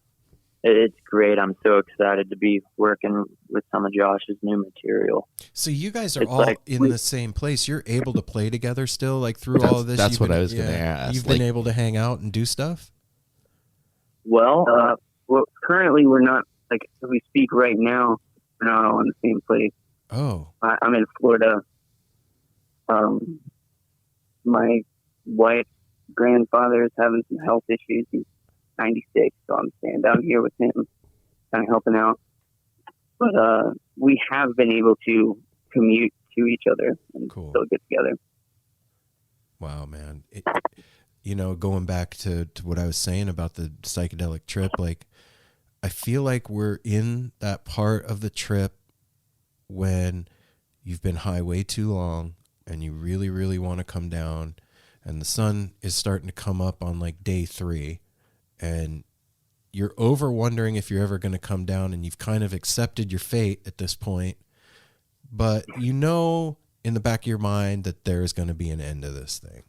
it's great. I'm so excited to be working with some of Josh's new material. So you guys are all in the same place. You're able to play together still, like through all of this? That's what I was going to ask. You've been able to hang out and do stuff? Well, currently we're not, like, as we speak right now, we're not all in the same place. Oh. I'm in Florida. My wife's grandfather is having some health issues. He's 96, so I'm staying down here with him, kind of helping out. But we have been able to commute to each other and still get together. Wow, man. Going back to what I was saying about the psychedelic trip, like, I feel like we're in that part of the trip when you've been high way too long and you really, really want to come down, and the sun is starting to come up on like day 3. And you're over wondering if you're ever going to come down, and you've kind of accepted your fate at this point. But in the back of your mind that there is going to be an end to this thing.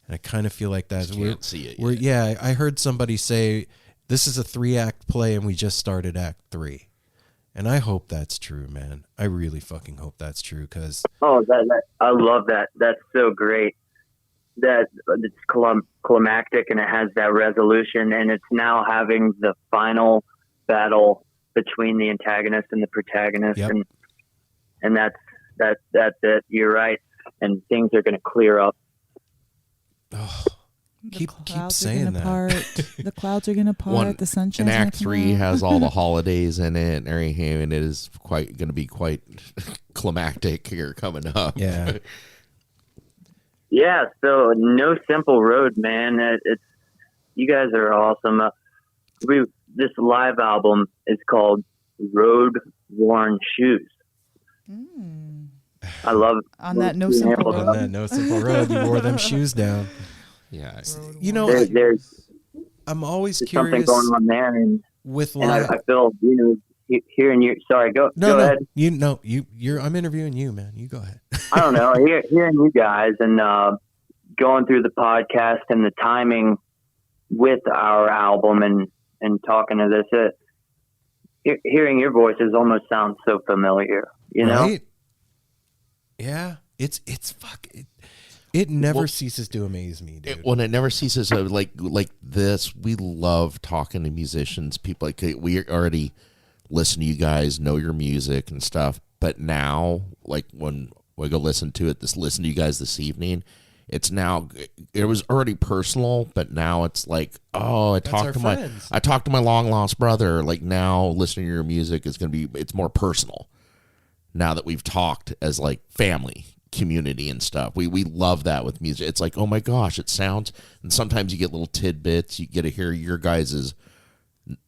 And I kind of feel like that. You can't see it yet. Yeah, I heard somebody say, this is a 3-act play and we just started act 3. And I hope that's true, man. I really fucking hope that's true, because... Oh, I love that. That's so great. That it's climactic and it has that resolution, and it's now having the final battle between the antagonist and the protagonist. Yep. And that's it. You're right. And things are going to clear up. Oh, keep clouds saying that. The clouds are going to part. The sunshine. And Act 3 has all the holidays in it and everything, and it is going to be quite climactic here coming up. Yeah. Yeah, so No Simple Road, man. It's you guys are awesome. This live album is called Road Worn Shoes. I love on that No Simple Road. On that No Simple Road, you wore them shoes down. Yeah, there's I'm always something curious going on there, and with live. I feel hearing you. Sorry, go ahead. I'm interviewing you, man. You go ahead. I don't know. Hearing you guys and going through the podcast and the timing with our album and talking to this, hearing your voices almost sounds so familiar. You know? Yeah, it's fucking. It never ceases to amaze me, dude. It never ceases. Like this, we love talking to musicians. People like we already listen to you guys, know your music and stuff. But now, like when we go listen to you guys this evening, it's now. It was already personal, but now it's like, oh, I talked to my long lost brother. Like now, listening to your music is it's more personal. Now that we've talked as like family. Community and stuff. We love that with music. It's like, oh my gosh, it sounds, and sometimes you get little tidbits. You get to hear your guys'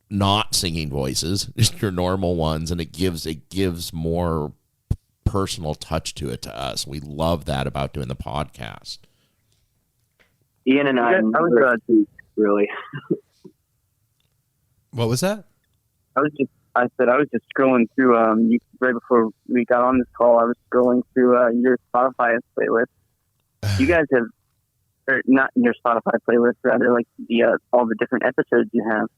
not singing voices, just your normal ones, and it gives more personal touch to it to us. We love that about doing the podcast. Ian and I really. What was that? I was just scrolling through, right before we got on this call, I was scrolling through your Spotify playlist. You guys have, or not your Spotify playlist, rather, like all the different episodes you have.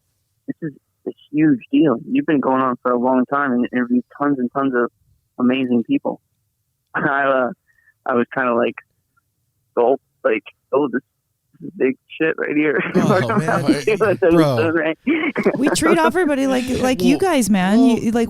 This is a huge deal. You've been going on for a long time and interviewed tons and tons of amazing people. I was kind of like, oh, this big shit right here. Oh, man. Bro. We treat everybody like you guys, man.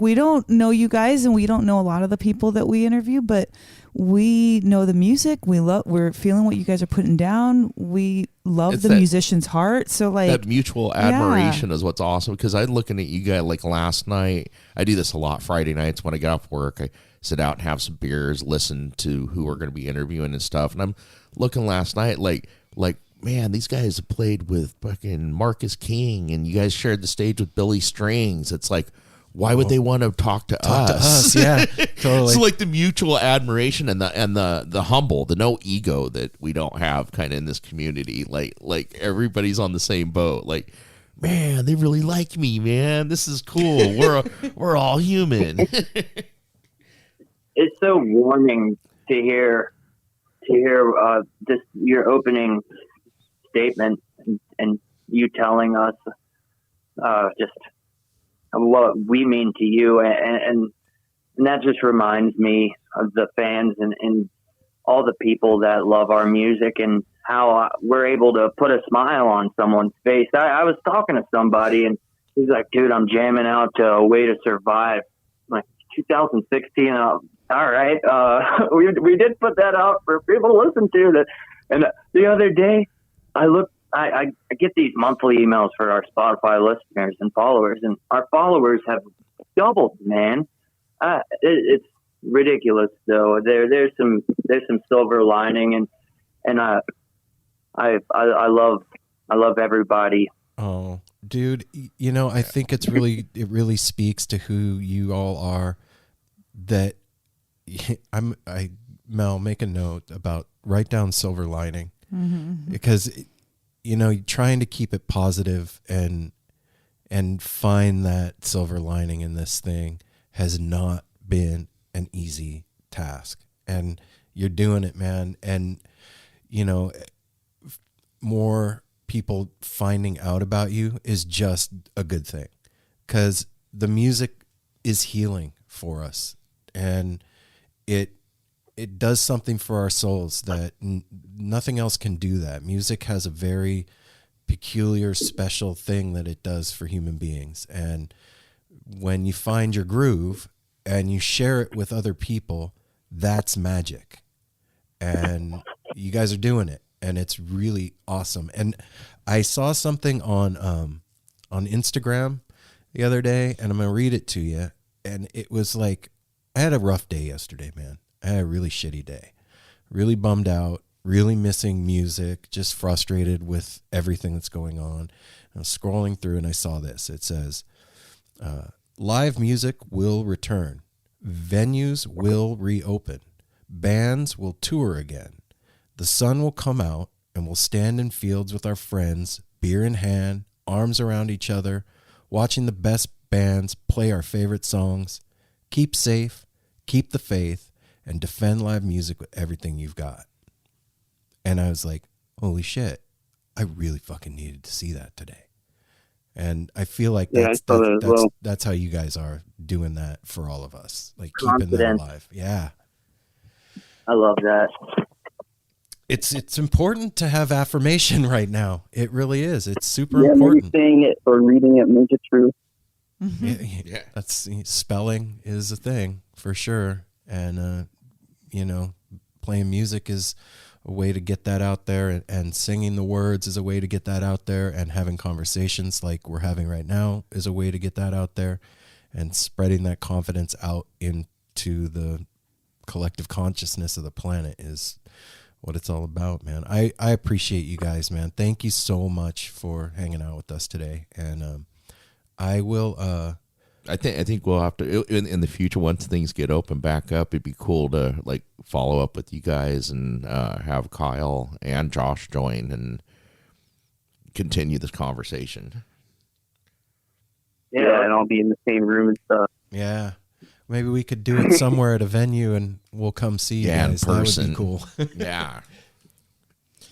We don't know you guys, and we don't know a lot of the people that we interview, but we know the music. We're feeling what you guys are putting down. We love the musician's heart. So that mutual admiration is what's awesome. Because I'm looking at you guys like last night. I do this a lot Friday nights when I get off work. I sit out and have some beers, listen to who we're going to be interviewing and stuff. And I'm looking last night like. Man, these guys have played with fucking Marcus King, and you guys shared the stage with Billy Strings. It's like, why would they want to talk to us? Yeah, totally. So like the mutual admiration and the humble, the no ego that we don't have kind of in this community. Like everybody's on the same boat. Like, man, they really like me, man. This is cool. We're all human. It's so warming to hear just your opening statement and you telling us just what we mean to you, and that just reminds me of the fans and all the people that love our music and how we're able to put a smile on someone's face. I was talking to somebody and he's like, dude, I'm jamming out to A Way to Survive, like 2016. All right, we did put that out for people to listen to. And the other day, I get these monthly emails for our Spotify listeners and followers, and our followers have doubled, man. It's ridiculous, though. There's some silver lining, and I love everybody. Oh, dude, I think it really speaks to who you all are. That Mel, make a note about, write down silver lining. Mm-hmm. Because trying to keep it positive and find that silver lining in this thing has not been an easy task, and you're doing it, man. And more people finding out about you is just a good thing, because the music is healing for us, and it does something for our souls that nothing else can do. That music has a very peculiar, special thing that it does for human beings. And when you find your groove and you share it with other people, that's magic. And you guys are doing it, and it's really awesome. And I saw something on Instagram the other day, and I'm going to read it to you. And it was like, I had a rough day yesterday, man. I had a really shitty day, really bummed out, really missing music, just frustrated with everything that's going on. I was scrolling through and I saw this. It says, live music will return. Venues will reopen. Bands will tour again. The sun will come out and we'll stand in fields with our friends, beer in hand, arms around each other, watching the best bands play our favorite songs. Keep safe, keep the faith, and defend live music with everything you've got. And I was like, holy shit, I really fucking needed to see that today. And I feel like that's how you guys are doing that for all of us, like keeping that alive. Yeah. I love that. it's important to have affirmation right now. It really is. It's super Yeah, important. maybe saying it or reading it make it true. Yeah. That's spelling is a thing for sure. And, playing music is a way to get that out there, and singing the words is a way to get that out there, and having conversations like we're having right now is a way to get that out there, and spreading that confidence out into the collective consciousness of the planet is what it's all about, man. I appreciate you guys, man. Thank you so much for hanging out with us today. And I will I think we'll have to in the future, once things get open back up, it'd be cool to like follow up with you guys and have Kyle and Josh join and continue this conversation. Yeah, and I'll be in the same room and stuff. Yeah. Maybe we could do it somewhere at a venue and we'll come see you guys. In person. That would be cool. Yeah.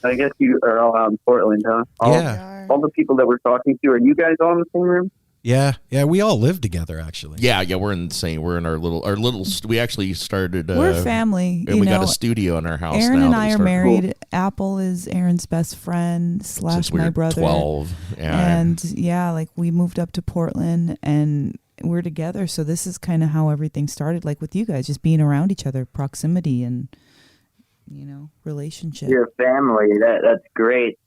I guess you are all out in Portland, huh? All the people that we're talking to, are you guys all in the same room? Yeah, we all live together actually. Yeah, we're in our little. We actually started. We're family. And we got a studio in our house. Aaron now and that I we are started. married. Cool. Apple is Aaron's best friend / Since we my were brother. 12. Yeah. And like we moved up to Portland and we're together. So this is kind of how everything started. Like with you guys, just being around each other, proximity and relationship. Your family. That's great.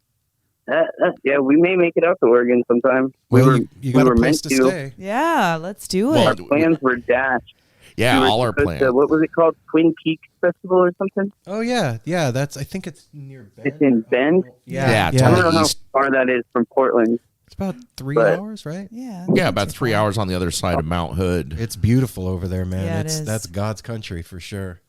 Yeah, we may make it out to Oregon sometime. Well, you got a place to stay. Yeah, let's do it. Our plans were dashed. Yeah, all our plans. What was it called? Twin Peaks Festival or something? Oh yeah. I think it's near Bend. It's in Bend? Yeah. I don't know how far that is from Portland. It's about 3 hours, right? Yeah. Yeah, about 3 hours on the other side of Mount Hood. It's beautiful over there, man. Yeah, it is. That's God's country for sure.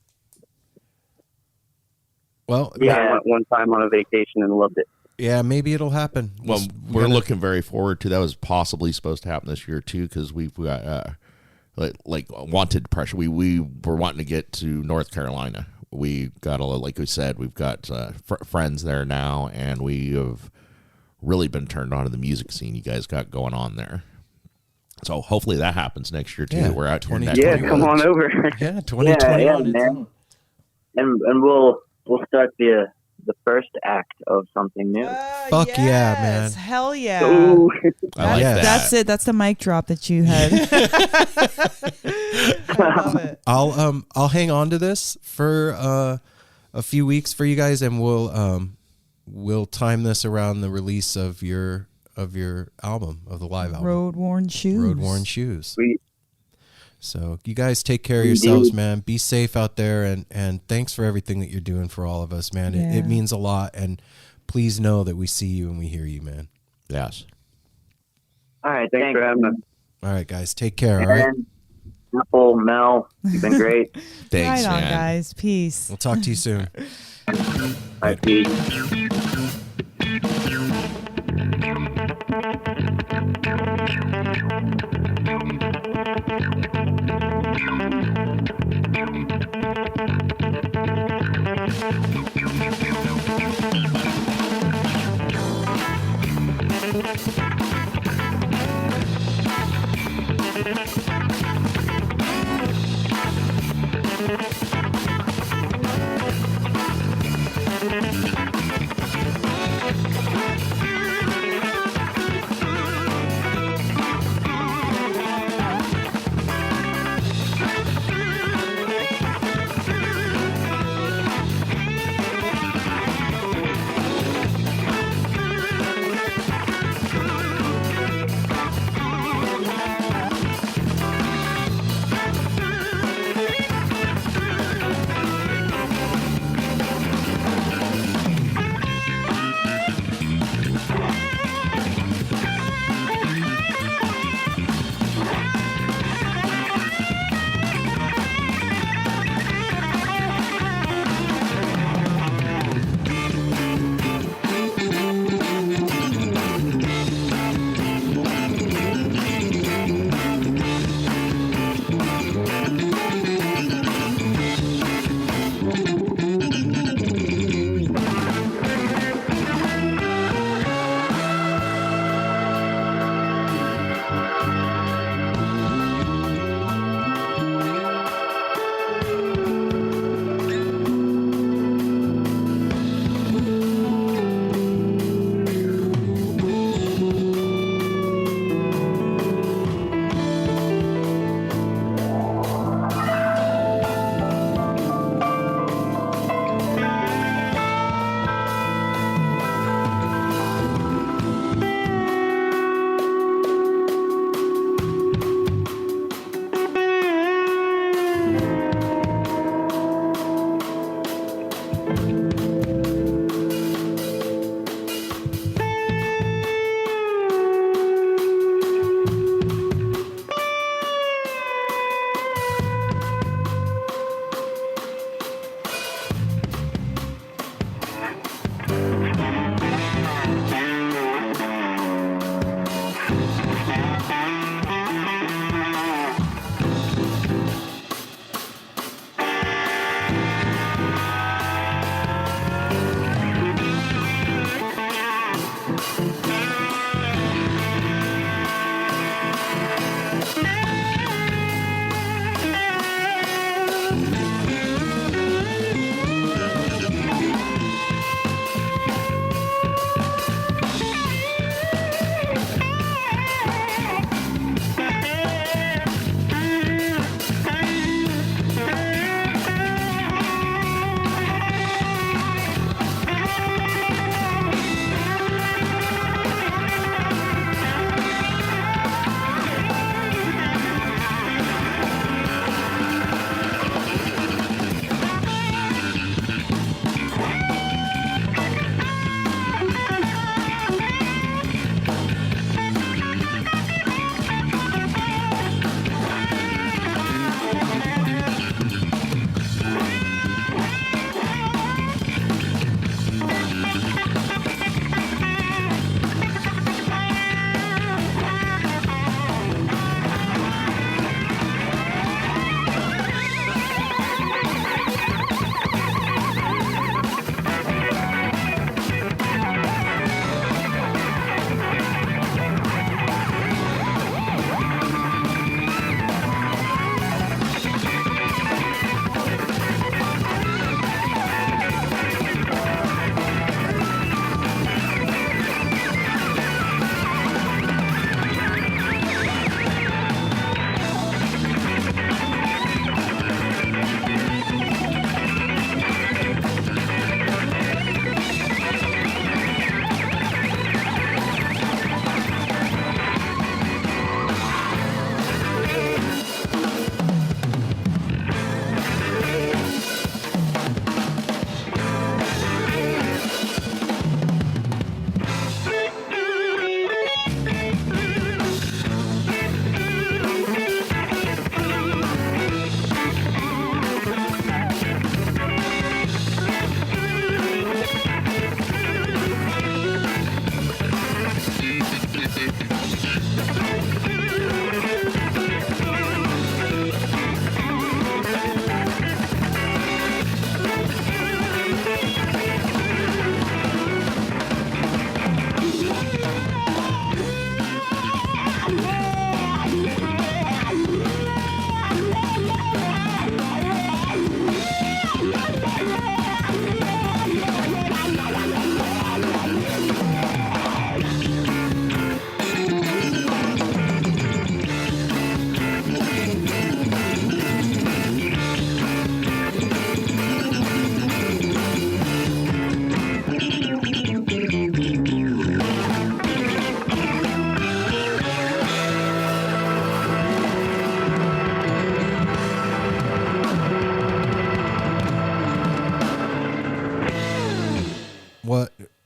Well, yeah, I went one time on a vacation and loved it. Yeah, maybe it'll happen. Well, we're looking very forward to that. Was possibly supposed to happen this year too, because we've got like wanted pressure. We were wanting to get to North Carolina. We got like we said, we've got friends there now, and we have really been turned on to the music scene you guys got going on there. So hopefully that happens next year too. Yeah, We're out here next Yeah, year. come on over. Yeah, 2021. Yeah, man. And we'll start the first act of something new. Fuck yeah, man. Hell yeah. Ooh. I like that. That's it. That's the mic drop that you had. I love it. I'll hang on to this for a few weeks for you guys, and we'll time this around the release of your album, of the live album. Road Worn Shoes. Sweet. So you guys take care of yourselves, man. Be safe out there, and thanks for everything that you're doing for all of us, man. Yeah. It means a lot, and please know that we see you and we hear you, man. Yes. All right, thanks for having us. All right, guys, take care. All right. Apple, Mel, you've been great. Thanks, right on, man. guys. Peace. We'll talk to you soon. Bye, Pete.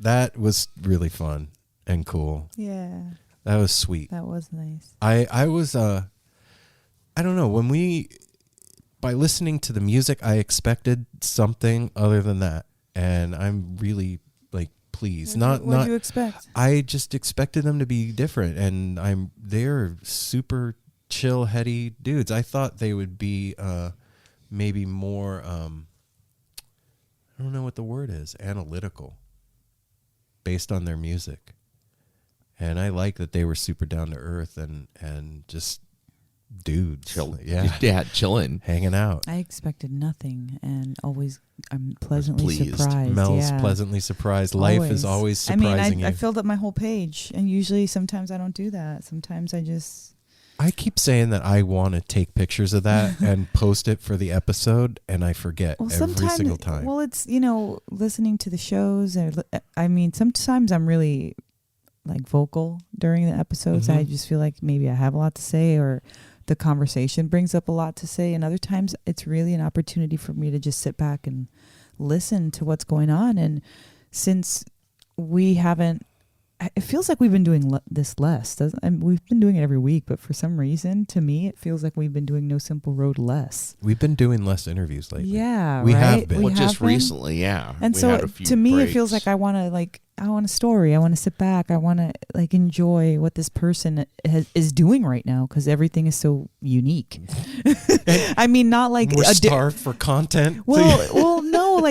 that was really fun and cool. Yeah. That was sweet. That was nice. I was I don't know, by listening to the music, I expected something other than that, and I'm really like pleased. What did you expect? I just expected them to be different, and they're super chill, heady dudes. I thought they would be maybe more I don't know what the word is, analytical, based on their music. And I like that they were super down to earth and just dudes. Chill. Yeah, chilling. Hanging out. I expected nothing, and I'm pleasantly pleased. surprised. Mel's yeah. pleasantly surprised. Life is always surprising you. I filled up my whole page, and usually sometimes I don't do that. Sometimes I keep saying that I want to take pictures of that and post it for the episode, and I forget every single time. Well, it's, listening to the shows. Sometimes I'm really like vocal during the episodes. Mm-hmm. I just feel like maybe I have a lot to say, or the conversation brings up a lot to say. And other times it's really an opportunity for me to just sit back and listen to what's going on. And since we haven't, it feels like we've been doing this less. We've been doing it every week, but for some reason, to me, it feels like we've been doing No Simple Road less. We've been doing less interviews lately. Yeah, we right? have been. We Well, just have been. recently, yeah. And We so had a few to me, breaks. it feels like I want a story. I want to sit back. I want to enjoy what this person is doing right now, because everything is so unique. I mean, not like we're starved for content. Well, no,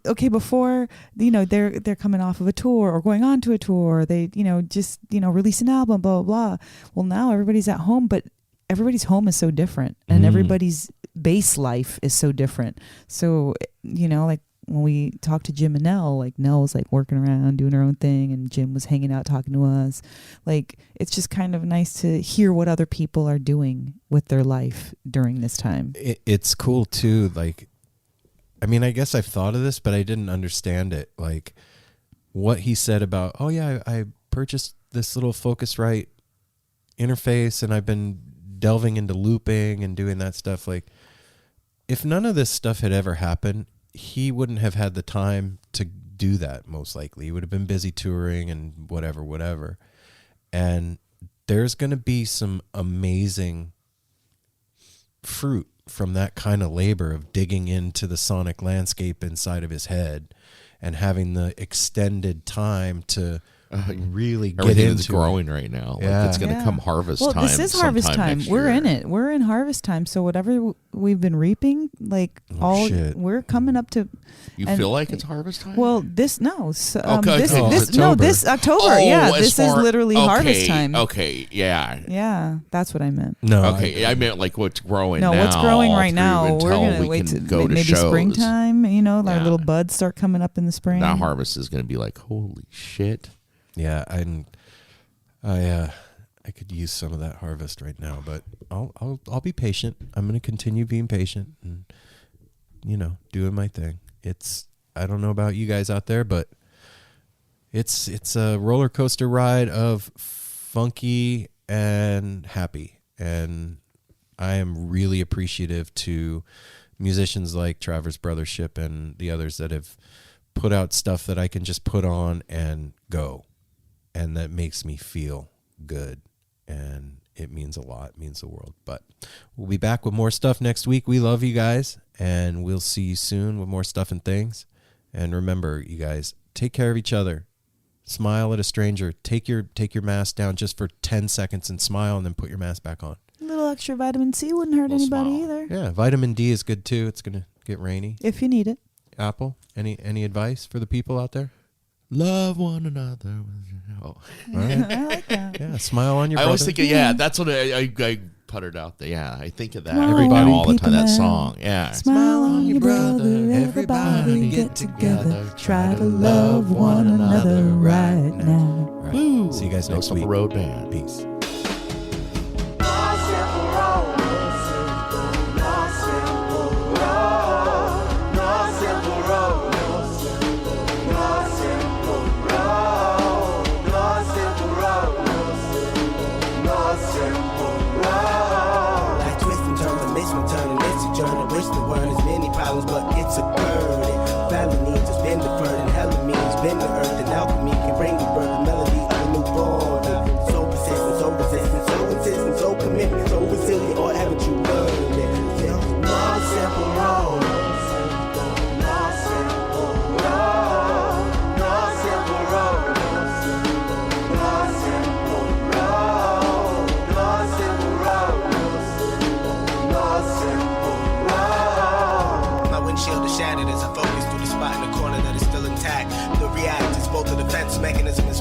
okay, before, they're coming off of a tour or going on to a tour. They, just, release an album, blah, blah, blah. Well, now everybody's at home, but everybody's home is so different, and everybody's base life is so different. So, when we talked to Jim and Nell, Nell was working around doing her own thing, and Jim was hanging out talking to us. It's just kind of nice to hear what other people are doing with their life during this time. It's cool too. I guess I've thought of this, but I didn't understand it. What he said about, oh yeah, I purchased this little Focusrite interface, and I've been delving into looping and doing that stuff. If none of this stuff had ever happened, he wouldn't have had the time to do that, most likely. He would have been busy touring and whatever. And there's going to be some amazing fruit from that kind of labor of digging into the sonic landscape inside of his head and having the extended time to really get everything into that's growing right now. Yeah. It's going to come harvest time. Well, this is harvest time. We're in it. We're in harvest time. So whatever we've been reaping, we're coming up to. You feel like it's harvest time? Well, this October. This October. This is literally harvest time. Okay, yeah. Yeah, that's what I meant. No, okay, I meant what's growing now. No, what's growing right now. We're going to wait to go to maybe shows. Springtime, our little buds start coming up in the spring. Now harvest is going to be holy shit. Yeah, I could use some of that harvest right now, but I'll be patient. I'm going to continue being patient and doing my thing. I don't know about you guys out there, but it's a roller coaster ride of funky and happy, and I am really appreciative to musicians like Travers Brothership and the others that have put out stuff that I can just put on and go. And that makes me feel good, and it means a lot. It means the world. But we'll be back with more stuff next week. We love you guys, and we'll see you soon with more stuff and things. And remember, you guys, take care of each other. Smile at a stranger. Take your mask down just for 10 seconds and smile, and then put your mask back on. A little extra vitamin C wouldn't hurt anybody either. Yeah, vitamin D is good too. It's going to get rainy. If you need it. Apple, any advice for the people out there? Love one another. Oh. Right. I like that. Yeah, smile on your brother. I always think, that's what I puttered out there. Yeah, I think of that Smile everybody on all the time. people That now. song. Yeah. Smile on your brother, everybody get together. Try to love one another right now. All right. See you guys next week. Road Band. Peace. But it's a burden. Felonies has been deferred, and hell means been the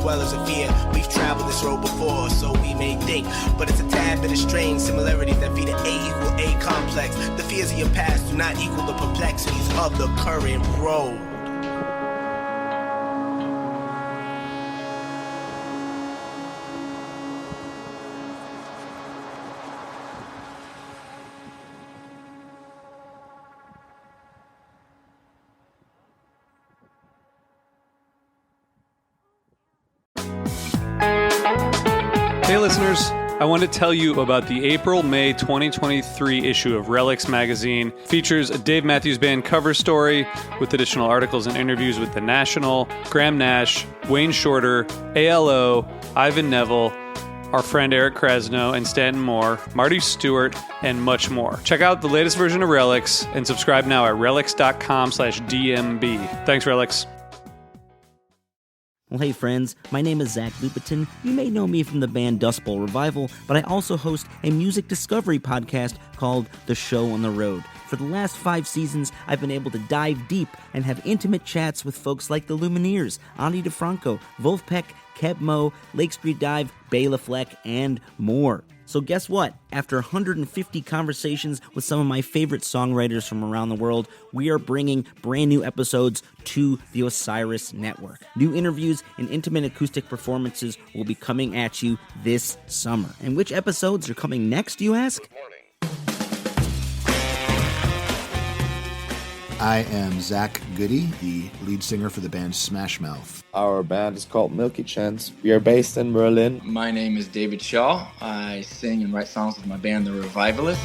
well as a fear. We've traveled this road before, so we may think, but it's a tad bit of strange similarities that feed an A equal A complex. The fears of your past do not equal the perplexities of the current road. Hey listeners, I want to tell you about the April-May 2023 issue of Redux magazine. Features a Dave Matthews Band cover story with additional articles and interviews with The National, Graham Nash, Wayne Shorter, ALO, Ivan Neville, our friend Eric Krasno and Stanton Moore, Marty Stewart, and much more. Check out the latest version of Redux and subscribe now at relix.com/DMB. Thanks, Redux. Well, hey friends, my name is Zach Lupetin. You may know me from the band Dust Bowl Revival, but I also host a music discovery podcast called The Show on the Road. For the last 5 seasons, I've been able to dive deep and have intimate chats with folks like the Lumineers, Ani DeFranco, Wolfpack, Keb Mo, Lake Street Dive, Bela Fleck, and more. So guess what? After 150 conversations with some of my favorite songwriters from around the world, we are bringing brand new episodes to the Osiris Network. New interviews and intimate acoustic performances will be coming at you this summer. And which episodes are coming next, you ask? I am Zach Goody, the lead singer for the band Smash Mouth. Our band is called Milky Chance. We are based in Berlin. My name is David Shaw. I sing and write songs with my band, The Revivalists.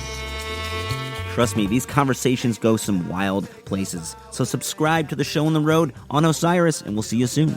Trust me, these conversations go some wild places. So subscribe to The Show on the Road on Osiris, and we'll see you soon.